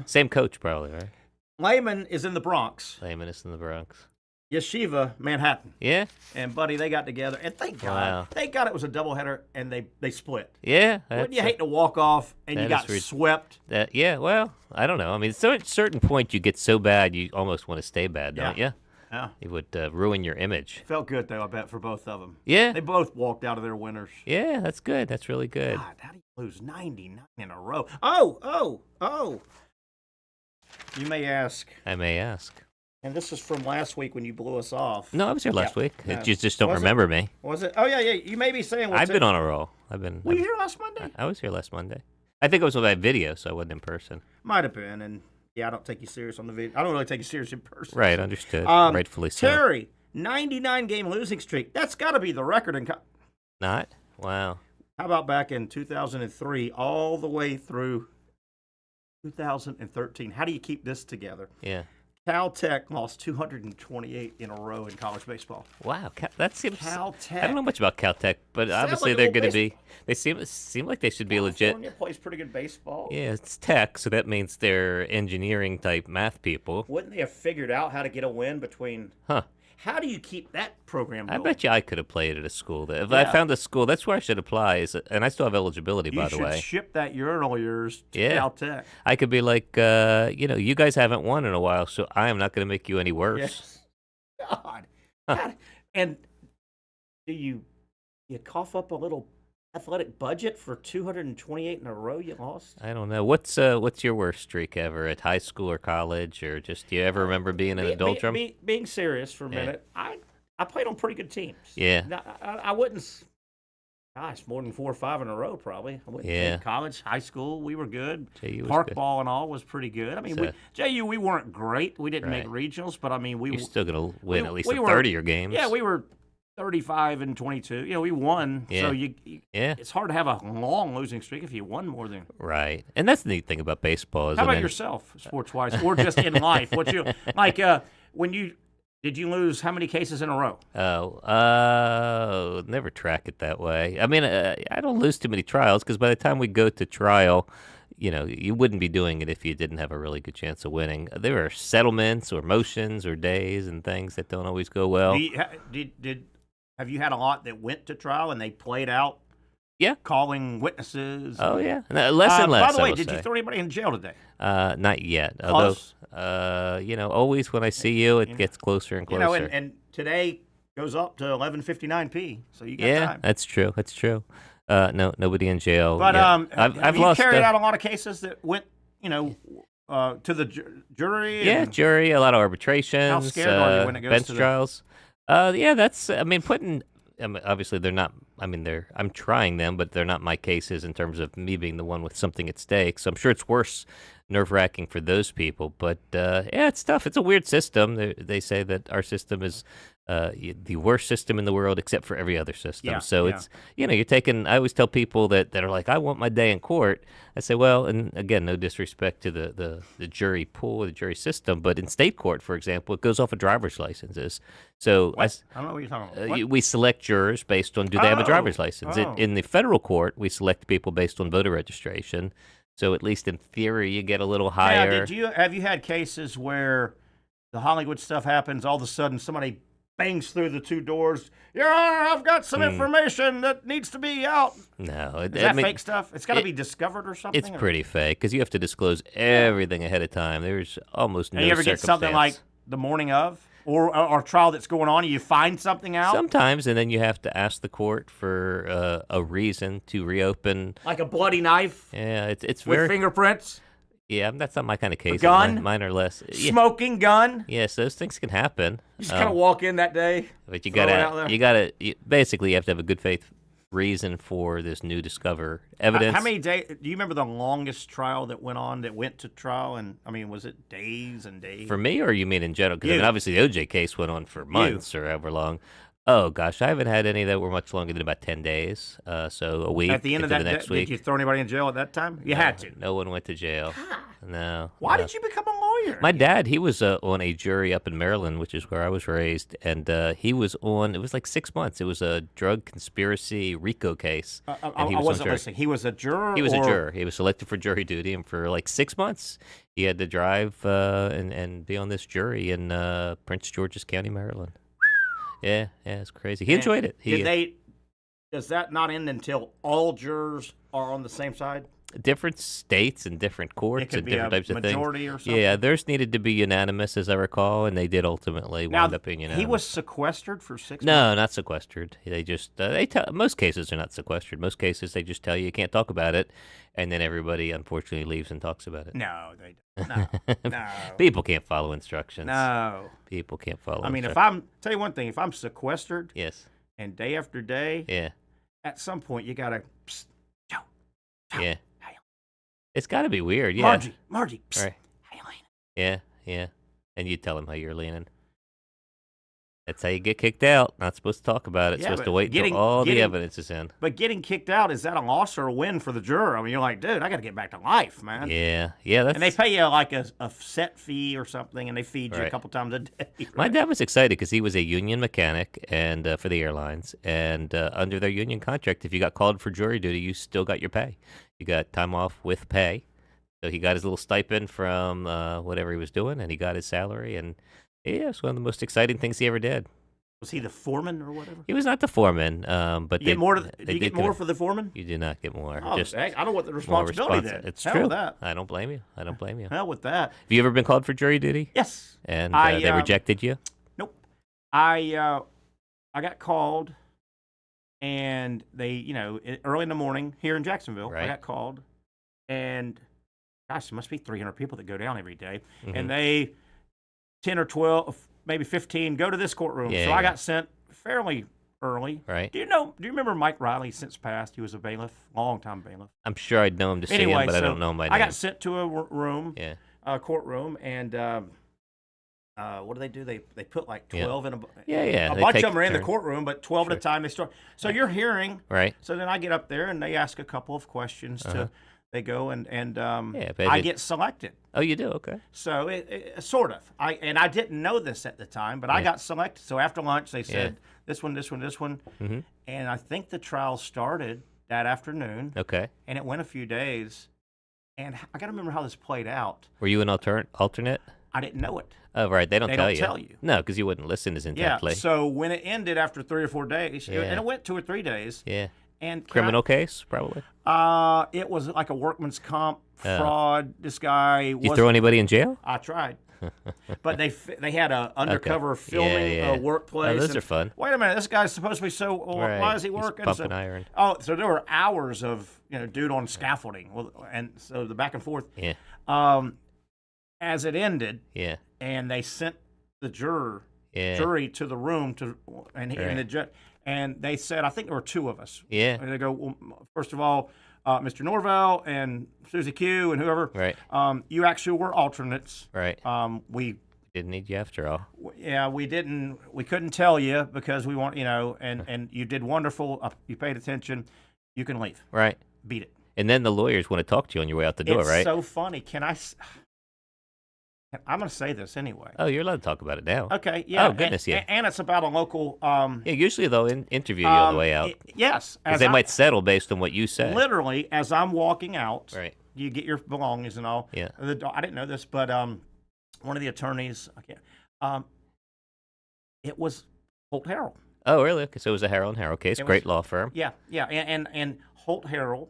Same coach, probably, right?
Lehman is in the Bronx.
Lehman is in the Bronx.
Yeshiva, Manhattan.
Yeah.
And, buddy, they got together. And thank God.
Wow.
Thank God it was a doubleheader, and they split.
Yeah.
Wouldn't you hate to walk off and you got swept?
Yeah, well, I don't know. I mean, so at a certain point, you get so bad, you almost want to stay bad, don't you?
Yeah.
It would ruin your image.
Felt good, though, I bet, for both of them.
Yeah.
They both walked out of their winners.
Yeah, that's good. That's really good.
God, how do you lose 99 in a row? Oh. You may ask.
I may ask.
And this is from last week when you blew us off.
No, I was here last week.
Yeah.
You just don't
Was it?
remember me.
Was it? Oh, yeah. You may be saying
I've been on a roll.
Were you here last Monday?
I was here last Monday. I think it was on that video, so I wasn't in person.
Might have been. And, yeah, I don't take you serious on the video. I don't really take you serious in person.
Right, understood. Rightfully so.
Terry, 99-game losing streak. That's got to be the record in
Not? Wow.
How about back in 2003 all the way through 2013? How do you keep this together?
Yeah.
Caltech lost 228 in a row in college baseball.
Wow, that seems.
Caltech.
I don't know much about Caltech, but
Sounds
obviously
like a
they're
little
going to be. They seem like they should be legit.
California plays pretty good baseball.
Yeah, it's tech, so that means they're engineering type math people.
Wouldn't they have figured out how to get a win between?
Huh.
How do you keep that program going?
I bet you I could have played at a school. If I found a school, that's where I should apply. And I still have eligibility, by the way.
You should ship that urinal of yours to Caltech.
I could be like, you guys haven't won in a while, so I am not going to make you any worse.
Yes. God. And do you cough up a little athletic budget for 228 in a row you lost?
I don't know. What's your worst streak ever at high school or college, or just do you ever remember being in a doldrum?
Being serious for a minute, I played on pretty good teams.
Yeah.
I wouldn't. Gosh, more than 4 or 5 in a row, probably. I wouldn't think college, high school, we were good. Park ball and all was pretty good. I mean, JU, we weren't great. We didn't make regionals, but I mean, we were
still going to win at least 30 of your games.
Yeah, we were 35-22. We won.
Yeah.
So it's hard to have a long losing streak if you won more than.
Right, and that's the neat thing about baseball.
How about yourself, sports-wise, or just in life? What you like? Did you lose how many cases in a row?
Never track it that way. I mean, I don't lose too many trials because by the time we go to trial, you wouldn't be doing it if you didn't have a really good chance of winning. There are settlements or motions or days and things that don't always go well.
Have you had a lot that went to trial and they played out
Yeah.
calling witnesses.
Oh, yeah. No, less and less,
By the way,
I will
did
say.
you throw anybody in jail today?
Not yet.
Close?
Although, always when I see you, it gets closer and closer.
And today goes up to 11:59 p. So you got
Yeah,
time.
that's true. That's true. No, nobody in jail.
But
yet.
I've lost. Carried out a lot of cases that went, to the jury.
Yeah,
and
jury, a lot of arbitrations.
How scared are you when it goes
bench
to
trials? Yeah, that's. Obviously they're not. I'm trying them, but they're not my cases in terms of me being the one with something at stake. So I'm sure it's worse, nerve-wracking for those people. But yeah, it's tough. It's a weird system. They say that our system is the worst system in the world, except for every other system.
Yeah,
so
yeah.
it's you're taking. I always tell people that are like, I want my day in court. I say, well, and again, no disrespect to the jury pool, the jury system, but in state court, for example, it goes off of driver's licenses. So
I don't know what you're talking about. What?
we select jurors based on do they have a driver's license.
Oh.
In the federal court, we select people based on voter registration. So at least in theory, you get a little higher.
Have you had cases where the Hollywood stuff happens, all of a sudden somebody bangs through the two doors? Your Honor, I've got some information that needs to be out.
No.
Is that fake stuff? It's got to be discovered or something?
It's pretty fake because you have to disclose everything ahead of time. There's almost no
you ever get something like the morning of? Or a trial that's going on, and you find something out?
Sometimes, and then you have to ask the court for a reason to reopen.
Like a bloody knife?
Yeah, it's
with
very...
fingerprints?
Yeah, that's not my kind of case.
A gun?
Mine are less.
Smoking gun?
Yes, those things can happen.
You just kind of walk in that day,
but you basically you have to have a good faith reason for this new discover evidence.
How many days? Do you remember the longest trial that went to trial? And was it days and days?
For me, or you mean in general? Because obviously the OJ case went on for months or however long. Oh gosh, I haven't had any that were much longer than about 10 days. So a week.
At the end of that
next
day,
week.
did you throw anybody in jail at that time? You had to.
No one went to jail. No.
Why did you become a lawyer?
My dad, he was on a jury up in Maryland, which is where I was raised, and he was on. It was like 6 months. It was a drug conspiracy RICO case.
I wasn't listening. He was a juror.
He was a juror. He was selected for jury duty, and for like 6 months, he had to drive and be on this jury in Prince George's County, Maryland. Yeah, it's crazy. He enjoyed it.
Does that not end until all jurors are on the same side?
Different states and different courts and different types of things.
Majority or something?
Yeah, theirs needed to be unanimous, as I recall, and they did ultimately wind up being unanimous.
He was sequestered for 6 months?
No, not sequestered. They just most cases are not sequestered. Most cases they just tell you can't talk about it, and then everybody unfortunately leaves and talks about it.
No, they don't. No.
People can't follow instructions.
No.
People can't follow.
Tell you one thing, if I'm sequestered,
yes,
and day after day,
yeah,
at some point you gotta,
yeah. It's got to be weird, yeah.
Margie, psst,
right.
how you leaning?
Yeah. And you tell him how you're leaning. That's how you get kicked out. Not supposed to talk about it. Supposed to wait until all the evidence is in.
But getting kicked out, is that a loss or a win for the juror? You're like, dude, I got to get back to life, man.
Yeah.
And they pay you like a set fee or something, and they feed you a couple times a day. Right?
My dad was excited because he was a union mechanic and for the airlines. And under their union contract, if you got called for jury duty, you still got your pay. You got time off with pay. So he got his little stipend from whatever he was doing, and he got his salary. And yeah, it's one of the most exciting things he ever did.
Was he the foreman or whatever?
He was not the foreman, but
you get more. Do you get more for the foreman?
You do not get more.
Oh, I don't want the responsibility then.
It's
Hell
true.
with that.
I don't blame you.
Hell with that.
Have you ever been called for jury duty?
Yes.
And they rejected you?
Nope. I got called, and they, early in the morning here in Jacksonville, I got called, and gosh, there must be 300 people that go down every day, and they 10 or 12. Maybe 15, go to this courtroom.
Yeah,
so I got sent fairly early.
Right.
Do you remember Mike Riley since passed? He was a bailiff, long-time bailiff.
I'm sure I'd know him to see him, but I don't know him by name.
I got sent to a room,
a
courtroom, and what do? They put like 12 in a...
Yeah.
A bunch of them are in the courtroom, but 12 at a time they start. So you're hearing.
Right.
So then I get up there, and they ask a couple of questions to... They go and I get selected.
Oh, you do? Okay.
So it sort of. I didn't know this at the time, but I got selected. So after lunch, they said this one.
Mm-hmm.
And I think the trial started that afternoon.
Okay.
And it went a few days. And I got to remember how this played out.
Were you an alternate?
I didn't know it.
Oh, right. They don't
tell you.
No, because you wouldn't listen as intently.
Yeah. So when it ended after 3 or 4 days, and it went 2 or 3 days.
Yeah.
And
criminal case, probably.
It was like a workman's comp fraud. This guy
Did you throw anybody in jail?
I tried. But they had a undercover filming workplace.
Oh, those are fun.
Wait a minute, this guy's supposed to be so. Why is he working?
He's pumping iron.
Oh, so there were hours of dude on scaffolding, and so the back and forth.
Yeah.
As it ended.
Yeah.
And they sent the jury to the room and the judge, and they said, I think there were two of us.
Yeah.
And they go, well, first of all, Mr. Norvelle and Susie Q and whoever.
Right.
You actually were alternates.
Right.
We
didn't need you after all.
Yeah, we didn't. We couldn't tell you because we want, and you did wonderful. You paid attention. You can leave.
Right.
Beat it.
And then the lawyers want to talk to you on your way out the door, right?
It's so funny. I'm going to say this anyway.
Oh, you're allowed to talk about it now.
Okay, yeah.
Oh, goodness, yeah.
And it's about a local...
yeah, usually they'll interview you on the way out.
Yes.
Because they might settle based on what you say.
Literally, as I'm walking out,
right.
You get your belongings and all.
Yeah.
I didn't know this, but one of the attorneys, it was Holt Harrell.
Oh, really? Okay, so it was a Harrell & Harrell case. Great law firm.
Yeah, yeah. And Holt Harrell,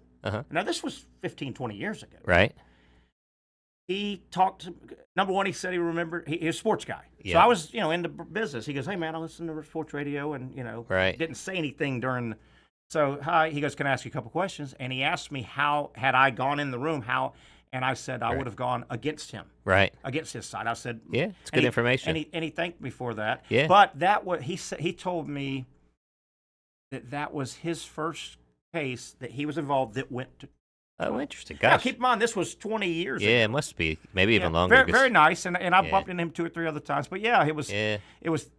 now this was 15, 20 years ago.
Right.
He talked to, number one, he said he remembered, he was a sports guy.
Yeah.
So I was, into business. He goes, hey, man, I listen to sports radio and,
right.
Didn't say anything during. So, hi, he goes, can I ask you a couple questions? And he asked me how, had I gone in the room, and I said I would have gone against him.
Right.
Against his side. I said.
Yeah, it's good information.
And he thanked me for that.
Yeah.
But he told me that was his first case that he was involved that went to.
Oh, interesting. Gosh.
Now, keep in mind, this was 20 years ago.
Yeah, it must be. Maybe even longer.
Very, very nice. And I bumped into him 2 or 3 other times. But, yeah, it was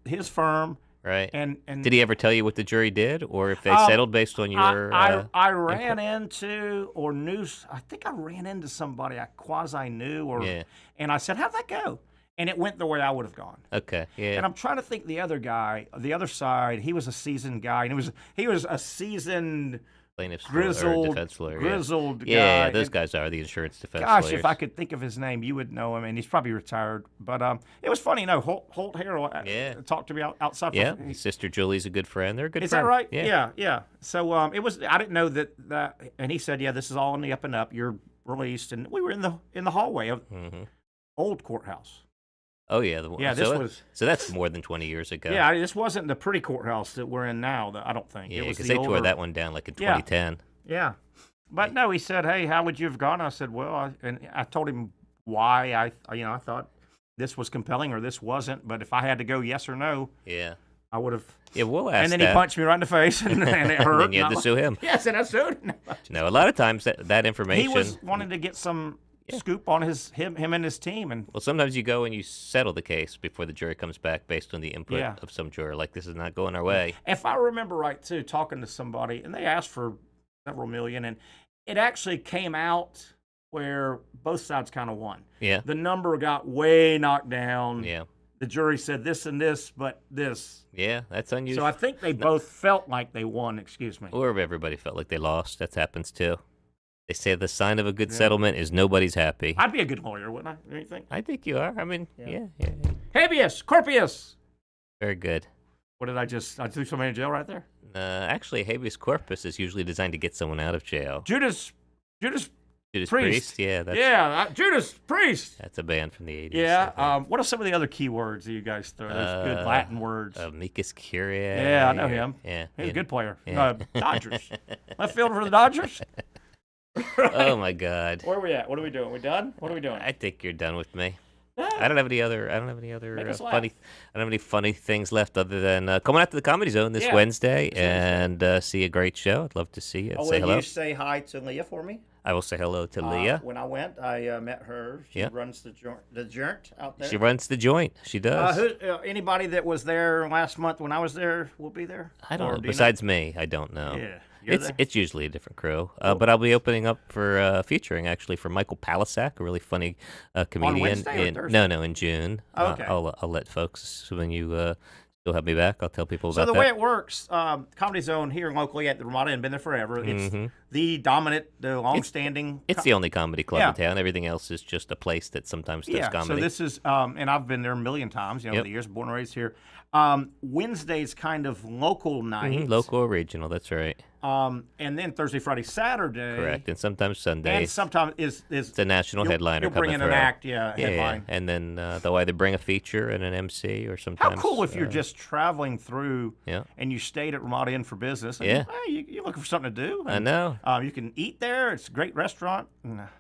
his firm.
Right.
And
did he ever tell you what the jury did or if they settled based on your
I ran into or knew. I think I ran into somebody I quasi knew. And I said, how'd that go? And it went the way I would have gone.
Okay, yeah.
And I'm trying to think the other guy, the other side, he was a seasoned guy. And he was a seasoned...
plaintiff's
grizzled
defense lawyer.
Grizzled guy.
Yeah, those guys are the insurance defense lawyers.
Gosh, if I could think of his name, you would know him, and he's probably retired. But it was funny, Holt Harrell talked to me outside.
Yeah, his sister Julie's a good friend. They're a good
Is
friend.
that right?
Yeah.
Yeah. So it was. I didn't know that. And he said, "Yeah, this is all on the up and up. You're released." And we were in the hallway of old courthouse.
Oh yeah, so that's more than 20 years ago.
Yeah, this wasn't the pretty courthouse that we're in now. I don't think.
Yeah, because they tore that one down like in 2010.
Yeah. But no, he said, hey, how would you have gone? I said, well, I told him why I thought this was compelling or this wasn't. But if I had to go yes or no, I would have.
Yeah, we'll ask
And then
that.
he punched me right in the face and it hurt.
And then you had to sue him.
Yes, and I sued him.
No, a lot of times that information.
He was wanting to get some scoop on him and his team. And
well, sometimes you go and you settle the case before the jury comes back based on the input of some juror. Like, this is not going our way.
If I remember right, too, talking to somebody, and they asked for several million, and it actually came out where both sides kind of won.
Yeah.
The number got way knocked down.
Yeah.
The jury said this and this, but this.
Yeah, that's unusual.
So I think they both felt like they won, excuse me.
Or everybody felt like they lost. That happens too. They say the sign of a good settlement is nobody's happy.
I'd be a good lawyer, wouldn't I? What do you think?
I think you are. I mean, yeah.
Habeas corpus.
Very good.
What did I threw somebody in jail right there?
Actually, habeas corpus is usually designed to get someone out of jail.
Judas
Priest. Yeah,
Judas Priest.
That's a band from the 80s.
Yeah. What are some of the other key words that you guys throw? Those good Latin words.
Amicus Curiae.
Yeah, I know him.
Yeah,
he's a good player.
Yeah.
Dodgers. Left fielder for the Dodgers.
Right. Oh my God.
Where are we at? What are we doing? We done? What are we doing?
I think you're done with me.
Yeah.
I don't have any other funny things left other than coming out to the Comedy Zone this Wednesday and see a great show. I'd love to see you. Say hello.
You say hi to Leah for me?
I will say hello to Leah.
When I went, I met her. She runs the joint out there.
She runs the joint. She does.
Anybody that was there last month when I was there will be there?
I don't know. Besides me, I don't know.
Yeah.
It's usually a different crew, but I'll be opening up for featuring actually for Michael Palisak, a really funny comedian.
On Wednesday or Thursday?
No, in June.
Oh, okay.
I'll let folks when you still have me back. I'll tell people about that.
So the way it works, Comedy Zone here locally at the Ramada, and been there forever. It's the dominant, the long-standing.
It's the only comedy club in town. Everything else is just a place that sometimes does comedy.
So this is, and I've been there a million times, over the years, born and raised here. Wednesday's kind of local night.
Local or regional, that's right.
And then Thursday, Friday, Saturday.
Correct, and sometimes Sundays.
And sometimes it's
a national headliner
you'll
coming
bring in
through.
an act, headline.
And then they'll either bring a feature and an MC or sometimes.
How cool if you're just traveling through and you stayed at Ramada Inn for business. And, you're looking for something to do. And,
I know.
You can eat there. It's a great restaurant.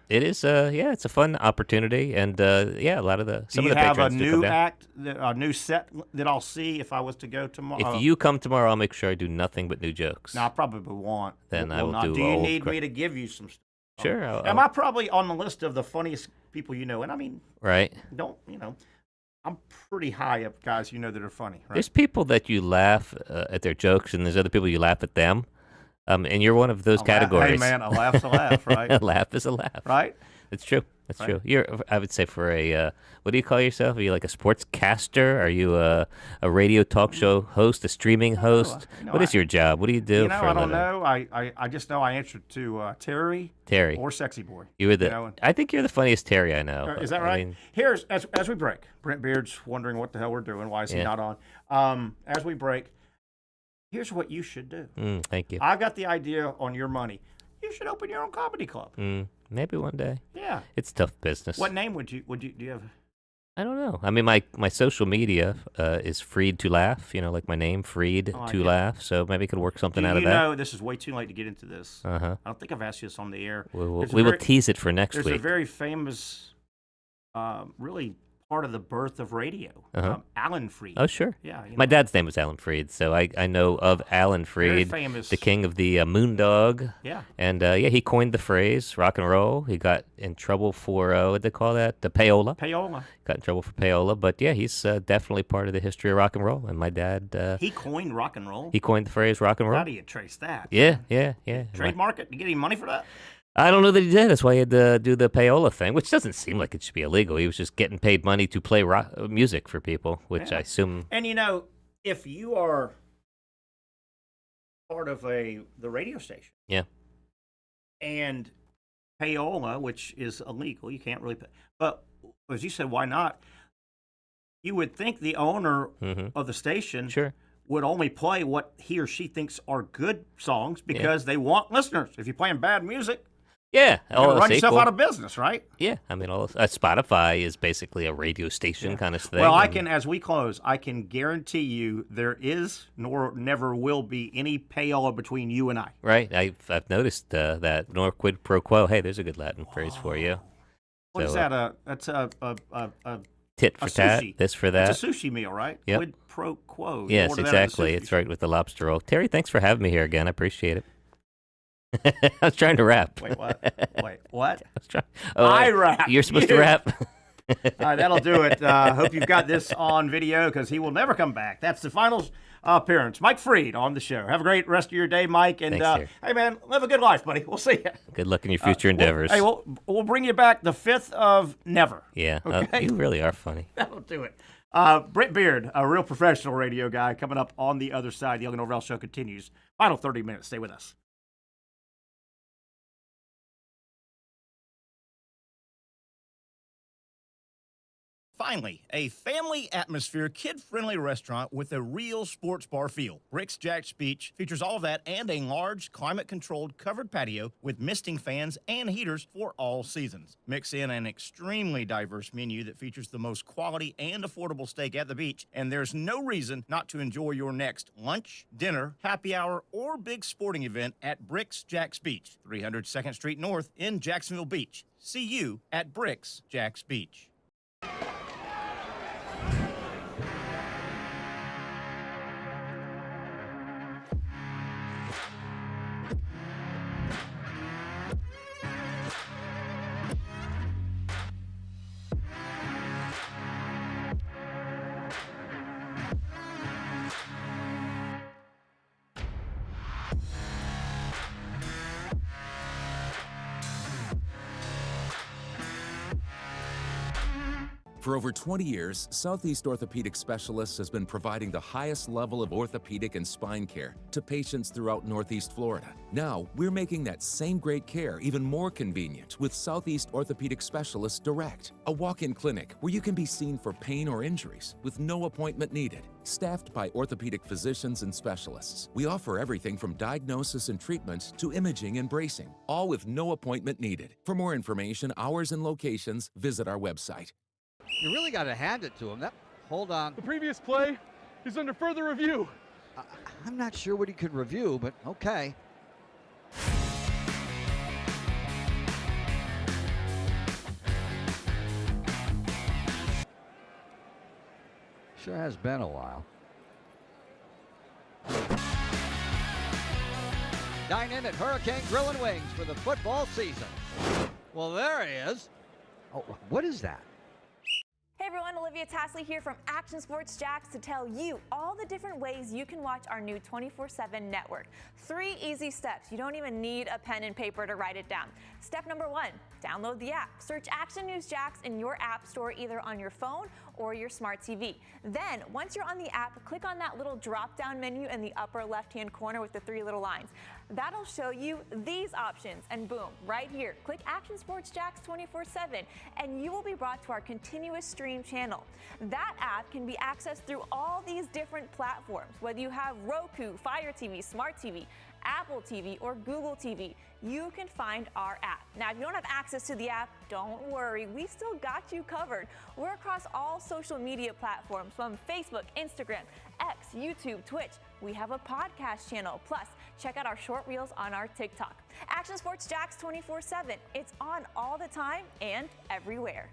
It is, it's a fun opportunity. And, a lot of some of the patrons do come down.
Do you have a new act, a new set that I'll see if I was to go tomorrow?
If you come tomorrow, I'll make sure I do nothing but new jokes.
No, I probably won't.
Then I will do.
Do you need me to give you some stuff?
Sure.
Am I probably on the list of the funniest people you know? And I mean,
right?
I'm pretty high up guys that are funny. Right?
There's people that you laugh at their jokes, and there's other people you laugh at them. And you're one of those categories.
Hey man, a laugh's a laugh, right?
A laugh is a laugh,
right?
It's true. That's true. I would say, for a, what do you call yourself? Are you like a sportscaster? Are you a radio talk show host, a streaming host? What is your job? What do you do?
I don't know. I just know I answered to Terry or Sexy Boy.
You were I think you're the funniest Terry I know.
Is that right? I mean, here's as we break. Brent Beaird's wondering what the hell we're doing. Why is he not on? As we break, here's what you should do.
Thank you.
I've got the idea on your money. You should open your own comedy club.
Maybe one day.
Yeah.
It's tough business.
What name do you have?
I don't know. I mean, my social media is Freed to Laugh, like my name, Freed to Laugh. So maybe I could work something out of that.
This is way too late to get into this.
Uh-huh.
I don't think I've asked you this on the air.
We will tease it for next week.
There's a very famous, really part of the birth of radio, Alan Freed.
Oh, sure.
Yeah.
My dad's name was Alan Freed, so I know of Alan Freed,
very famous.
The king of the Moondog.
Yeah.
And, he coined the phrase rock and roll. He got in trouble for, what did they call that? The payola.
Payola.
Got in trouble for payola. But, he's definitely part of the history of rock and roll. And my dad...
he coined rock and roll?
He coined the phrase rock and roll.
How do you trace that?
Yeah.
Trademark it? You get any money for that?
I don't know that he did. That's why he had to do the payola thing, which doesn't seem like it should be illegal. He was just getting paid money to play music for people, which I assume...
And, if you are part of the radio station...
Yeah.
And payola, which is illegal, you can't really pay. But, as you said, why not? You would think the owner of the station...
Sure.
Would only play what he or she thinks are good songs because they want listeners. If you're playing bad music...
Yeah,
you're run yourself out of business, right?
Yeah, I mean, Spotify is basically a radio station kind of thing.
Well, as we close, I can guarantee you there is nor never will be any payola between you and I.
Right, I've noticed that nor quid pro quo. Hey, there's a good Latin phrase for you.
What is that? That's a
tit for tat.
Sushi.
This for that.
It's a sushi meal, right?
Yep.
Quid pro quo.
Yes, exactly. It's right with the lobster roll. Terry, thanks for having me here again. I appreciate it. I was trying to rap.
Wait, what? I
was trying.
I rap.
You're supposed to rap.
All right, that'll do it. Hope you've got this on video because he will never come back. That's the final appearance. Mike Freed on the show. Have a great rest of your day, Mike. And
Thanks,
hey, man, live a good life, buddy. We'll see you.
Good luck in your future endeavors.
We'll bring you back the 5th of never.
Yeah,
okay?
You really are funny.
That'll do it. Brent Beaird, a real professional radio guy, coming up on the other side. The Young Norvelle Show continues. Final 30 minutes. Stay with us. Finally, a family atmosphere, kid-friendly restaurant with a real sports bar feel. Bricks Jack's Beach features all of that and a large, climate-controlled covered patio with misting fans and heaters for all seasons. Mix in an extremely diverse menu that features the most quality and affordable steak at the beach, and there's no reason not to enjoy your next lunch, dinner, happy hour, or big sporting event at Bricks Jack's Beach, 300 2nd Street North in Jacksonville Beach. See you at Bricks Jack's Beach.
For over 20 years, Southeast Orthopedic Specialists has been providing the highest level of orthopedic and spine care to patients throughout Northeast Florida. Now, we're making that same great care even more convenient with Southeast Orthopedic Specialists Direct, a walk-in clinic where you can be seen for pain or injuries with no appointment needed. Staffed by orthopedic physicians and specialists, we offer everything from diagnosis and treatment to imaging and bracing, all with no appointment needed. For more information, hours, and locations, visit our website.
You really got to hand it to him. Hold on.
The previous play is under further review.
I'm not sure what he could review, but okay. Sure has been a while. Dine in at Hurricane Grill and Wings for the football season. Well, there he is. Oh, what is that?
Hey everyone, Olivia Tasley here from Action Sports Jacks to tell you all the different ways you can watch our new 24/7 network. 3 easy steps. You don't even need a pen and paper to write it down. Step number 1, download the app. Search Action News Jacks in your app store either on your phone or your smart TV. Then, once you're on the app, click on that little drop-down menu in the upper left-hand corner with the 3 little lines. That'll show you these options, and boom, right here, click Action Sports Jacks 24/7, and you will be brought to our continuous stream channel. That app can be accessed through all these different platforms, whether you have Roku, Fire TV, Smart TV, Apple TV, or Google TV. You can find our app. Now, if you don't have access to the app, don't worry. We still got you covered. We're across all social media platforms from Facebook, Instagram, X, YouTube, Twitch. We have a podcast channel. Plus, check out our short reels on our TikTok. Action Sports Jacks 24/7. It's on all the time and everywhere.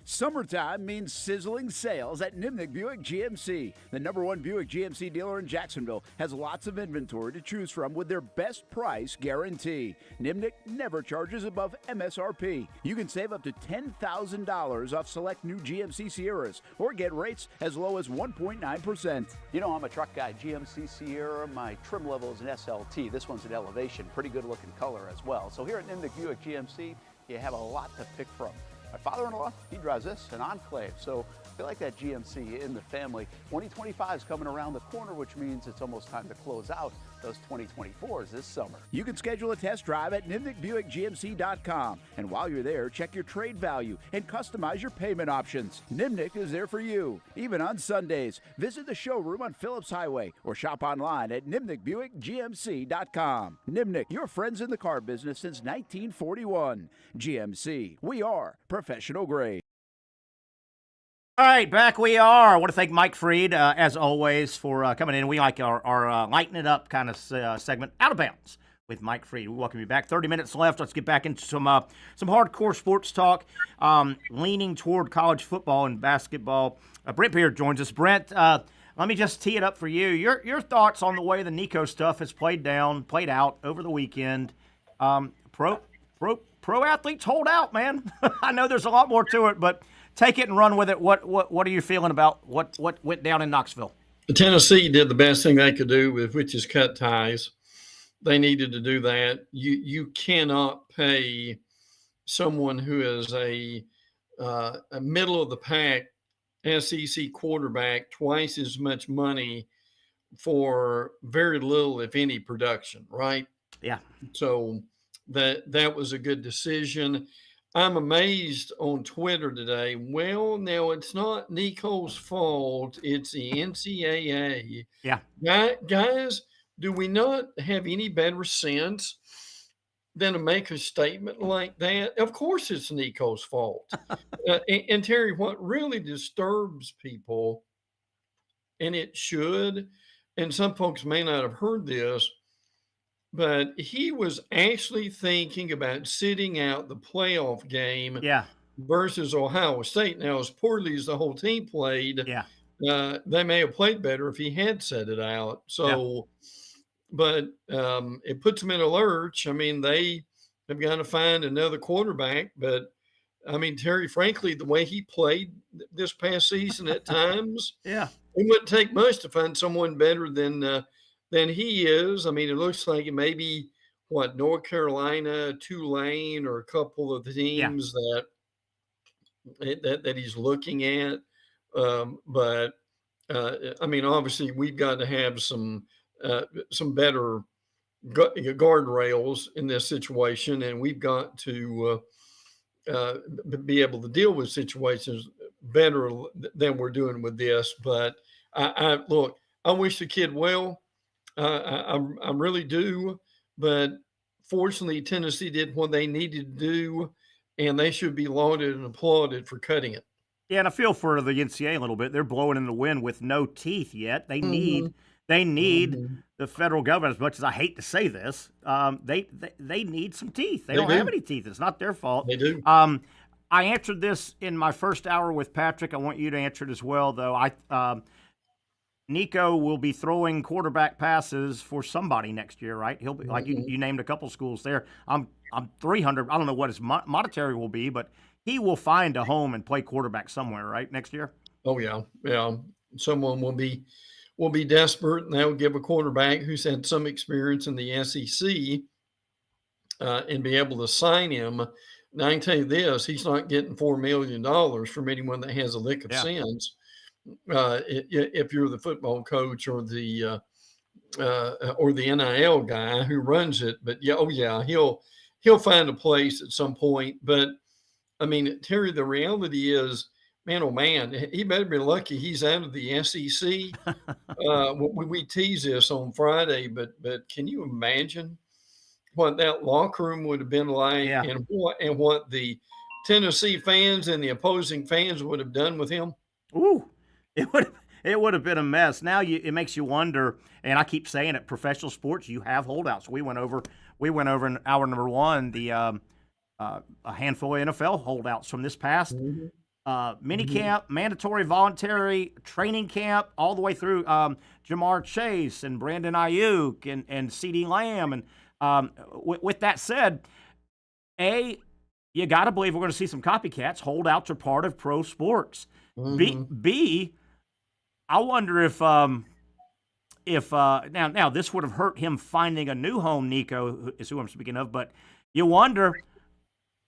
Summertime means sizzling sales at Nimnick Buick GMC. The #1 Buick GMC dealer in Jacksonville has lots of inventory to choose from with their best price guarantee. Nimnick never charges above MSRP. You can save up to $10,000 off select new GMC Sierras or get rates as low as 1.9%.
You know, I'm a truck guy. GMC Sierra, my trim level is an SLT. This one's an Elevation. Pretty good looking color as well. So here at Nimnick Buick GMC, you have a lot to pick from. My father-in-law, he drives this, an Enclave, so I feel like that GMC in the family. 2025 is coming around the corner, which means it's almost time to close out those 2024s this summer.
You can schedule a test drive at NimnickBuickGMC.com, and while you're there, check your trade value and customize your payment options. Nimnick is there for you, even on Sundays. Visit the showroom on Phillips Highway or shop online at NimnickBuickGMC.com. Nimnick, your friends in the car business since 1941. GMC, we are professional grade.
All right, back we are. I want to thank Mike Freed, as always, for coming in. We like our lighten it up kind of segment, Out of Bounds with Mike Freed. We welcome you back. 30 minutes left. Let's get back into some hardcore sports talk, leaning toward college football and basketball. Brent Beaird joins us. Brent, let me just tee it up for you. Your thoughts on the way the Nico stuff has played out over the weekend. Pro athletes hold out, man. I know there's a lot more to it, but take it and run with it. What are you feeling about what went down in Knoxville?
Tennessee did the best thing they could do, which is cut ties. They needed to do that. You cannot pay someone who is a middle of the pack SEC quarterback twice as much money for very little, if any, production, right?
Yeah.
So that was a good decision. I'm amazed on Twitter today. Well, now it's not Nico's fault. It's the NCAA.
Yeah.
Guys, do we not have any better sense than to make a statement like that? Of course it's Nico's fault. And Terry, what really disturbs people, and it should, and some folks may not have heard this, but he was actually thinking about sitting out the playoff game versus Ohio State. Now, as poorly as the whole team played, they may have played better if he had set it out. So, but it puts them in a lurch. I mean, they have got to find another quarterback. But, I mean, Terry, frankly, the way he played this past season at times, it wouldn't take much to find someone better than he is. I mean, it looks like it may be, North Carolina, Tulane, or a couple of the teams that that he's looking at. But I mean, obviously, we've got to have some better guardrails in this situation, and we've got to be able to deal with situations better than we're doing with this. But I look, I wish the kid well. I really do. But fortunately, Tennessee did what they needed to do, and they should be lauded and applauded for cutting it.
Yeah, and I feel for the NCAA a little bit. They're blowing in the wind with no teeth yet. They need the federal government, as much as I hate to say this, they need some teeth. They don't have any teeth. It's not their fault.
They do.
I answered this in my first hour with Patrick. I want you to answer it as well, though. Nico will be throwing quarterback passes for somebody next year, right? He'll be like you named a couple schools there. I'm 300. I don't know what his monetary will be, but he will find a home and play quarterback somewhere, right, next year?
Oh yeah. Someone will be desperate, and they'll give a quarterback who's had some experience in the SEC and be able to sign him. Now I can tell you this: he's not getting $4 million from anyone that has a lick of sense. If you're the football coach or the NIL guy who runs it, but he'll find a place at some point. But I mean, Terry, the reality is, man, oh man, he better be lucky he's out of the SEC. We tease this on Friday, but can you imagine what that locker room would have been like, and what the Tennessee fans and the opposing fans would have done with him?
Ooh, it would have been a mess. Now it makes you wonder, and I keep saying it, professional sports, you have holdouts. We went over in hour number one a handful of NFL holdouts from this past mini camp, mandatory voluntary training camp, all the way through Jamar Chase and Brandon Ayuk and CeeDee Lamb. And with that said, you got to believe we're going to see some copycats. Holdouts are part of pro sports. B, I wonder if now this would have hurt him finding a new home. Nico is who I'm speaking of, but you wonder,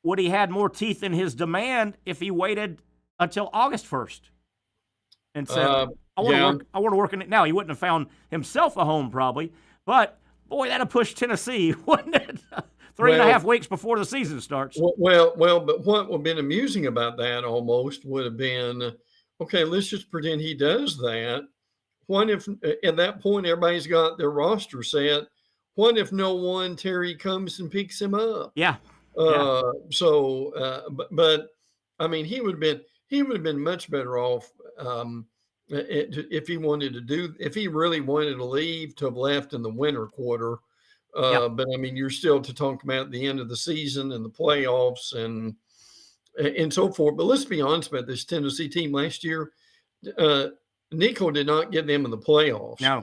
would he had more teeth in his demand if he waited until August 1st and said, I want to work in it now? He wouldn't have found himself a home probably, but boy, that'd have pushed Tennessee, wouldn't it? 3.5 weeks before the season starts.
Well, but what would have been amusing about that almost would have been, okay, let's just pretend he does that. What if at that point everybody's got their roster set? What if no one, Terry, comes and picks him up?
Yeah.
But I mean, he would have been much better off if he really wanted to leave, to have left in the winter quarter. But I mean, you're still to talk about the end of the season and the playoffs and so forth. But let's be honest about this Tennessee team last year. Nico did not get them in the playoffs.
No.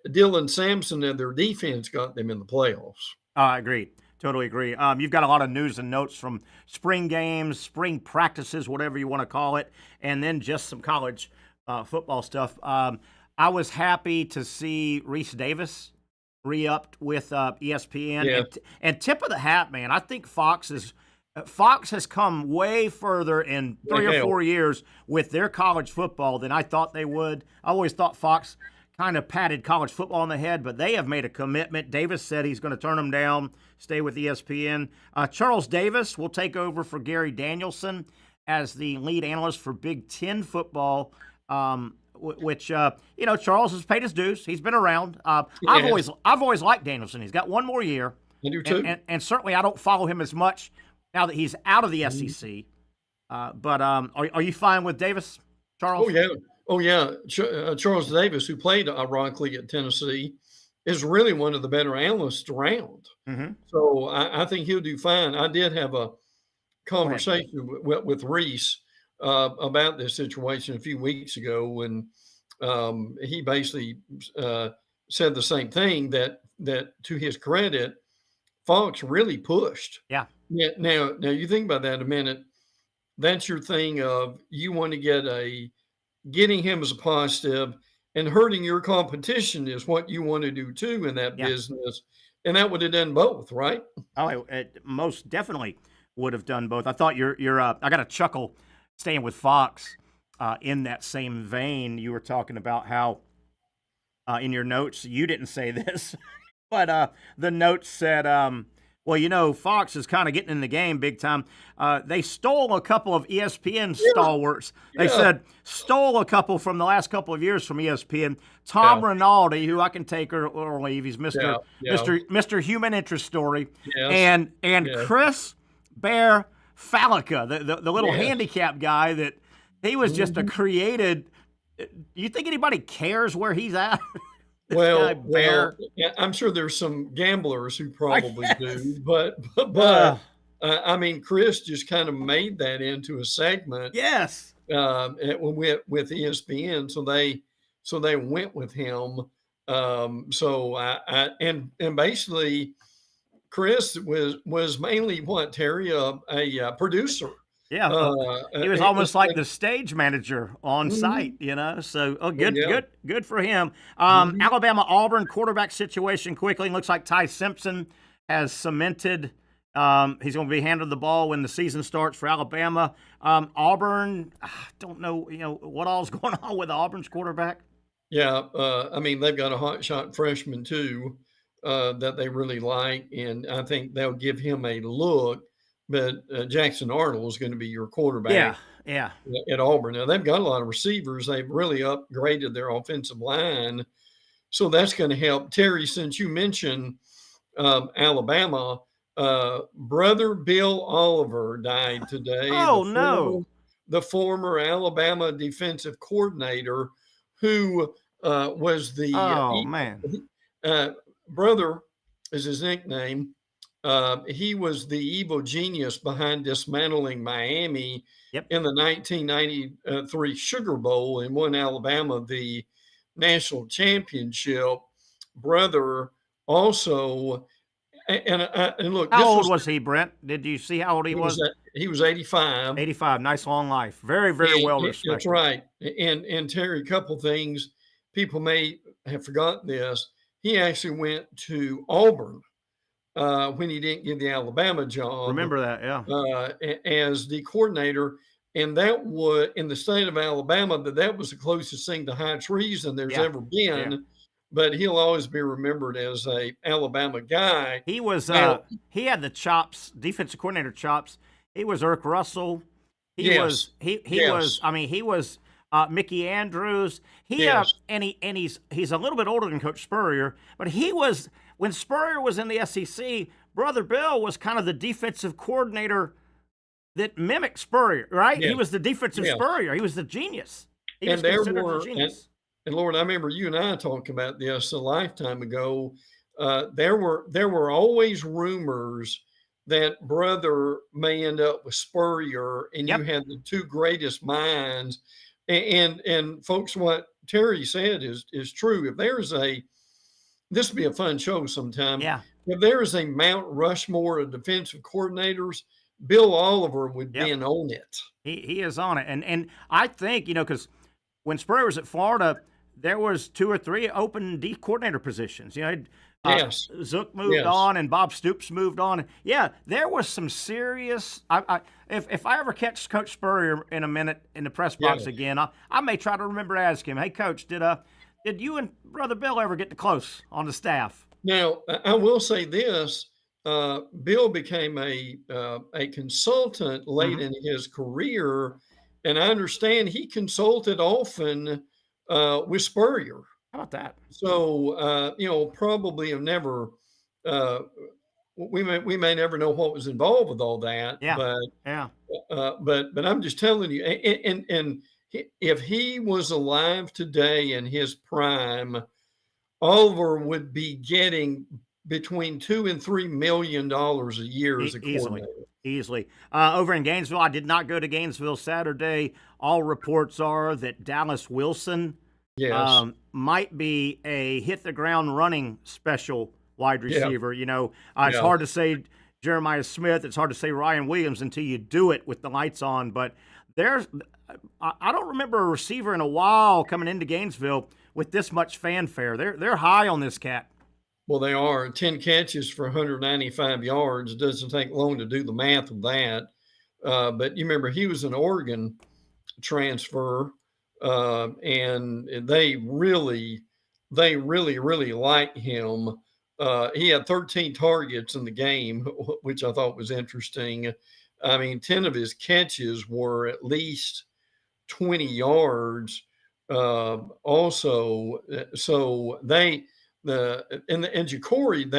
Dylan Sampson and their defense got them in the playoffs.
I agree. Totally agree. You've got a lot of news and notes from spring games, spring practices, whatever you want to call it, and then just some college football stuff. I was happy to see Reese Davis re-upped with ESPN.
Yeah.
And tip of the hat, man, I think Fox has come way further in 3 or 4 years with their college football than I thought they would. I always thought Fox kind of patted college football on the head, but they have made a commitment. Davis said he's going to turn them down, stay with ESPN. Charles Davis will take over for Gary Danielson as the lead analyst for Big Ten football, which Charles has paid his dues. He's been around. I've always liked Danielson. He's got one more year.
I do too.
And certainly I don't follow him as much now that he's out of the SEC. But are you fine with Davis, Charles?
Oh yeah. Charles Davis, who played ironically at Tennessee, is really one of the better analysts around.
Mm-hmm.
So I think he'll do fine. I did have a conversation with Reese about this situation a few weeks ago when he basically said the same thing, that to his credit, Fox really pushed.
Yeah.
Now you think about that a minute. That's your thing of you want to getting him as a positive, and hurting your competition is what you want to do too in that business. And that would have done both, right?
Oh, it most definitely would have done both. I thought I got a chuckle staying with Fox, in that same vein, you were talking about how in your notes, you didn't say this, but the notes said, well, Fox is kind of getting in the game big time. They stole a couple of ESPN stalwarts. They said stole a couple from the last couple of years from ESPN. Tom Rinaldi, who I can take or leave. He's Mr. Human Interest Story. And Chris Bear Fallica, the little handicap guy that he was just a created. Do you think anybody cares where he's at?
Well, I'm sure there's some gamblers who probably do, but I mean, Chris just kind of made that into a segment.
Yes.
With ESPN, so they went with him. And basically, Chris was mainly Terry, a producer.
Yeah, he was almost like the stage manager on site, So, good for him. Alabama-Auburn quarterback situation quickly. Looks like Ty Simpson has cemented. He's going to be handed the ball when the season starts for Alabama. Auburn, I don't know, what all's going on with Auburn's quarterback.
Yeah, I mean, they've got a hotshot freshman too that they really like, and I think they'll give him a look. But Jackson Arnold is going to be your quarterback at Auburn. Now, they've got a lot of receivers. They've really upgraded their offensive line. So that's going to help. Terry, since you mentioned Alabama, brother Bill Oliver died today.
Oh, no.
The former Alabama defensive coordinator who was the brother is his nickname. He was the evil genius behind dismantling Miami in the 1993 Sugar Bowl and won Alabama the national championship. Brother also, and look,
how old was he, Brent? Did you see how old he was?
He was 85.
85. Nice long life. Very, very well respected.
That's right. And Terry, a couple things people may have forgotten this. He actually went to Auburn. When he didn't get the Alabama job.
Remember that,
as the coordinator. And that was in the state of Alabama, that was the closest thing to high treason there's ever been. Yeah. But he'll always be remembered as a Alabama guy.
He was he had the chops, defensive coordinator chops. He was Irk Russell. He was Mickey Andrews. And he's a little bit older than Coach Spurrier, but he was. When Spurrier was in the SEC, Brother Bill was kind of the defensive coordinator that mimicked Spurrier, right? Yeah. He was the defensive Spurrier. He was the genius.
And Lord, I remember you and I talking about this a lifetime ago. There were always rumors that Brother may end up with Spurrier, and you had the two greatest minds. And folks, what Terry said is true. If there's this would be a fun show sometime.
Yeah.
If there is a Mount Rushmore of defensive coordinators, Bill Oliver would be on it.
He is on it. And I think, because when Spurrier was at Florida, there was 2 or 3 open D coordinator positions. Zook moved on and Bob Stoops moved on. Yeah, there was some serious if I ever catch Coach Spurrier in a minute in the press box again, I may try to remember to ask him, hey, Coach, did you and Brother Bill ever get close on the staff?
Now, I will say this. Bill became a consultant late in his career, and I understand he consulted often with Spurrier.
How about that?
So, probably have never we may never know what was involved with all that.
Yeah.
But I'm just telling you, and if he was alive today in his prime, Oliver would be getting between $2 and $3 million a year as a coordinator.
Easily. Over in Gainesville, I did not go to Gainesville Saturday. All reports are that Dallas Wilson might be a hit the ground running special wide receiver. It's hard to say Jeremiah Smith. It's hard to say Ryan Williams until you do it with the lights on. But I don't remember a receiver in a while coming into Gainesville with this much fanfare. They're high on this cat.
Well, they are. 10 catches for 195 yards. It doesn't take long to do the math of that. but you remember he was an Oregon transfer, and they really like him. He had 13 targets in the game, which I thought was interesting. I mean, 10 of his catches were at least 20 yards. Also, so and Ja'Cory,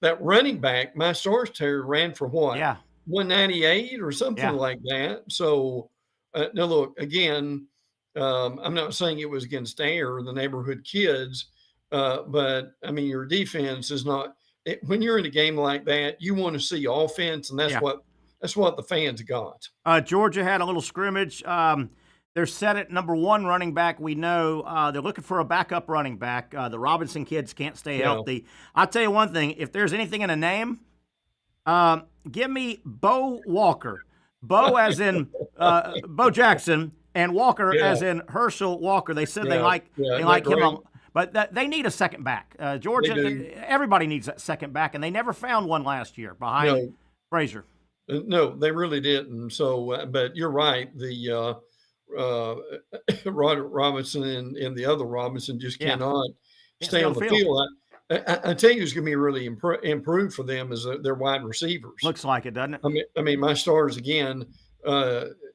that running back, my stars Terry, ran for what?
Yeah.
198 or something like that. So now look, again, I'm not saying it was against Air, the neighborhood kids, but I mean, your defense is not. When you're in a game like that, you want to see offense, and that's what the fans got.
Georgia had a little scrimmage. They're set at number 1 running back. We know they're looking for a backup running back. The Robinson kids can't stay healthy. I'll tell you one thing. If there's anything in a name, give me Bo Walker. Bo as in Bo Jackson, and Walker as in Herschel Walker. They said they like him, but they need a second back. Georgia, everybody needs that second back, and they never found one last year behind Frazier.
No, they really didn't. So, but you're right. The Roderick Robinson and the other Robinson just cannot stay on the field. I tell you, it's going to be really improved for them as their wide receivers.
Looks like it, doesn't it?
I mean, my stars again.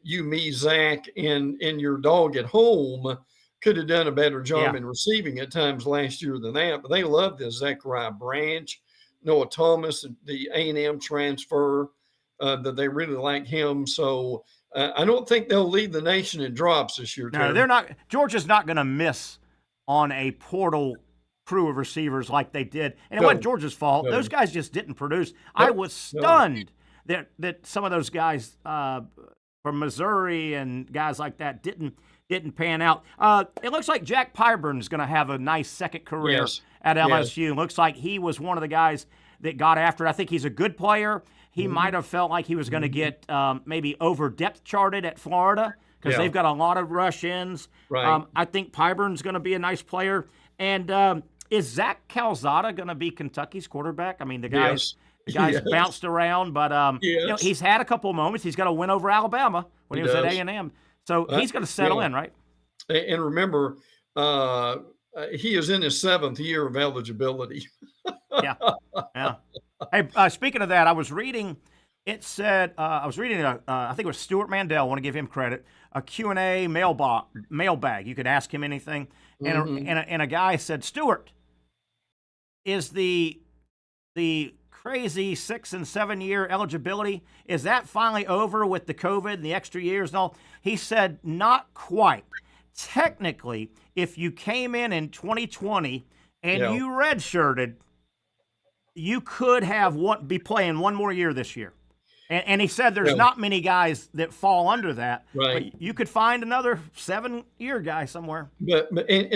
You, me, Zach, and your dog at home could have done a better job in receiving at times last year than that. But they love this Zachariah Branch, Noah Thomas, the A&M transfer. That they really like him. So I don't think they'll lead the nation in drops this year.
No, they're not. Georgia's not going to miss on a portal crew of receivers like they did. And it wasn't Georgia's fault. Those guys just didn't produce. I was stunned that some of those guys from Missouri and guys like that didn't pan out. It looks like Jack Pyburn is going to have a nice second career at LSU. Looks like he was one of the guys that got after it. I think he's a good player. He might have felt like he was going to get maybe over depth charted at Florida because they've got a lot of rush-ins.
Right.
I think Pyburn's going to be a nice player. And is Zach Calzada going to be Kentucky's quarterback? I mean, the guy's bounced around, but you know, he's had a couple of moments. He's got a win over Alabama when he was at A&M. So he's going to settle in, right?
And remember, he is in his 7th year of eligibility.
Yeah. Hey, speaking of that, I was reading. It said I think it was Stuart Mandel. I want to give him credit. A Q&A mailbag. You could ask him anything, and a guy said, Stuart, is the crazy 6 and 7 year eligibility, is that finally over with the COVID and the extra years and all? He said, not quite. Technically, if you came in 2020 and you redshirted, you could be playing one more year this year. And he said there's not many guys that fall under that.
Right.
But you could find another 7-year guy somewhere.
But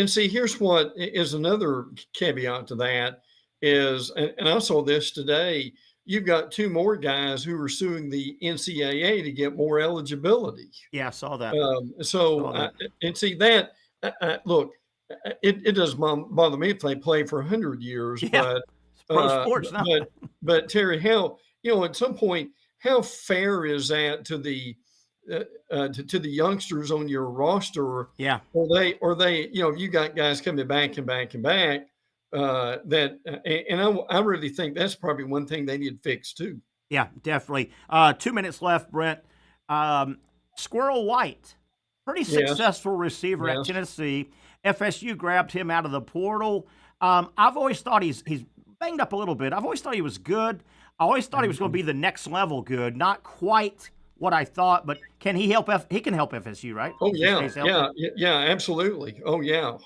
see, here's what is another caveat to that is, and I saw this today, you've got 2 more guys who are suing the NCAA to get more eligibility.
Yeah, I saw that.
And see that, look, it doesn't bother me if they play for 100 years, but
pro sports now.
But Terry, at some point, how fair is that to the youngsters on your roster?
Yeah.
Or they, you got guys coming back and back and back. I really think that's probably one thing they need to fix too.
Yeah, definitely. 2 minutes left, Brent. Squirrel White, pretty successful receiver at Tennessee. FSU grabbed him out of the portal. I've always thought he's banged up a little bit. I've always thought he was good. I always thought he was going to be the next level good. Not quite what I thought, but can he help? He can help FSU, right?
Oh, yeah, absolutely. Oh, yeah.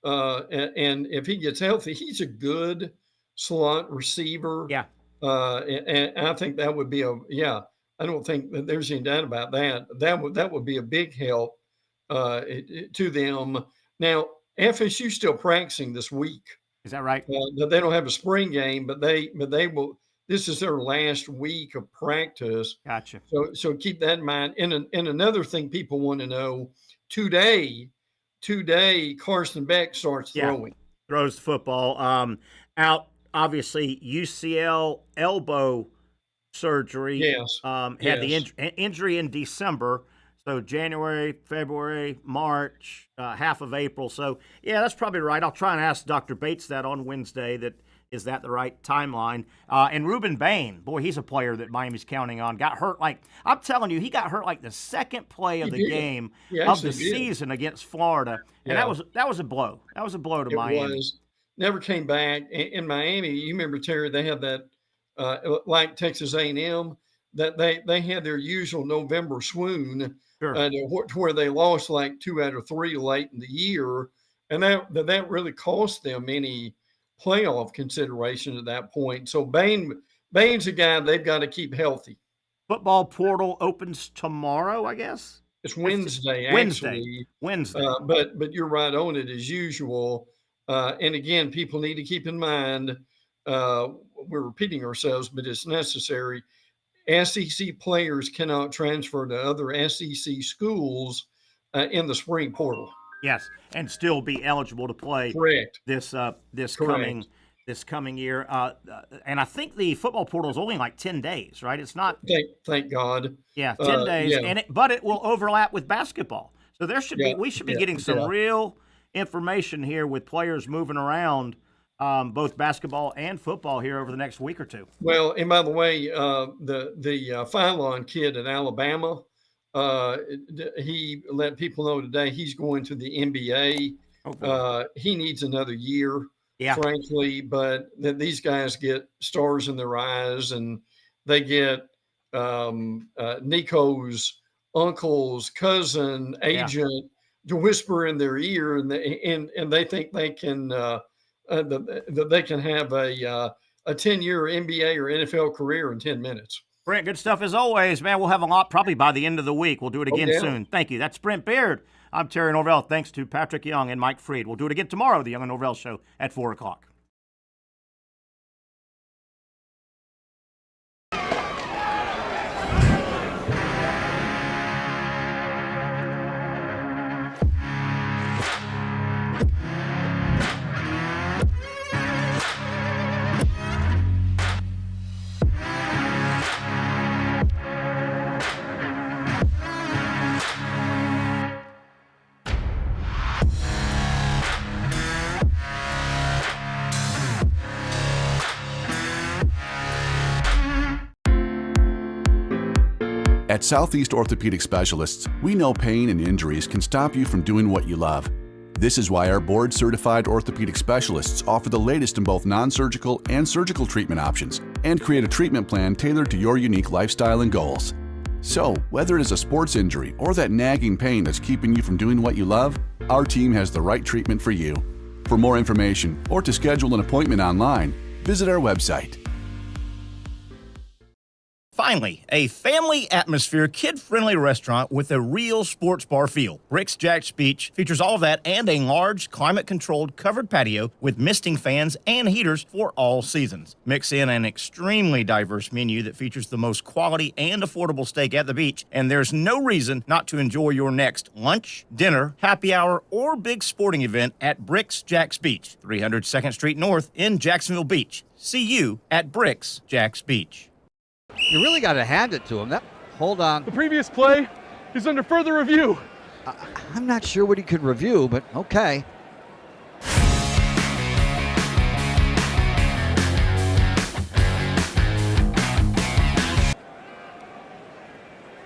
And if he gets healthy, he's a good slot receiver.
Yeah.
And I think that would be I don't think that there's any doubt about that. That would be a big help to them. Now, FSU still practicing this week.
Is that right?
They don't have a spring game, but they will. This is their last week of practice.
Gotcha.
So keep that in mind. And another thing people want to know, today Carson Beck starts throwing.
Throws the football. Out, obviously, UCL elbow surgery.
Yes.
Had the injury in December. So January, February, March, half of April. So, yeah, that's probably right. I'll try and ask Dr. Bates that on Wednesday. Is that the right timeline? And Ruben Bain, boy, he's a player that Miami's counting on. Got hurt I'm telling you, he got hurt like the second play of the game of the season against Florida. And that was a blow. That was a blow to Miami.
It was. Never came back. In Miami, you remember, Terry, they had that, like Texas A&M, that they had their usual November swoon.
Sure.
To where they lost like 2 out of 3 late in the year, and that really cost them any playoff consideration at that point. So Bain's a guy they've got to keep healthy.
Football portal opens tomorrow, I guess.
It's Wednesday, actually.
Wednesday.
But you're right on it as usual. And again, people need to keep in mind, we're repeating ourselves, but it's necessary. SEC players cannot transfer to other SEC schools in the spring portal.
Yes, and still be eligible to play.
Correct.
This coming year. And I think the football portal is only like 10 days, right? It's not.
Thank God.
Yeah, 10 days, yeah. But it will overlap with basketball. So we should be getting some real information here with players moving around. Both basketball and football here over the next week or two.
Well, and by the way, the Phylon kid at Alabama, he let people know today he's going to the NBA. He needs another year, frankly, but these guys get stars in their eyes, and they get Nico's uncle's cousin, agent to whisper in their ear, and they think they can. That they can have a 10-year NBA or NFL career in 10 minutes.
Brent, good stuff as always, man. We'll have a lot probably by the end of the week. We'll do it again soon. Thank you. That's Brent Beaird. I'm Terry Norvelle. Thanks to Patrick Young and Mike Freed. We'll do it again tomorrow, the Young Norvelle Show at 4 o'clock.
At Southeast Orthopedic Specialists, we know pain and injuries can stop you from doing what you love. This is why our board-certified orthopedic specialists offer the latest in both non-surgical and surgical treatment options and create a treatment plan tailored to your unique lifestyle and goals. So, whether it is a sports injury or that nagging pain that's keeping you from doing what you love, our team has the right treatment for you. For more information or to schedule an appointment online, visit our website.
Finally, a family atmosphere, kid-friendly restaurant with a real sports bar feel. Bricks Jack's Beach features all of that and a large, climate-controlled covered patio with misting fans and heaters for all seasons. Mix in an extremely diverse menu that features the most quality and affordable steak at the beach, and there's no reason not to enjoy your next lunch, dinner, happy hour, or big sporting event at Bricks Jack's Beach, 300 2nd Street North in Jacksonville Beach. See you at Bricks Jack's Beach.
You really got to hand it to him. Hold on.
The previous play is under further review.
I'm not sure what he could review, but okay.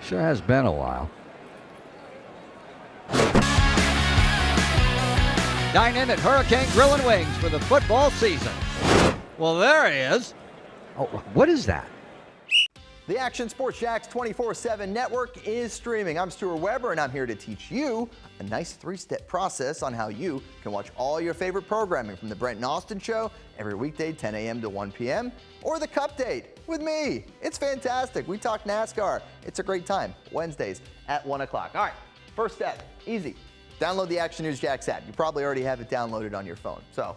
Sure has been a while. Dine in at Hurricane Grill and Wings for the football season. Well, there he is. Oh, what is that?
The Action Sports Jax 24/7 network is streaming. I'm Stuart Weber, and I'm here to teach you a nice 3-step process on how you can watch all your favorite programming from the Brent and Austin Show every weekday 10 a.m. to 1 p.m. or the Cup Date with me. It's fantastic. We talk NASCAR. It's a great time. Wednesdays at 1 o'clock. All right, first step, easy. Download the Action News Jax app. You probably already have it downloaded on your phone, so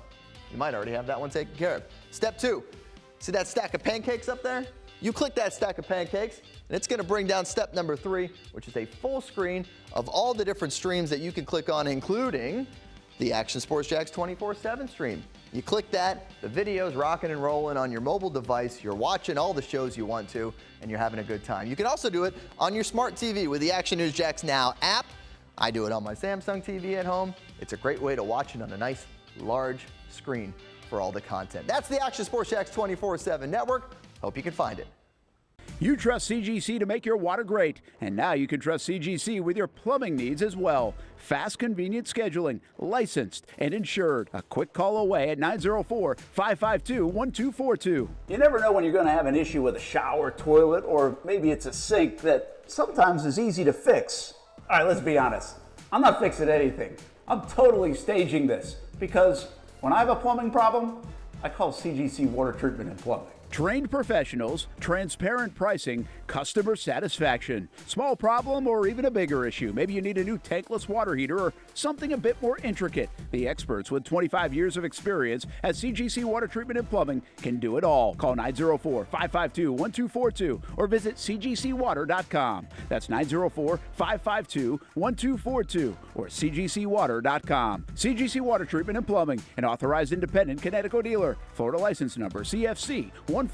you might already have that one taken care of. Step 2, see that stack of pancakes up there? You click that stack of pancakes, and it's going to bring down step number 3, which is a full screen of all the different streams that you can click on, including the Action Sports Jax 24/7 stream. You click that, the video's rocking and rolling on your mobile device. You're watching all the shows you want to, and you're having a good time. You can also do it on your smart TV with the Action News Jax Now app. I do it on my Samsung TV at home. It's a great way to watch it on a nice, large screen for all the content. That's the Action Sports Jax 24/7 network. Hope you can find it.
You trust CGC to make your water great, and now you can trust CGC with your plumbing needs as well. Fast, convenient scheduling, licensed and insured. A quick call away at 904-552-1242.
You never know when you're going to have an issue with a shower, toilet, or maybe it's a sink that sometimes is easy to fix. All right, let's be honest. I'm not fixing anything. I'm totally staging this because when I have a plumbing problem, I call CGC Water Treatment and Plumbing.
Trained professionals, transparent pricing, customer satisfaction. Small problem or even a bigger issue. Maybe you need a new tankless water heater or something a bit more intricate. The experts with 25 years of experience at CGC Water Treatment and Plumbing can do it all. Call 904-552-1242 or visit cgcwater.com. That's 904-552-1242 or cgcwater.com. CGC Water Treatment and Plumbing, an authorized independent Connecticut dealer. Florida license number CFC 14